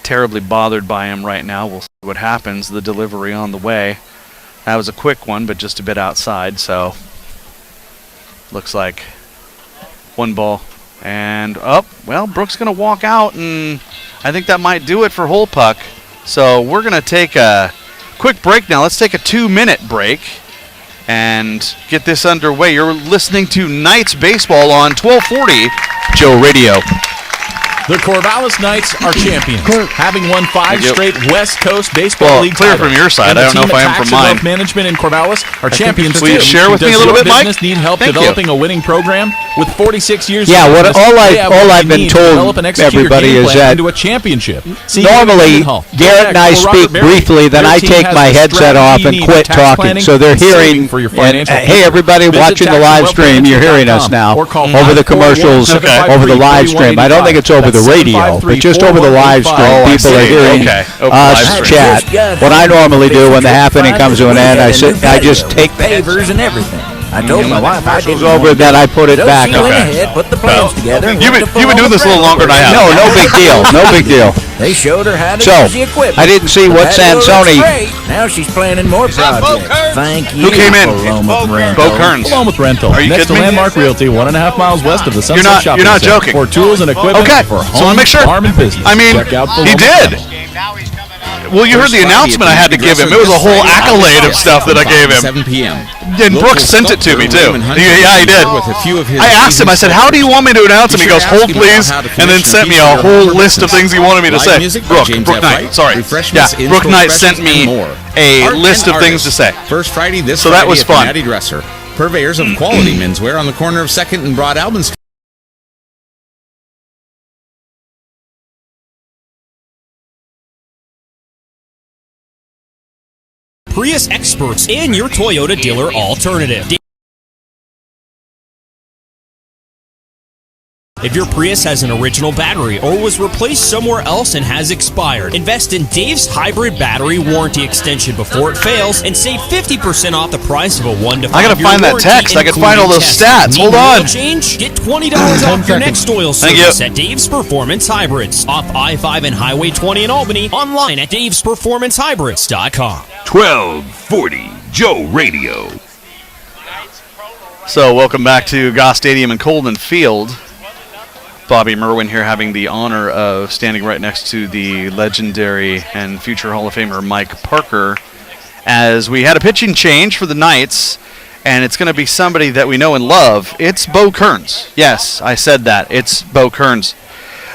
terribly bothered by him right now. We'll see what happens. The delivery on the way. That was a quick one, but just a bit outside, so looks like 1 ball. And, Brooks going to walk out, and I think that might do it for Whole Puck. So we're going to take a quick break now. Let's take a 2-minute break and get this underway. You're listening to Knights Baseball on 1240 Joe Radio. The Corvallis Knights are champions, having won 5 straight West Coast Baseball League clear titles. from your side. I don't know if I am from mine. Management in Corvallis are champions Will too. you share with me a little bit, Mike? Does your business need help developing a winning program? With 46 years Yeah, of business, all I've been told everybody is that into a championship. Normally, Garrett and I speak briefly, then I take my headset off and quit talking. So they're hearing, hey, everybody watching the live stream, you're hearing us now over the commercials, over the live stream. I don't think it's over the radio, but just over the live stream, people are hearing us chat. What I normally do when the half inning comes to an end, I just take favors and everything. I told my wife I didn't over, then I put it back. Put the plans together. You've been doing this a little longer than I have. No big deal. No big deal. They showed her how to So, use the equipment. I didn't see what Sansoni. Now she's planning more projects. Thank you. Who came in? Bo Kearns. Along with Rental. Are you Next to kidding me? Landmark Realty, 1.5 miles west of the Sunset Shopping You're not Center. joking. For tools and equipment for So I home, want to make sure. farm, and business. I mean, Check out he did. Well, you heard the announcement I had to give him. It was a whole accolade of stuff that I gave him. 7 p.m. And Brooks sent it to me, too. Yeah, he did. I asked him, I said, how do you want me to announce him? He goes, hold please, and then sent me a whole list of things he wanted me to say. Brooke Knight, sorry. Yeah, Brooke Knight sent me a list of things to say. First Friday this so that was fun. Natty Dresser. Purveyors of quality menswear on the corner of 2nd and Broad Albans. Prius experts and your Toyota dealer alternative. If your Prius has an original battery or was replaced somewhere else and has expired, invest in Dave's hybrid battery warranty extension before it fails and save 50% off the price of a 1 to 5 I gotta find that text. I can find all those stats. Hold on. Change? Get $20 off your next oil service at Dave's Performance Hybrids. Off I-5 and Highway 20 in Albany. Online at davesperformancehybrids.com. 1240 Joe Radio. So welcome back to Goss Stadium in Coleman Field. Bobby Merwin here having the honor of standing right next to the legendary and future Hall of Famer Mike Parker as we had a pitching change for the Knights, and it's going to be somebody that we know and love. It's Bo Kearns. Yes, I said that. It's Bo Kearns,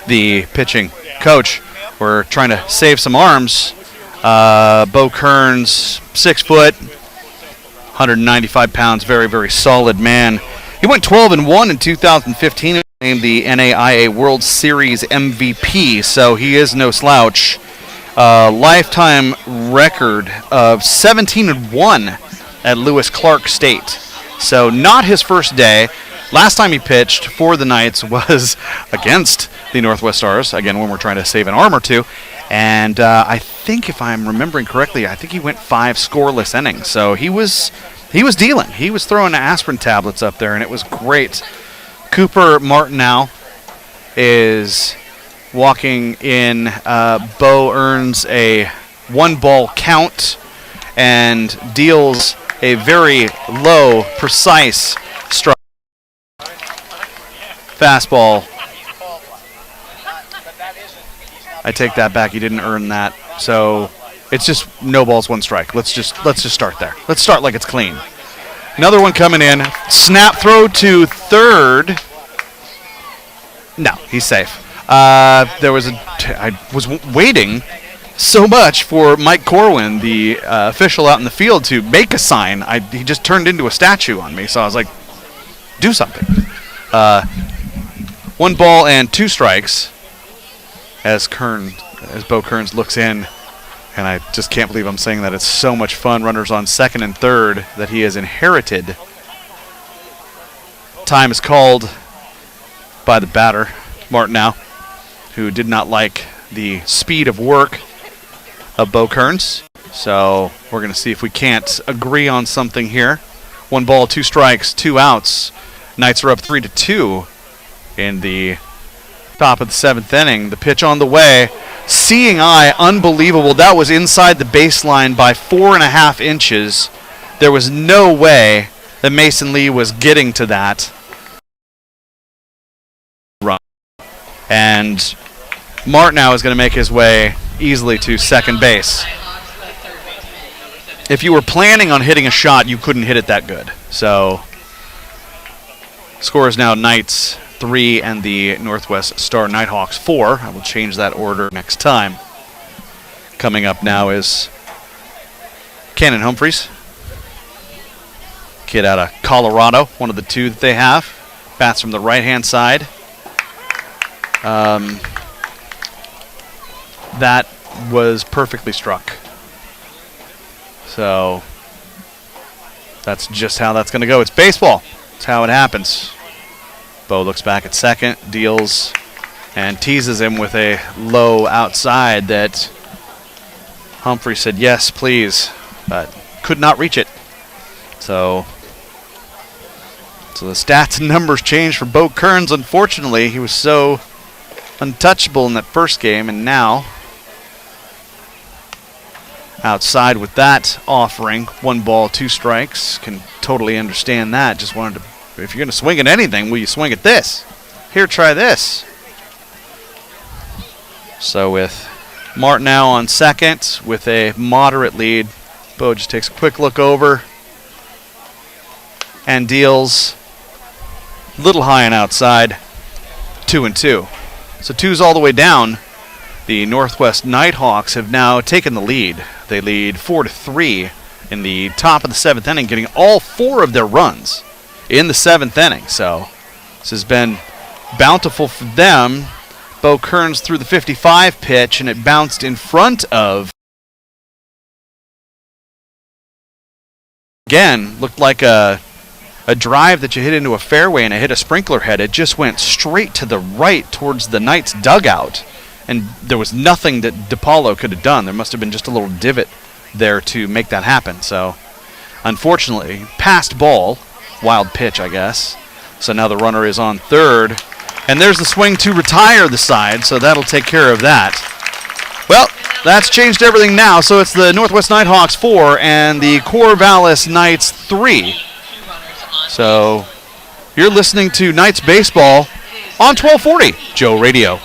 the pitching coach. We're trying to save some arms. Bo Kearns, 6 foot, 195 pounds, very, very solid man. He went 12-1 in 2015. Named the NAIA World Series MVP, so he is no slouch. Lifetime record of 17-1 at Lewis Clark State. So not his first day. Last time he pitched for the Knights was against the Northwest Stars, again when we're trying to save an arm or two. And I think if I'm remembering correctly, I think he went 5 scoreless innings. So he was dealing. He was throwing aspirin tablets up there, and it was great. Cooper Martineau is walking in. Bo earns a 1-ball count and deals a very low, precise strike. Fastball. I take that back. He didn't earn that. So it's just no balls, 1 strike. Let's just start there. Let's start like it's clean. Another one coming in. Snap throw to third. No, he's safe. I was waiting so much for Mike Corwin, the official out in the field, to make a sign. He just turned into a statue on me, so I was like, do something. 1 ball and 2 strikes as Bo Kearns looks in. And I just can't believe I'm saying that. It's so much fun. Runners on 2nd and 3rd that he has inherited. Time is called by the batter, Martineau, who did not like the speed of work of Bo Kearns. So we're going to see if we can't agree on something here. 1 ball, 2 strikes, 2 outs. Knights are up 3-2 in the Top of the 7th inning. The pitch on the way. Seeing eye, unbelievable. That was inside the baseline by 4.5 inches. There was no way that Mason Lee was getting to that run. And Martineau is going to make his way easily to second base. If you were planning on hitting a shot, you couldn't hit it that good. So, score is now Knights 3 and the Northwest Star Nighthawks 4. I will change that order next time. Coming up now is Cannon Humphreys. Kid out of Colorado, one of the two that they have. Bats from the right-hand side. That was perfectly struck. So that's just how that's going to go. It's baseball. It's how it happens. Bo looks back at second, deals, and teases him with a low outside that Humphrey said, yes, please, but could not reach it. So the stats and numbers changed for Bo Kearns. Unfortunately, he was so untouchable in that first game, and now outside with that offering. 1 ball, 2 strikes. Can totally understand that. Just wanted to, if you're going to swing at anything, will you swing at this? Here, try this. So with Martineau on second with a moderate lead, Bo just takes a quick look over and deals a little high and outside. 2-2. So 2's all the way down. The Northwest Nighthawks have now taken the lead. They lead 4-3 in the top of the 7th inning, getting all 4 of their runs in the 7th inning. So this has been bountiful for them. Bo Kearns threw the 55 pitch, and it bounced in front of. Again, looked like a drive that you hit into a fairway and it hit a sprinkler head. It just went straight to the right towards the Knights' dugout. And there was nothing that DePaulo could have done. There must have been just a little divot there to make that happen. So, unfortunately, passed ball. Wild pitch, I guess. So now the runner is on third. And there's the swing to retire the side, so that'll take care of that. Well, that's changed everything now. So it's the Northwest Nighthawks 4 and the Corvallis Knights 3. So you're listening to Knights Baseball on 1240 Joe Radio.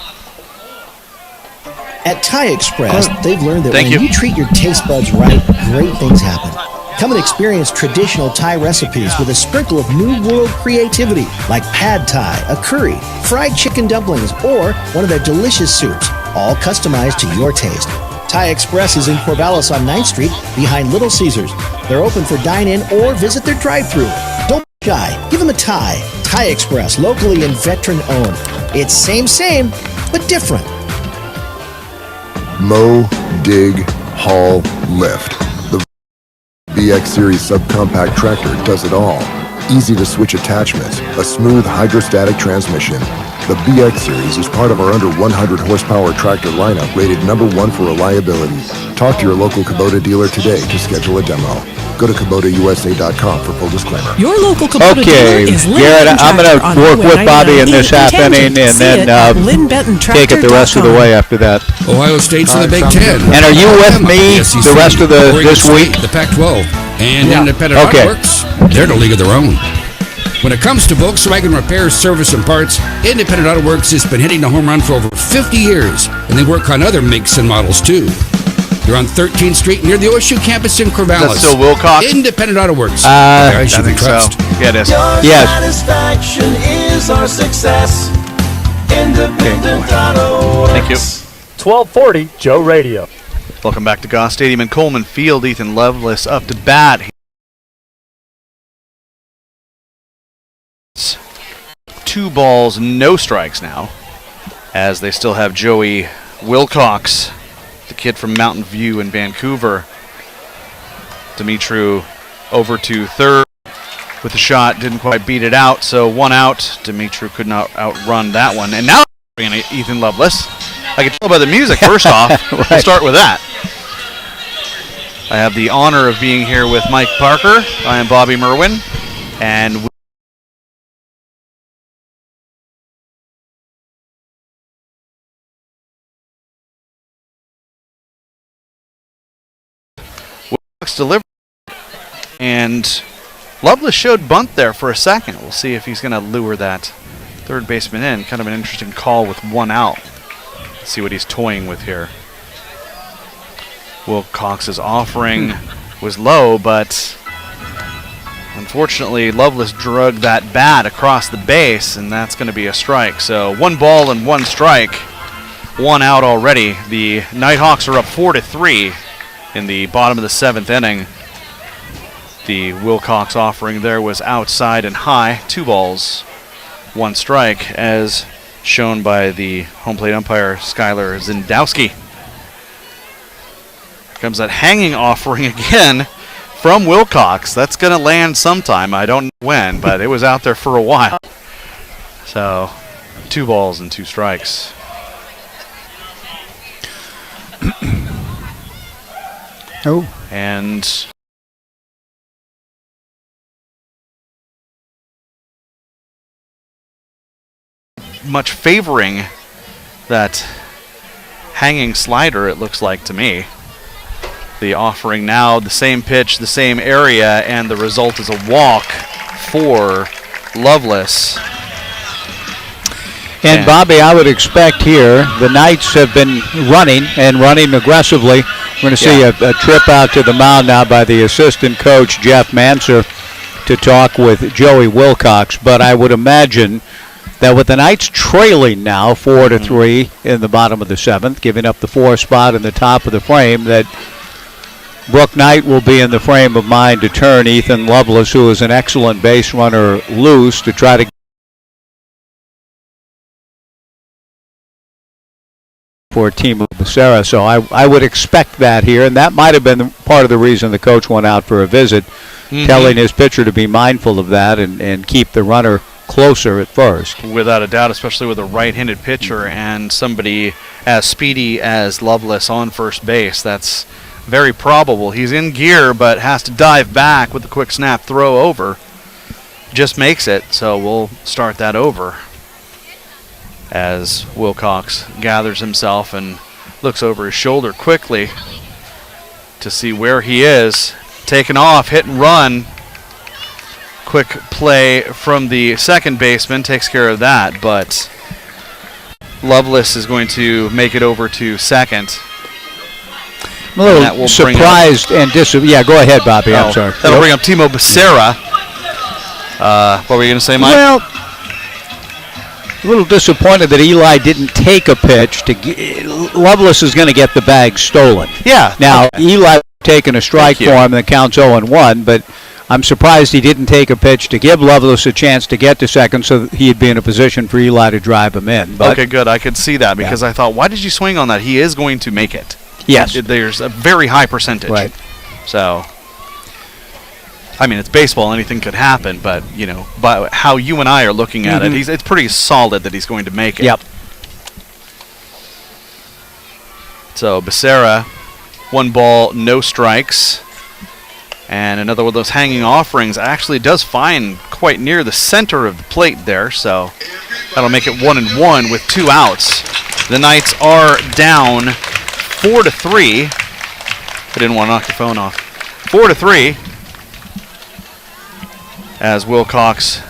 At Thai Express, they've learned that when you treat your taste buds right, great things happen. Come and experience traditional Thai recipes with a sprinkle of New World creativity, like pad Thai, a curry, fried chicken dumplings, or one of their delicious soups, all customized to your taste. Thai Express is in Corvallis on 9th Street, behind Little Caesars. They're open for dine-in or visit their drive-thru. Don't be shy. Give them a Thai. Thai Express, locally and veteran-owned. It's same, but different. Mow, dig, haul, lift. The BX Series subcompact tractor does it all. Easy to switch attachments, a smooth hydrostatic transmission. The BX Series is part of our under 100 horsepower tractor lineup rated #1 for reliability. Talk to your local Kubota dealer today to schedule a demo. Go to KubotaUSA.com for full disclaimer. Your local Kubota dealer is Lynn Garrett, Benton I'm going Tractor to work with Bobby in this half inning and then take it the rest of the way after that. Ohio State's in the Big Ten. And are you with me the rest of this week? The Pac-12. And Independent Autoworks, they're in a league of their own. When it comes to Volkswagen repairs, service, and parts, Independent Autoworks has been hitting the home run for over 50 years, and they work on other makes and models too. They're on 13th Street near the OSU campus in Corvallis. That's still Wilcox? Independent Autoworks. I think so. Yeah, it is. Your satisfaction is our success. Independent Auto Works. Thank you. 1240 Joe Radio. Welcome back to Goss Stadium in Coleman Field. Ethan Lovelace up to bat. 2 balls, no strikes now, as they still have Joey Wilcox, the kid from Mountain View in Vancouver. Dimitru over to third with the shot, didn't quite beat it out, so 1 out. Dimitru could not outrun that one. And now Ethan Lovelace. I can tell by the music, first off. Right. We'll start with that. I have the honor of being here with Mike Parker. I am Bobby Merwin, and delivered. And Lovelace showed bunt there for a second. We'll see if he's going to lure that third baseman in. Kind of an interesting call with one out. Let's see what he's toying with here. Wilcox's offering was low, but unfortunately Lovelace drug that bat across the base, and that's going to be a strike. So 1 ball and 1 strike, 1 out already. The Nighthawks are up 4-3 in the bottom of the 7th inning. The Wilcox offering there was outside and high. 2 balls, 1 strike, as shown by the home plate umpire, Skylar Zindowski. Here comes that hanging offering again from Wilcox. That's going to land sometime. I don't know when, but it was out there for a while. So 2 balls and 2 strikes. And much favoring that hanging slider, it looks like to me. The offering now, the same pitch, the same area, and the result is a walk for Lovelace. And Bobby, I would expect here, the Knights have been running and running aggressively. We're going to see a trip out to the mound now by the assistant coach, Jeff Manser, to talk with Joey Wilcox. But I would imagine that with the Knights trailing now 4-3 in the bottom of the 7th, giving up the 4 spot in the top of the frame, that Brooke Knight will be in the frame of mind to turn Ethan Lovelace, who is an excellent base runner, loose to try to for Timo Becerra. So I would expect that here, and that might have been part of the reason the coach went out for a visit, telling his pitcher to be mindful of that and keep the runner closer at first. Without a doubt, especially with a right-handed pitcher and somebody as speedy as Lovelace on first base. That's very probable. He's in gear, but has to dive back with a quick snap throw over. Just makes it, so we'll start that over. As Wilcox gathers himself and looks over his shoulder quickly to see where he is. Taken off, hit and run. Quick play from the second baseman takes care of that, but Lovelace is going to make it over to second. I'm a little surprised and yeah, go ahead, Bobby. I'm sorry. That'll bring up Timo Becerra. What were you going to say, Mike? Well, a little disappointed that Eli didn't take a pitch. Lovelace is going to get the bag stolen. Yeah. Now, Eli taking a strike for him that counts 0-1, but I'm surprised he didn't take a pitch to give Lovelace a chance to get to second so that he'd be in a position for Eli to drive him in. But okay, good. I could see that because I thought, why did you swing on that? He is going to make it. Yes. There's a very high percentage. Right. So, I mean, it's baseball. Anything could happen. But, you know, by how you and I are looking at it, it's pretty solid that he's going to make it. Yep. So, Becerra, 1 ball, no strikes. And another one of those hanging offerings actually does find quite near the center of the plate there. So, that'll make it 1-1 with 2 outs. The Knights are down 4-3. I didn't want to knock your phone off. 4-3. As Wilcox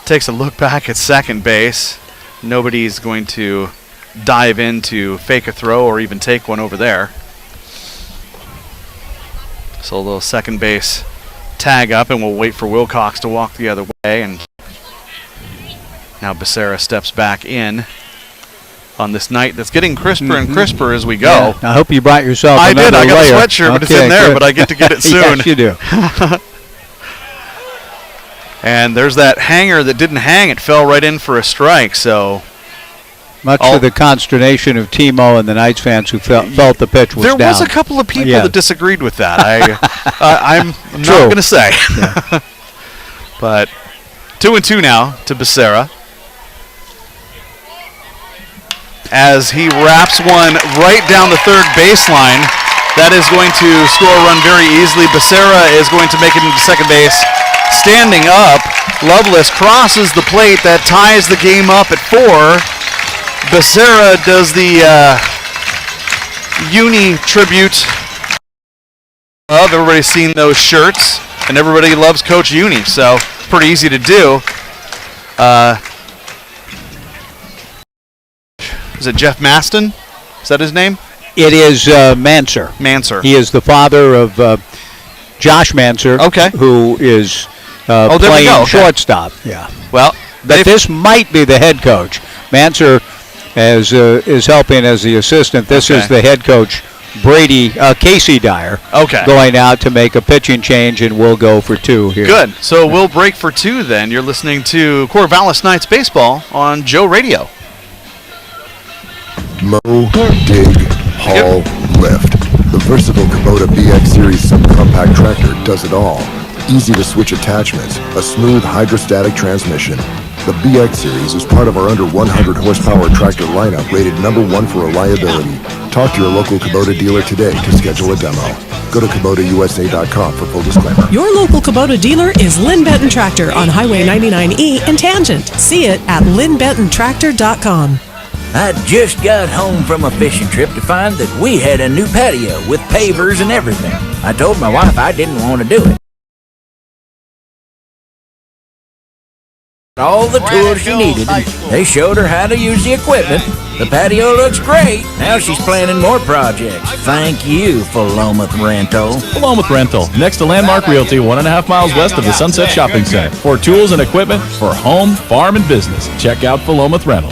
takes a look back at second base. Nobody's going to dive in to fake a throw or even take one over there. So a little second base tag up, and we'll wait for Wilcox to walk the other way. And now Becerra steps back in on this night that's getting crisper and crisper as we go. Yeah. I hope you brought yourself I did. I got layer. a sweatshirt, but it's in there, but I get to get it soon. Yes, you do. And there's that hanger that didn't hang. It fell right in for a strike. So much to the consternation of Timo and the Knights fans who felt the pitch was down. There was a couple of people that disagreed with that. I'm not going to say. Yeah. But 2-2 now to Becerra. As he wraps one right down the third baseline. That is going to score a run very easily. Becerra is going to make it into second base. Standing up, Lovelace crosses the plate. That ties the game up at 4. Becerra does the uni tribute Everybody's seen those shirts, and everybody loves Coach Uni, so pretty easy to do. Is it Jeff Maston? Is that his name? It is Manser. Manser. He is the father of Josh Manser, who is playing shortstop. Yeah. Well, but this might be the head coach. Manser is helping as the assistant. This is the head coach, Casey Dyer. Okay. Going out to make a pitching change, and we'll go for 2 here. Good. So we'll break for 2 then. You're listening to Corvallis Knights Baseball on Joe Radio. Mow, dig, haul, lift. The versatile Kubota BX Series subcompact tractor does it all. Easy to switch attachments, a smooth hydrostatic transmission. The BX Series is part of our under 100 horsepower tractor lineup rated #1 for reliability. Talk to your local Kubota dealer today to schedule a demo. Go to KubotaUSA.com for full disclaimer. Your local Kubota dealer is Lynn Benton Tractor on Highway 99E in Tangent. See it at lynnbentontractor.com. I just got home from a fishing trip to find that we had a new patio with pavers and everything. I told my wife I didn't want to do it. All the tools she needed, and they showed her how to use the equipment. The patio looks great. Now she's planning more projects. Thank you, Philomath Rental. Philomath Rental, next to Landmark Realty, 1.5 miles west of the Sunset Shopping Center. For tools and equipment for home, farm, and business, check out Philomath Rental.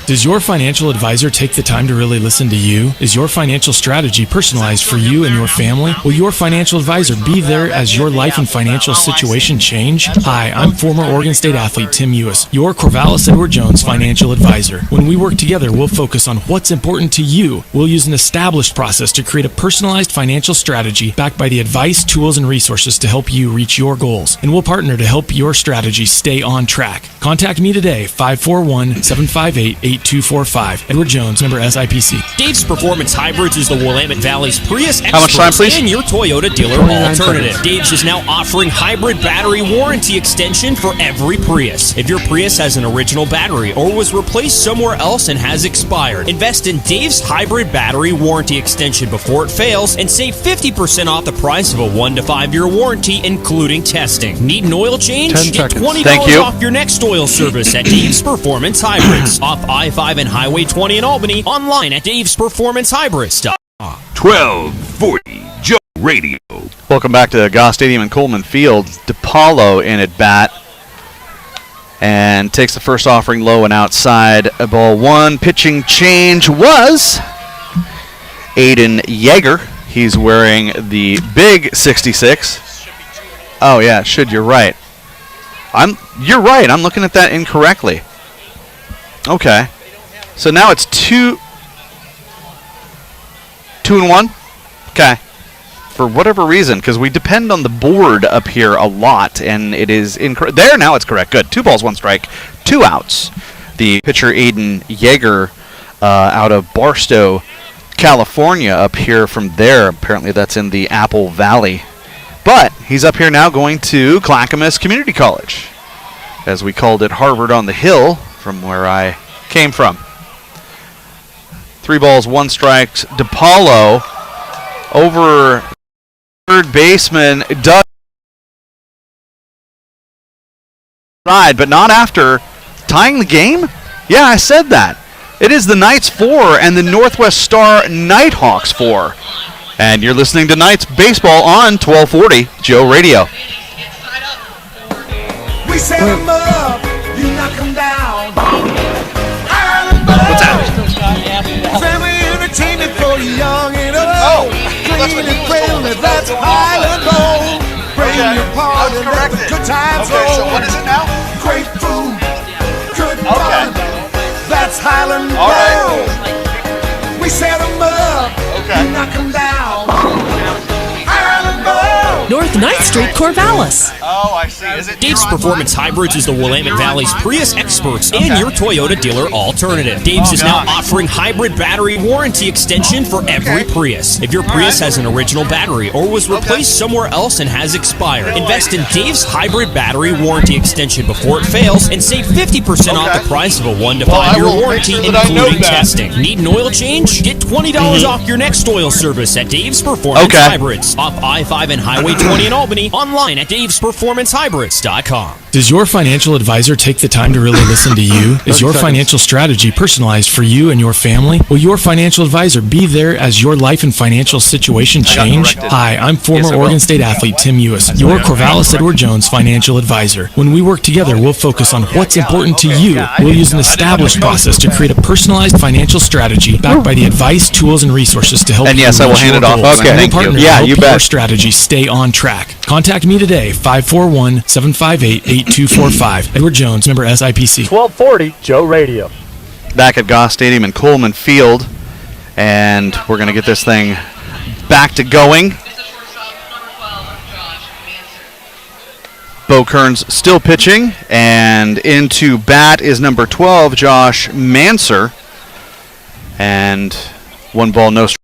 Does your financial advisor take the time to really listen to you? Is your financial strategy personalized for you and your family? Will your financial advisor be there as your life and financial situation change? Hi, I'm former Oregon State athlete Tim Ewis, your Corvallis Edward Jones financial advisor. When we work together, we'll focus on what's important to you. We'll use an established process to create a personalized financial strategy backed by the advice, tools, and resources to help you reach your goals. And we'll partner to help your strategy stay on track. Contact me today, 541-758-8245. Edward Jones, member SIPC. Dave's Performance Hybrids is the Willamette Valley's Prius How much time, Express please? and your Toyota dealer alternative. Dave's is now offering hybrid battery warranty extension for every Prius. If your Prius has an original battery or was replaced somewhere else and has expired, invest in Dave's hybrid battery warranty extension before it fails and save 50% off the price of a 1 to 5 year warranty, including testing. Need an oil change? 10 Get seconds. $20 Thank you. off your next oil service at Dave's Performance Hybrids. Off I-5 and Highway 20 in Albany. Online at davesperformancehybrids.com. 1240 Joe Radio. Welcome back to Goss Stadium in Coleman Field. DePaulo in at bat. And takes the first offering low and outside. Ball 1. Pitching change was Aiden Yeager. He's wearing the big 66. Oh, yeah, you're right. You're right. I'm looking at that incorrectly. Okay. So now it's 2-1? Okay. For whatever reason, because we depend on the board up here a lot, and it is incorrect. There, now it's correct. Good. 2 balls, 1 strike, 2 outs. The pitcher, Aiden Yeager, out of Barstow, California, up here from there. Apparently that's in the Apple Valley. But he's up here now going to Clackamas Community College, as we called it Harvard on the Hill, from where I came from. 3 balls, 1 strike. DePaulo over third baseman Doug side, but not after tying the game. Yeah, I said that. It is the Knights 4 and the Northwest Star Nighthawks 4. And you're listening to Knights Baseball on 1240 Joe Radio. We set 'em up, you knock 'em down. What's that? Family entertainment for young and old. Clean and friendly, that's Highland Bowl. Bring your party, let the good times roll. So what is it now? Great food, good fun. That's Highland Bowl. We set 'em up, you knock 'em down. Highland Bowl. North 9th Street, Corvallis. Oh, I see. Is it Dave's Performance Hybrids is the Willamette Valley's Prius experts and your Toyota dealer alternative. Dave's is now offering hybrid battery warranty extension for every Prius. If your Prius has an original battery or was replaced somewhere else and has expired, invest in Dave's hybrid battery warranty extension before it fails and save 50% off the price of a 1 to 5 year warranty, including testing. Need an oil change? Get $20 off your next oil service at Dave's Performance Hybrids. Off I-5 and Highway 20 in Albany. Online at davesperformancehybrids.com. Does your financial advisor take the time to really listen to you? Is your financial strategy personalized for you and your family? Will your financial advisor be there as your life and financial situation change? Hi, I'm former Oregon State athlete Tim Ewis, your Corvallis Edward Jones financial advisor. When we work together, we'll focus on what's important to you. We'll use an established process to create a personalized financial strategy backed by the advice, tools, and resources to help you reach I will hand your it off. goals. Okay, We'll thank partner you. to help You bet. your strategy stay on track. Contact me today, 541-758-8245. Edward Jones, member SIPC. 1240 Joe Radio. Back at Goss Stadium in Coleman Field, and we're going to get this thing back to going. Bo Kearns still pitching, and into bat is number 12, Josh Manser, and 1 ball, no strike.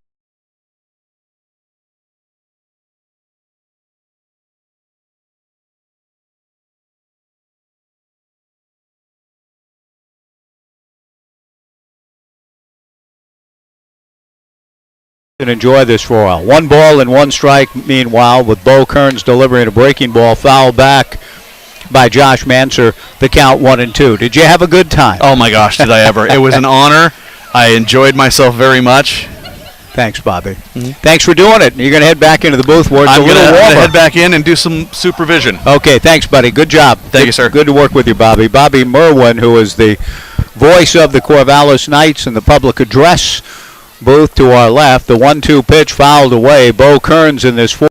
And enjoy this for a while. 1 ball and 1 strike, meanwhile, with Bo Kearns delivering a breaking ball foul back by Josh Manser, the count 1-2. Did you have a good time? Oh my gosh, did I ever. It was an honor. I enjoyed myself very much. Thanks, Bobby. Thanks for doing it. You're going to head back into the booth where it's I'm a little going to warmer. head back in and do some supervision. Okay, thanks, buddy. Good job. Thank you, sir. Good to work with you, Bobby. Bobby Merwin, who is the voice of the Corvallis Knights in the public address booth to our left. The 1-2 pitch fouled away. Bo Kearns in this fourth.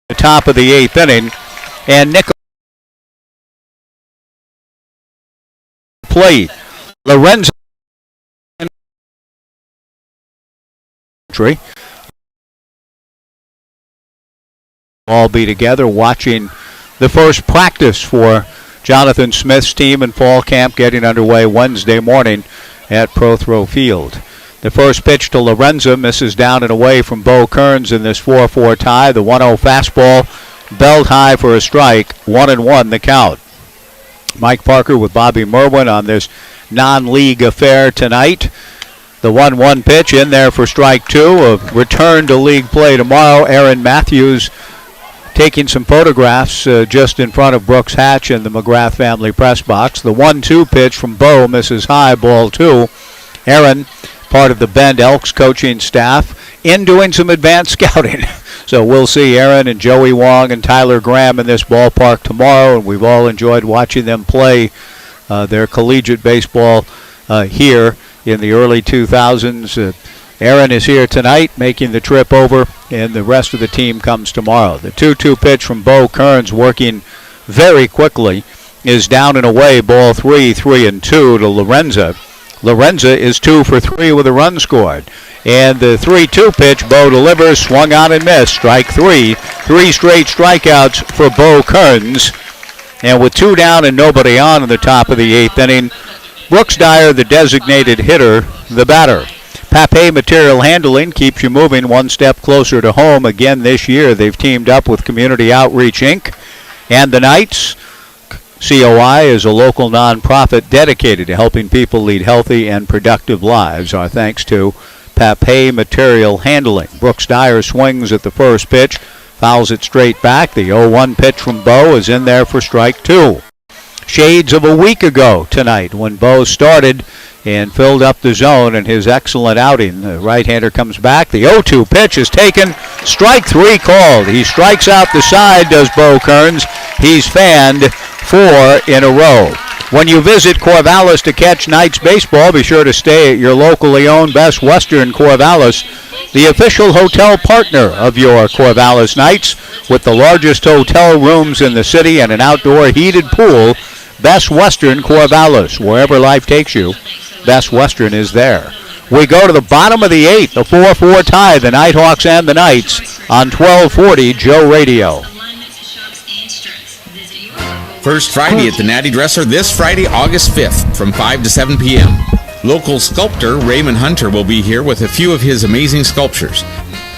The top of the 8th inning, and Nicholas played. Lorenzo all be together watching the first practice for Jonathan Smith's team in fall camp getting underway Wednesday morning at Prothro Field. The first pitch to Lorenzo misses down and away from Bo Kearns in this 4-4 tie. The 1-0 fastball belled high for a strike. 1-1 the count. Mike Parker with Bobby Merwin on this non-league affair tonight. The 1-1 pitch in there for strike 2. A return to league play tomorrow. Aaron Matthews taking some photographs just in front of Brooks Hatch in the McGrath family press box. The 1-2 pitch from Bo misses high, ball 2. Aaron, part of the Bend Elks coaching staff, in doing some advanced scouting. So we'll see Aaron and Joey Wong and Tyler Graham in this ballpark tomorrow, and we've all enjoyed watching them play their collegiate baseball here in the early 2000s. Aaron is here tonight making the trip over, and the rest of the team comes tomorrow. The 2-2 pitch from Bo Kearns, working very quickly, is down and away, ball 3, 3-2 to Lorenzo. Lorenzo is 2 for 3 with a run scored. And the 3-2 pitch, Bo delivers, swung on and missed, strike 3. 3 straight strikeouts for Bo Kearns. And with 2 down and nobody on in the top of the 8th inning, Brooks Dyer, the designated hitter, the batter. Pape Material Handling keeps you moving one step closer to home. Again this year, they've teamed up with Community Outreach, Inc. and the Knights. COI is a local nonprofit dedicated to helping people lead healthy and productive lives. Our thanks to Pape Material Handling. Brooks Dyer swings at the first pitch, fouls it straight back. The 0-1 pitch from Bo is in there for strike 2. Shades of a week ago tonight when Bo started and filled up the zone in his excellent outing. The right-hander comes back. The 0-2 pitch is taken. Strike 3 called. He strikes out the side, does Bo Kearns. He's fanned 4 in a row. When you visit Corvallis to catch Knights baseball, be sure to stay at your locally owned Best Western Corvallis, the official hotel partner of your Corvallis Knights, with the largest hotel rooms in the city and an outdoor heated pool. Best Western Corvallis. Wherever life takes you, Best Western is there. We go to the bottom of the 8th, the 4-4 tie, the Nighthawks and the Knights on 1240 Joe Radio. First Friday at the Natty Dresser this Friday, August 5th from 5 to 7 p.m. Local sculptor Raymond Hunter will be here with a few of his amazing sculptures.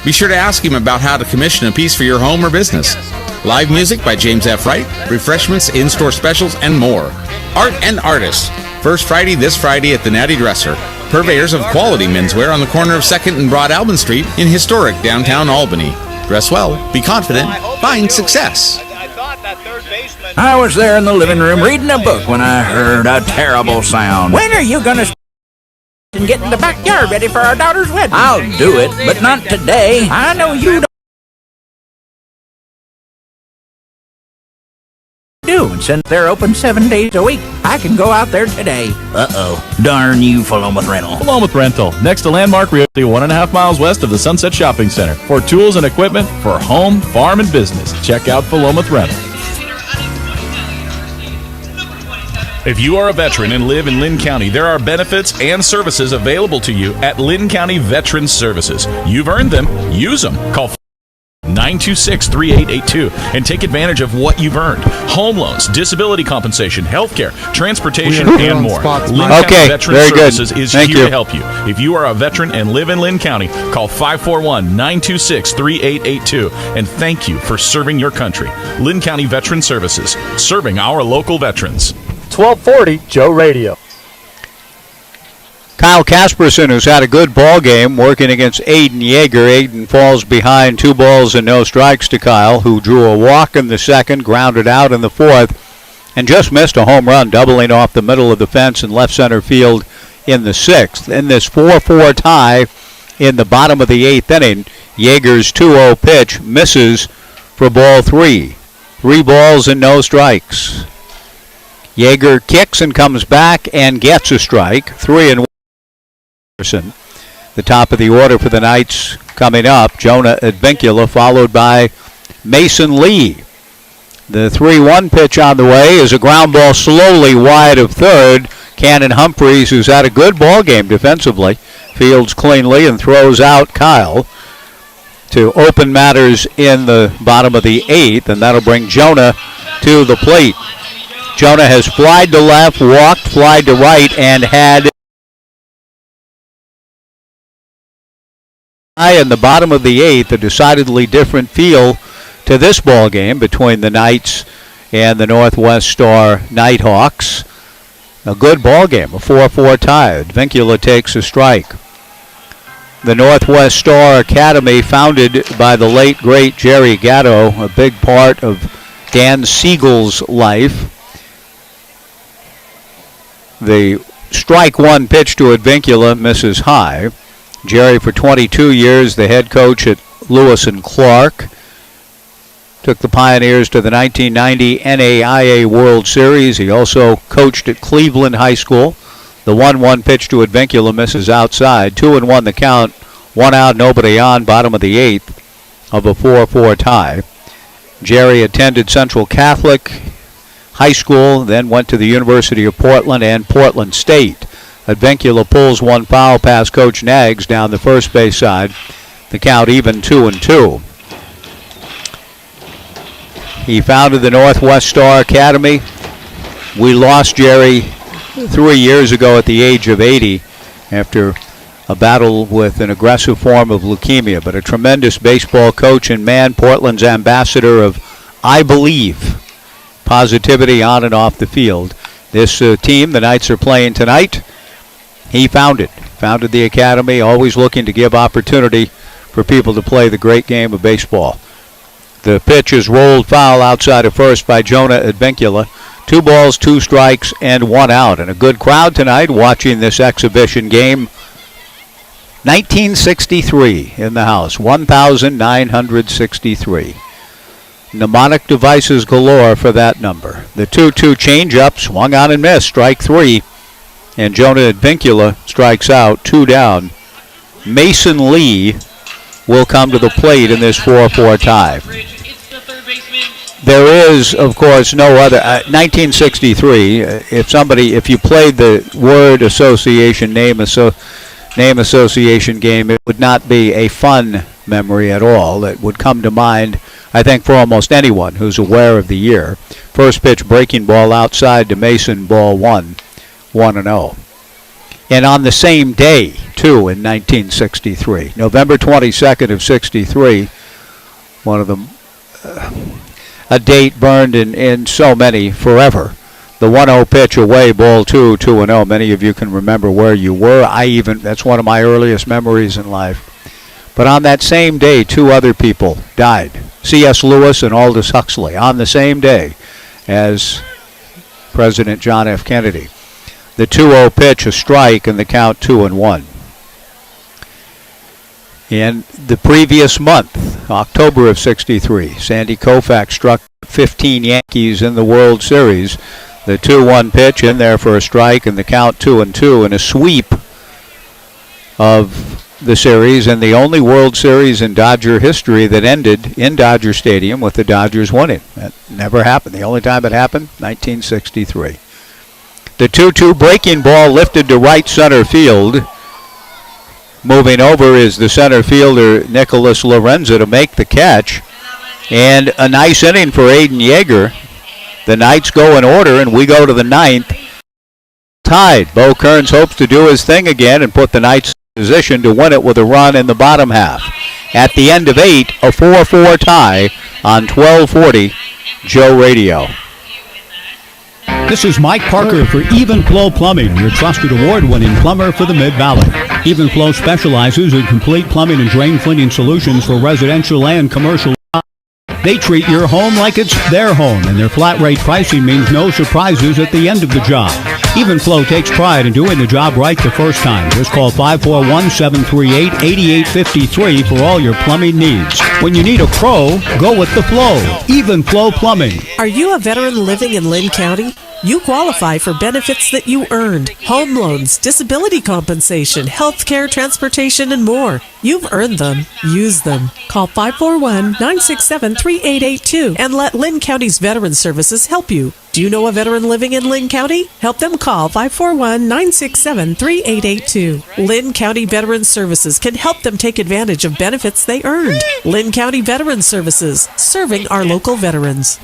Be sure to ask him about how to commission a piece for your home or business. Live music by James F. Wright, refreshments, in-store specials, and more. Art and artists. First Friday this Friday at the Natty Dresser. Purveyors of quality menswear on the corner of 2nd and Broad Albin Street in historic downtown Albany. Dress well, be confident, find success. I was there in the living room reading a book when I heard a terrible sound. When are you gonna and get in the backyard ready for our daughter's wedding? I'll do it, but not today. I know you do. And since they're open 7 days a week, I can go out there today. Darn you, Philomath Rental. Philomath Rental, next to Landmark Realty, 1.5 miles west of the Sunset Shopping Center. For tools and equipment for home, farm, and business, check out Philomath Rental. If you are a veteran and live in Lynn County, there are benefits and services available to you at Lynn County Veterans Services. You've earned them. Use them. Call 926-3882 and take advantage of what you've earned. Home loans, disability compensation, health care, transportation, and more. Lynn County Veterans Services is here to help you. If you are a veteran and live in Lynn County, call 541-926-3882 and thank you for serving your country. Lynn County Veterans Services, serving our local veterans. 1240 Joe Radio. Kyle Casperson, who's had a good ball game working against Aiden Yeager. Aiden falls behind 2 balls and no strikes to Kyle, who drew a walk in the second, grounded out in the fourth, and just missed a home run, doubling off the middle of the fence in left center field in the 6th. In this 4-4 tie in the bottom of the 8th inning, Yeager's 2-0 pitch misses for ball 3. 3 balls and no strikes. Yeager kicks and comes back and gets a strike. 3-1. The top of the order for the Knights coming up. Jonah Advincula followed by Mason Lee. The 3-1 pitch on the way is a ground ball slowly wide of third. Cannon Humphreys, who's had a good ball game defensively, fields cleanly and throws out Kyle to open matters in the bottom of the 8th, and that'll bring Jonah to the plate. Jonah has flied to left, walked, flied to right, and had in the bottom of the 8th, a decidedly different feel to this ball game between the Knights and the Northwest Star Nighthawks. A good ball game, a 4-4 tie. Advincula takes a strike. The Northwest Star Academy, founded by the late, great Jerry Gatto, a big part of Dan Siegel's life. The strike 1 pitch to Advincula misses high. Jerry, for 22 years, the head coach at Lewis and Clark, took the Pioneers to the 1990 NAIA World Series. He also coached at Cleveland High School. The 1-1 pitch to Advincula misses outside. 2-1 the count. 1 out, nobody on. Bottom of the 8th of a 4-4 tie. Jerry attended Central Catholic High School, then went to the University of Portland and Portland State. Advincula pulls 1 foul past Coach Nags down the first base side. The count even 2-2. He founded the Northwest Star Academy. We lost Jerry 3 years ago at the age of 80 after a battle with an aggressive form of leukemia, but a tremendous baseball coach and man, Portland's ambassador of I Believe, positivity on and off the field. This team the Knights are playing tonight, he founded the academy, always looking to give opportunity for people to play the great game of baseball. The pitch is rolled foul outside of first by Jonah Advincula. 2 balls, 2 strikes, and 1 out. And a good crowd tonight watching this exhibition game. 1963 in the house, 1,963. Mnemonic devices galore for that number. The 2-2 changeup swung on and missed, strike 3. And Jonah Advincula strikes out, 2 down. Mason Lee will come to the plate in this 4-4 tie. There is, of course, no other. 1963. If you played the word association name association game, it would not be a fun memory at all. It would come to mind, I think, for almost anyone who's aware of the year. First pitch breaking ball outside to Mason, ball 1-0. And on the same day, too, in 1963, November 22nd of 63, one of them. A date burned in so many forever. The 1-0 pitch away, ball 2-0. Many of you can remember where you were. That's one of my earliest memories in life. But on that same day, two other people died. C.S. Lewis and Aldous Huxley, on the same day as President John F. Kennedy. The 2-0 pitch, a strike, and the count 2-1. In the previous month, October of 63, Sandy Koufax struck 15 Yankees in the World Series. The 2-1 pitch in there for a strike and the count 2-2 in a sweep of the series, and the only World Series in Dodger history that ended in Dodger Stadium with the Dodgers winning. That never happened. The only time it happened, 1963. The 2-2 breaking ball lifted to right center field. Moving over is the center fielder, Nicholas Lorenza, to make the catch. And a nice inning for Aiden Yeager. The Knights go in order, and we go to the ninth. Tied. Bo Kearns hopes to do his thing again and put the Knights in position to win it with a run in the bottom half. At the end of 8, a 4-4 tie on 1240 Joe Radio. This is Mike Parker for Even Flow Plumbing, your trusted award-winning plumber for the Mid-Valley. Even Flow specializes in complete plumbing and drain cleaning solutions for residential and commercial. They treat your home like it's their home, and their flat rate pricing means no surprises at the end of the job. Even Flow takes pride in doing the job right the first time. Just call 541-738-8853 for all your plumbing needs. When you need a pro, go with the flow. Even Flow Plumbing. Are you a veteran living in Lynn County? You qualify for benefits that you earned. Home loans, disability compensation, health care, transportation, and more. You've earned them. Use them. Call 541-967-3882 and let Lynn County's Veteran Services help you. Do you know a veteran living in Lynn County? Help them call 541-967-3882. Lynn County Veteran Services can help them take advantage of benefits they earned. Lynn County Veteran Services, serving our local veterans.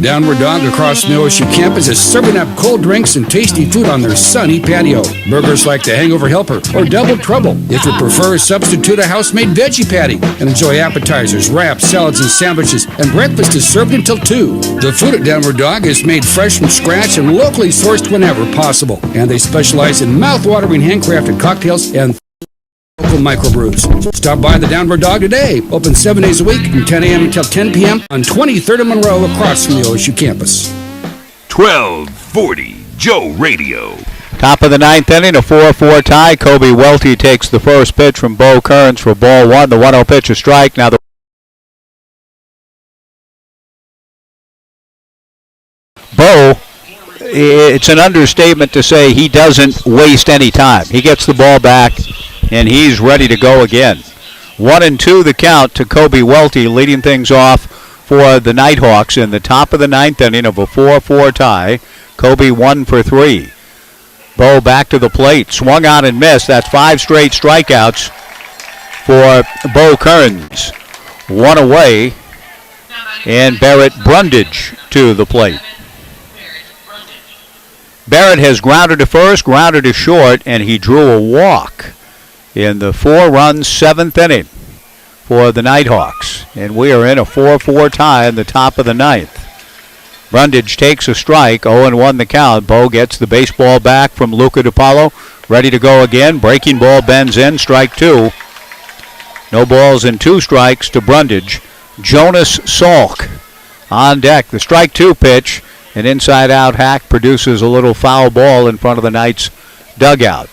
Downward Dog across the OSU campus is serving up cold drinks and tasty food on their sunny patio. Burgers like the Hangover Helper or Double Trouble. If you prefer, substitute a house-made veggie patty and enjoy appetizers, wraps, salads, and sandwiches. And breakfast is served until 2. The food at Downward Dog is made fresh from scratch and locally sourced whenever possible. And they specialize in mouth-watering handcrafted cocktails and local microbrews. Stop by the Downward Dog today. Open 7 days a week from 10 a.m. until 10 p.m. on 23rd and Monroe across from the OSU campus. 1240 Joe Radio. Top of the ninth inning, a 4-4 tie. Kobe Welty takes the first pitch from Bo Kearns for ball 1. The 1-0 pitch, a strike. Now the Bo, it's an understatement to say he doesn't waste any time. He gets the ball back, and he's ready to go again. 1-2 the count to Kobe Welty, leading things off for the Nighthawks in the top of the ninth inning of a 4-4 tie. Kobe 1 for 3. Bo back to the plate, swung on and missed. That's 5 straight strikeouts for Bo Kearns. 1 away, and Barrett Brundage to the plate. Barrett has grounded to first, grounded to short, and he drew a walk in the 4-run 7th inning for the Nighthawks. And we are in a 4-4 tie in the top of the ninth. Brundage takes a strike, 0-1 the count. Bo gets the baseball back from Luca DiPaolo, ready to go again. Breaking ball bends in, strike 2. No balls and 2 strikes to Brundage. Jonas Salk on deck. The strike 2 pitch. An inside-out hack produces a little foul ball in front of the Knights' dugout.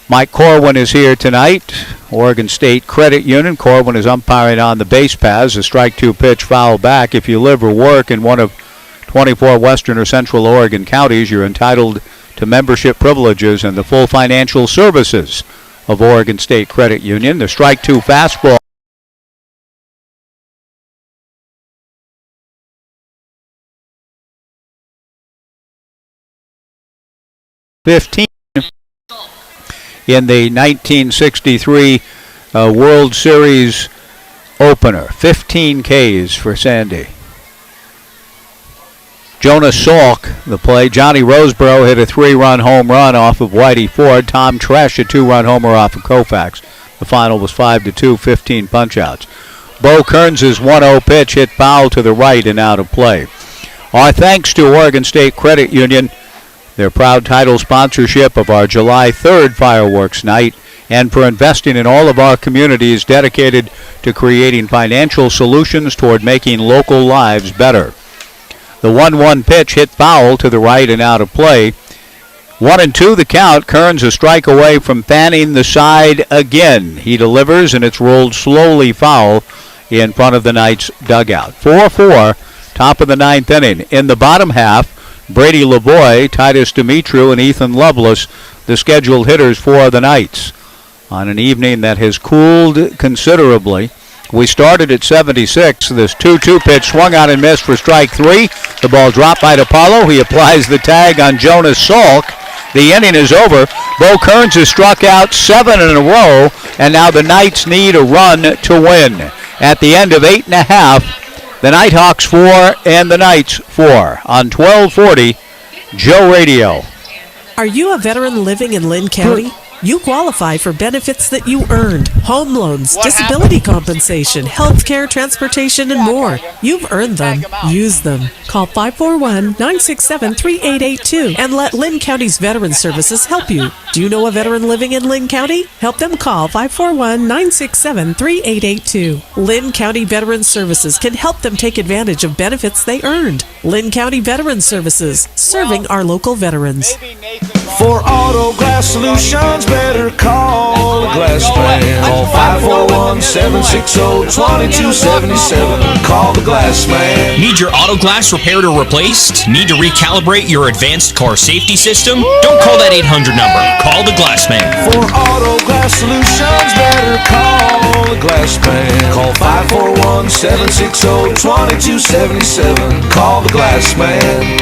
Mike Corwin is here tonight. Oregon State Credit Union. Corwin is umpiring on the base paths. A strike 2 pitch foul back. If you live or work in one of 24 Western or Central Oregon counties, you're entitled to membership privileges and the full financial services of Oregon State Credit Union. The strike 2 fastball 15 in the 1963 World Series opener. 15 Ks for Sandy. Jonas Salk, the play. Johnny Roseborough hit a 3-run home run off of Whitey Ford. Tom Tresh, a 2-run homer off of Koufax. The final was 5-2, 15 punch-outs. Bo Kearns' 1-0 pitch hit foul to the right and out of play. Our thanks to Oregon State Credit Union, their proud title sponsorship of our July 3rd fireworks night, and for investing in all of our communities dedicated to creating financial solutions toward making local lives better. The 1-1 pitch hit foul to the right and out of play. 1-2 the count. Kearns a strike away from fanning the side again. He delivers, and it's rolled slowly foul in front of the Knights dugout. 4-4, top of the 9th inning. In the bottom half, Brady Lavoie, Titus Dimitru, and Ethan Lovelace, the scheduled hitters for the Knights. On an evening that has cooled considerably, we started at 76. This 2-2 pitch swung out and missed for strike 3. The ball dropped by DePaulo. He applies the tag on Jonas Salk. The inning is over. Bo Kearns has struck out 7 in a row, and now the Knights need a run to win. At the end of 8.5, the Nighthawks 4 and the Knights 4 on 1240 Joe Radio. Are you a veteran living in Lynn County? You qualify for benefits that you earned. Home loans, disability compensation, health care, transportation, and more. You've earned them. Use them. Call 541-967-3882 and let Lynn County's Veteran Services help you. Do you know a veteran living in Lynn County? Help them call 541-967-3882. Lynn County Veteran Services can help them take advantage of benefits they earned. Lynn County Veteran Services, serving our local veterans. For auto glass solutions, better call the Glass Man. Call 541-760-2277. Call the Glass Man. Need your auto glass repaired or replaced? Need to recalibrate your advanced car safety system? Don't call that 800 number. Call the Glass Man. For auto glass solutions, better call the Glass Man. Call 541-760-2277. Call the Glass Man.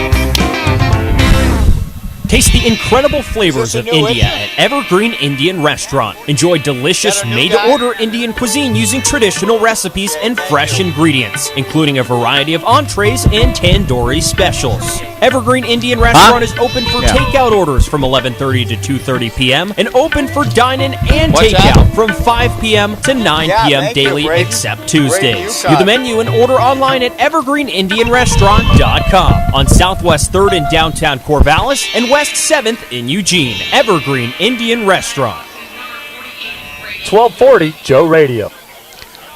Taste the incredible flavors of India at Evergreen Indian Restaurant. Enjoy delicious made-to-order Indian cuisine using traditional recipes and fresh ingredients, including a variety of entrees and tandoori specials. Evergreen Indian Restaurant is open for takeout orders from 11:30 to 2:30 p.m. and open for dine-in and takeout from 5 p.m. to 9 p.m. daily except Tuesdays. View the menu and order online at evergreenindianrestaurant.com on Southwest 3rd in downtown Corvallis and West 7th in Eugene. Evergreen Indian Restaurant. 1240 Joe Radio.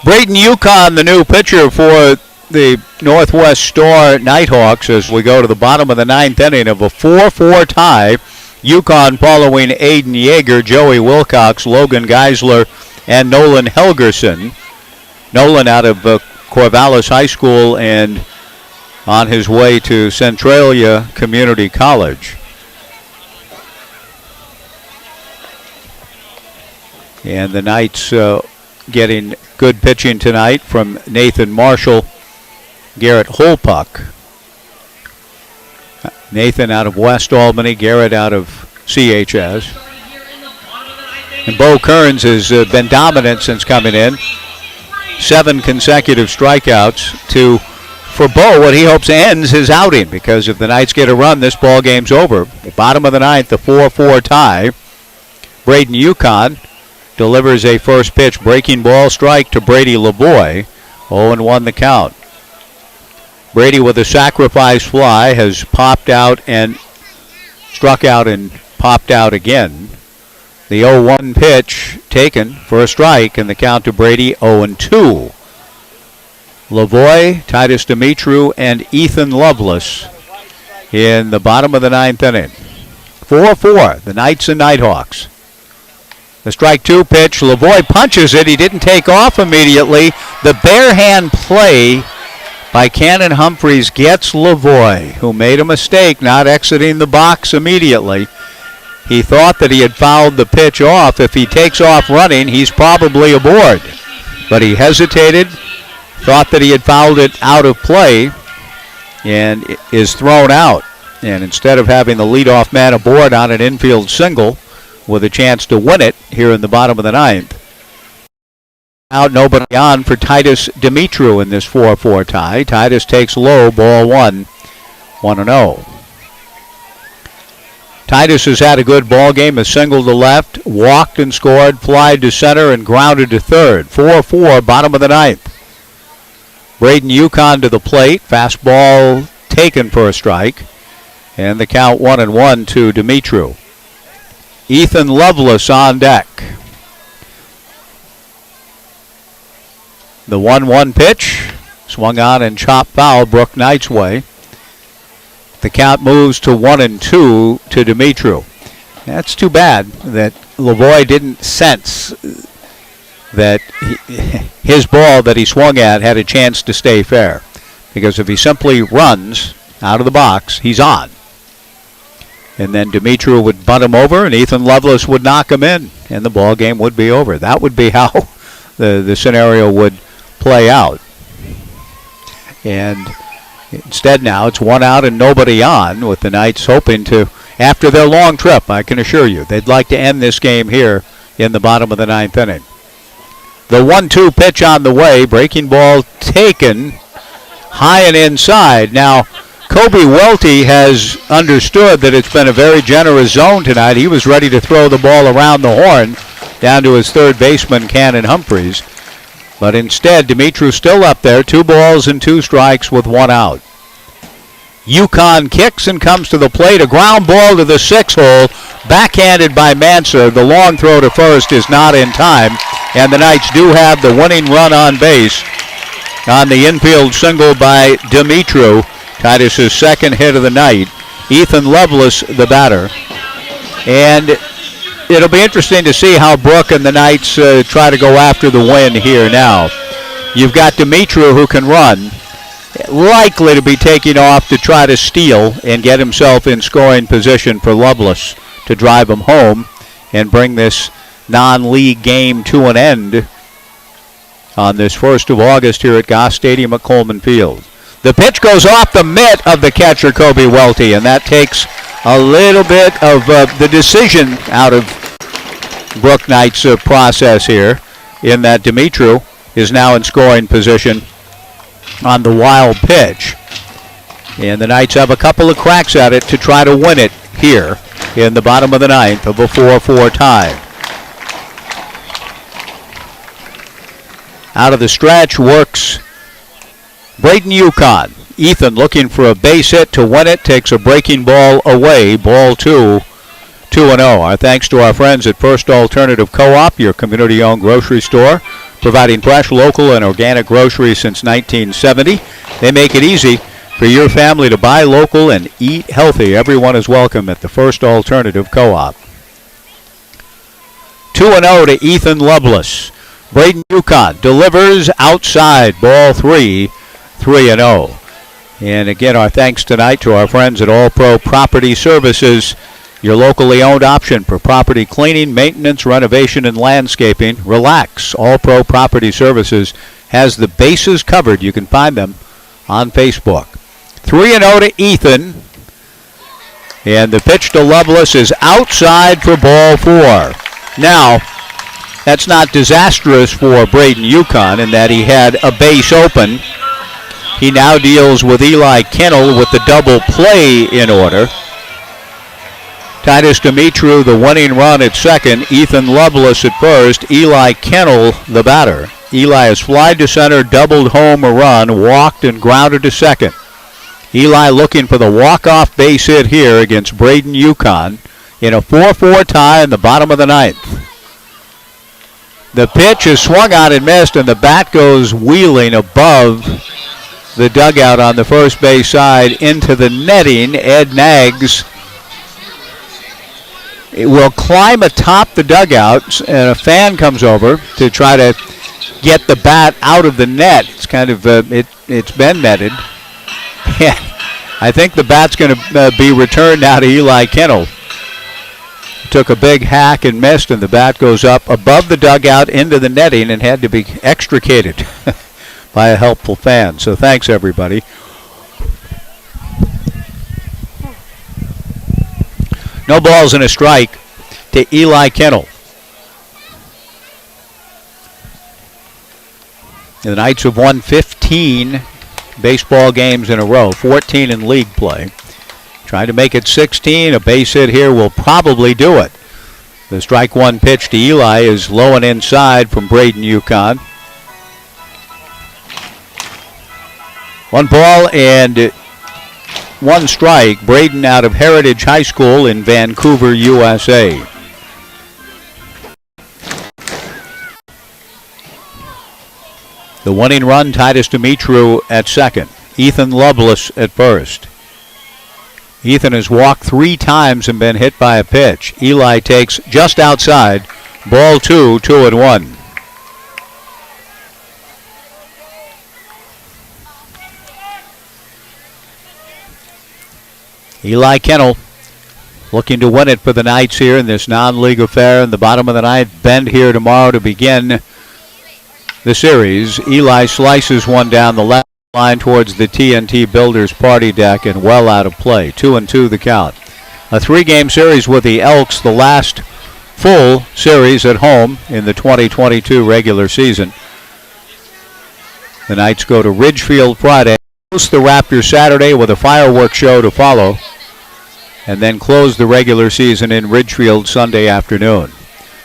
Braden Yukon, the new pitcher for the Northwest Star Nighthawks, as we go to the bottom of the 9th inning of a 4-4 tie. Yukon following Aiden Yeager, Joey Wilcox, Logan Geisler, and Nolan Helgerson. Nolan out of Corvallis High School and on his way to Centralia Community College. And the Knights getting good pitching tonight from Nathan Marshall, Garrett Holpuck. Nathan out of West Albany, Garrett out of CHS. And Bo Kearns has been dominant since coming in. 7 consecutive strikeouts to, for Bo, what he hopes ends his outing, because if the Knights get a run, this ball game's over. Bottom of the 9th, the 4-4 tie. Braden Yukon delivers a first pitch breaking ball strike to Brady Lavoie. 0-1 the count. Brady with a sacrifice fly has popped out and struck out and popped out again. The 0-1 pitch taken for a strike, and the count to Brady 0-2. Lavoie, Titus Dimitru, and Ethan Lovelace in the bottom of the 9th inning. 4-4, the Knights and Nighthawks. The strike 2 pitch, Lavoie punches it. He didn't take off immediately. The bare hand play by Cannon Humphreys gets Lavoie, who made a mistake not exiting the box immediately. He thought that he had fouled the pitch off. If he takes off running, he's probably aboard. But he hesitated, thought that he had fouled it out of play, and is thrown out. And instead of having the leadoff man aboard on an infield single with a chance to win it here in the bottom of the ninth, out nobody on for Titus Dimitru in this 4-4 tie. Titus takes low, ball one, 1-0. Titus has had a good ball game, a single to left, walked and scored, flied to center, and grounded to third. 4-4, bottom of the ninth. Braden Yukon to the plate, fastball taken for a strike, and the count 1-1 to Dimitru. Ethan Lovelace on deck. The 1-1 pitch, swung on and chopped foul, Brook Knight's way. The count moves to 1-2 to Dimitru. That's too bad that Lavoie didn't sense that his ball that he swung at had a chance to stay fair. Because if he simply runs out of the box, he's on. And then Dimitru would bunt him over, and Ethan Lovelace would knock him in, and the ball game would be over. That would be how the scenario would play out. And instead now it's one out and nobody on, with the Knights hoping to, after their long trip, I can assure you, they'd like to end this game here in the bottom of the ninth inning. The 1-2 pitch on the way, breaking ball taken high and inside. Now, Kobe Welty has understood that it's been a very generous zone tonight. He was ready to throw the ball around the horn down to his third baseman, Cannon Humphreys. But instead, Dimitru still up there, 2 balls and 2 strikes with 1 out. Yukon kicks and comes to the plate. A ground ball to the 6-hole, backhanded by Mansa. The long throw to first is not in time, and the Knights do have the winning run on base on the infield single by Dimitru. Titus's second hit of the night. Ethan Lovelace, the batter. And it'll be interesting to see how Brook and the Knights try to go after the win here now. You've got Dimitru, who can run, likely to be taking off to try to steal and get himself in scoring position for Lovelace to drive him home and bring this non-league game to an end on this 1st of August here at Goss Stadium at Coleman Field. The pitch goes off the mitt of the catcher, Kobe Welty, and that takes a little bit of the decision out of Brook Knight's process here, in that Dimitru is now in scoring position on the wild pitch. And the Knights have a couple of cracks at it to try to win it here in the bottom of the ninth of a 4-4 tie. Out of the stretch works Braden Yukon. Ethan looking for a base hit to win it, takes a breaking ball away, ball 2, 2-0. Our thanks to our friends at First Alternative Co-op, your community-owned grocery store, providing fresh, local, and organic groceries since 1970. They make it easy for your family to buy local and eat healthy. Everyone is welcome at the First Alternative Co-op. 2-0 to Ethan Lovelace. Braden Yukon delivers outside, ball 3, 3-0. And again, our thanks tonight to our friends at All Pro Property Services, your locally owned option for property cleaning, maintenance, renovation, and landscaping. Relax. All Pro Property Services has the bases covered. You can find them on Facebook. 3-0 to Ethan. And the pitch to Lovelace is outside for ball 4. Now, that's not disastrous for Braden Yukon in that he had a base open. He now deals with Eli Kennel with the double play in order. Titus Dimitru, the winning run at second. Ethan Lovelace at first. Eli Kennel, the batter. Eli has flied to center, doubled home a run, walked and grounded to second. Eli looking for the walk-off base hit here against Braden Yukon in a 4-4 tie in the bottom of the ninth. The pitch is swung on and missed, and the bat goes wheeling above the dugout on the first base side into the netting. Ed Nags will climb atop the dugout, and a fan comes over to try to get the bat out of the net. It's kind of it's been netted. Yeah, I think the bat's going to be returned now to Eli Kennel. Took a big hack and missed, and the bat goes up above the dugout into the netting and had to be extricated by a helpful fan. So thanks, everybody. No balls and a strike to Eli Kennel. The Knights have won 15 baseball games in a row, 14 in league play. Trying to make it 16. A base hit here will probably do it. The strike one pitch to Eli is low and inside from Braden Yukon. 1 ball and 1 strike. Braden out of Heritage High School in Vancouver, USA. The winning run, Titus Dimitru at second. Ethan Lovelace at first. Ethan has walked 3 times and been hit by a pitch. Eli takes just outside. Ball 2, 2-1. Eli Kennel looking to win it for the Knights here in this non-league affair in the bottom of the ninth. Bend here tomorrow to begin the series. Eli slices one down the left line towards the TNT Builders party deck and well out of play. 2-2 the count. A 3-game series with the Elks, the last full series at home in the 2022 regular season. The Knights go to Ridgefield Friday, host the Raptors Saturday with a fireworks show to follow, and then close the regular season in Ridgefield Sunday afternoon.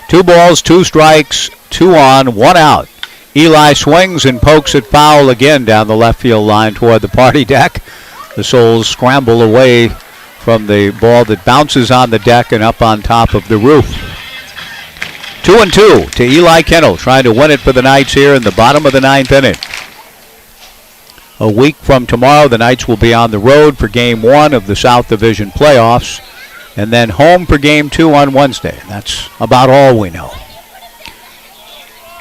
2 balls, 2 strikes, 2 on, 1 out. Eli swings and pokes it foul again down the left field line toward the party deck. The Souls scramble away from the ball that bounces on the deck and up on top of the roof. 2-2 to Eli Kennel, trying to win it for the Knights here in the bottom of the 9th inning. A week from tomorrow, the Knights will be on the road for Game 1 of the South Division playoffs, and then home for Game 2 on Wednesday. That's about all we know.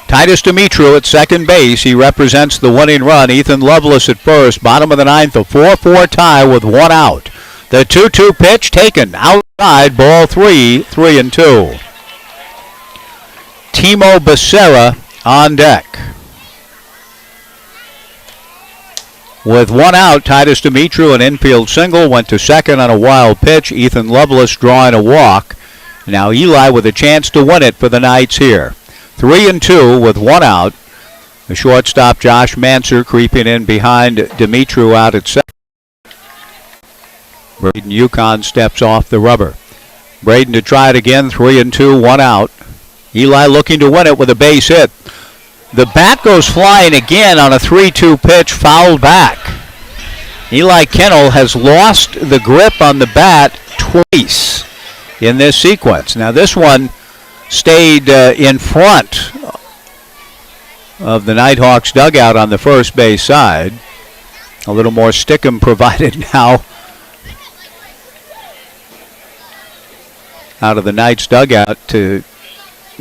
Titus Dimitru at second base. He represents the winning run. Ethan Lovelace at first. Bottom of the 9th, a 4-4 tie with 1 out. The 2-2 pitch taken outside. Ball 3, 3-2. Timo Becerra on deck. With 1 out, Titus Dimitru, an infield single, went to second on a wild pitch. Ethan Lovelace drawing a walk. Now Eli with a chance to win it for the Knights here. 3-2 with 1 out. The shortstop Josh Manser creeping in behind Dimitru out at second. Braden Yukon steps off the rubber. Braden to try it again. 3-2, 1 out. Eli looking to win it with a base hit. The bat goes flying again on a 3-2 pitch, fouled back. Eli Kennel has lost the grip on the bat twice in this sequence. Now this one stayed in front of the Nighthawks dugout on the first base side. A little more stickum provided now out of the Knights dugout to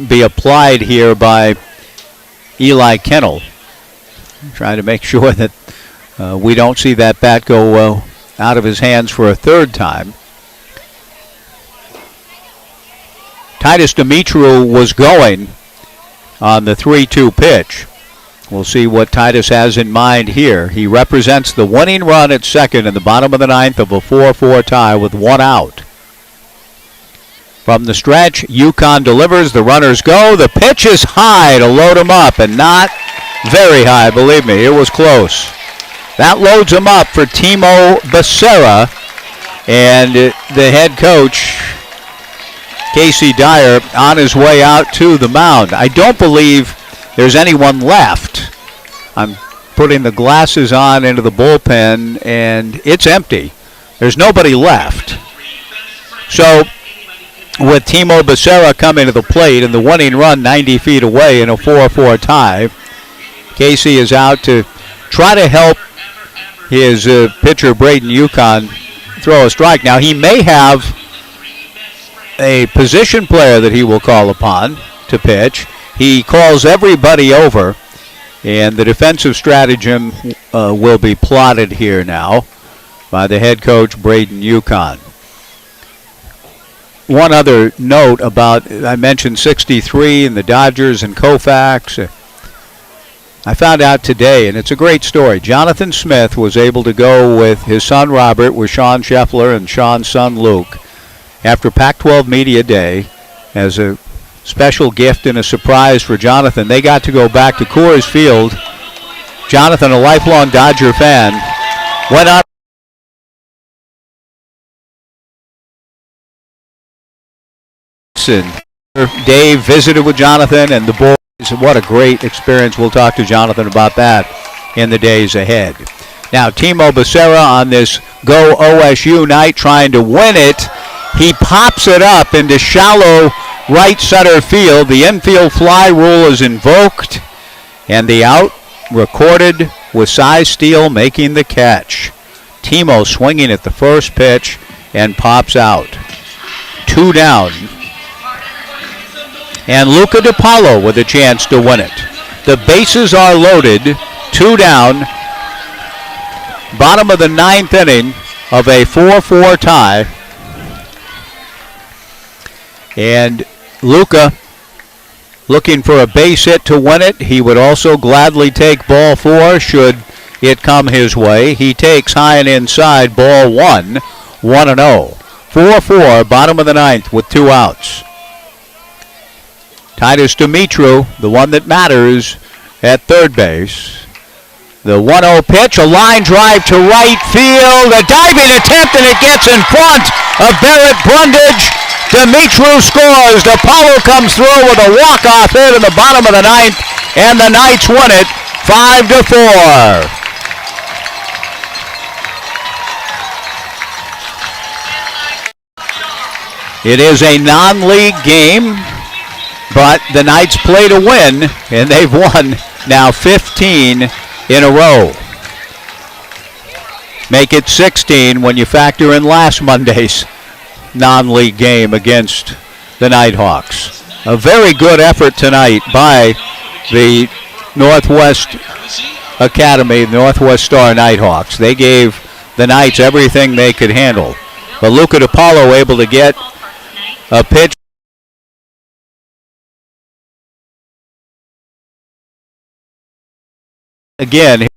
be applied here by Eli Kennel. Trying to make sure that we don't see that bat go out of his hands for a third time. Titus Dimitru was going on the 3-2 pitch. We'll see what Titus has in mind here. He represents the winning run at second in the bottom of the 9th of a 4-4 tie with 1 out. From the stretch, Yukon delivers. The runners go. The pitch is high to load him up, and not very high, believe me. It was close. That loads him up for Timo Becerra, and the head coach, Casey Dyer, on his way out to the mound. I don't believe there's anyone left. I'm putting the glasses on into the bullpen, and it's empty. There's nobody left. So with Timo Becerra coming to the plate and the winning run 90 feet away in a 4-4 tie, Casey is out to try to help his pitcher Braden Yukon throw a strike. Now he may have a position player that he will call upon to pitch. He calls everybody over, and the defensive stratagem will be plotted here now by the head coach Braden Yukon. One other note about, I mentioned 63 and the Dodgers and Koufax. I found out today, and it's a great story. Jonathan Smith was able to go with his son Robert, with Sean Scheffler and Sean's son Luke, after Pac-12 Media Day as a special gift and a surprise for Jonathan. They got to go back to Coors Field. Jonathan, a lifelong Dodger fan, went out. Dave visited with Jonathan and the boys. What a great experience. We'll talk to Jonathan about that in the days ahead. Now, Timo Becerra on this Go OSU night trying to win it. He pops it up into shallow right center field. The infield fly rule is invoked, and the out recorded with Cy Steele making the catch. Timo swinging at the first pitch and pops out. 2 down. And Luca DiPaolo with a chance to win it. The bases are loaded. 2 down. Bottom of the 9th inning of a 4-4 tie. And Luca looking for a base hit to win it. He would also gladly take ball 4 should it come his way. He takes high and inside ball 1, 1-0. 4-4, bottom of the 9th with 2 outs. Titus Dumitru, the one that matters, at third base. The 1-0 pitch, a line drive to right field, a diving attempt, and it gets in front of Barrett Brundage. Dumitru scores. DiPaolo comes through with a walk-off hit in the bottom of the 9th, and the Knights win it 5-4. It is a non-league game, but the Knights play to win, and they've won now 15 in a row. Make it 16 when you factor in last Monday's non-league game against the Nighthawks. A very good effort tonight by the Northwest Academy, Northwest Star Nighthawks. They gave the Knights everything they could handle. But Luca DiPaolo able to get a pitch. Again,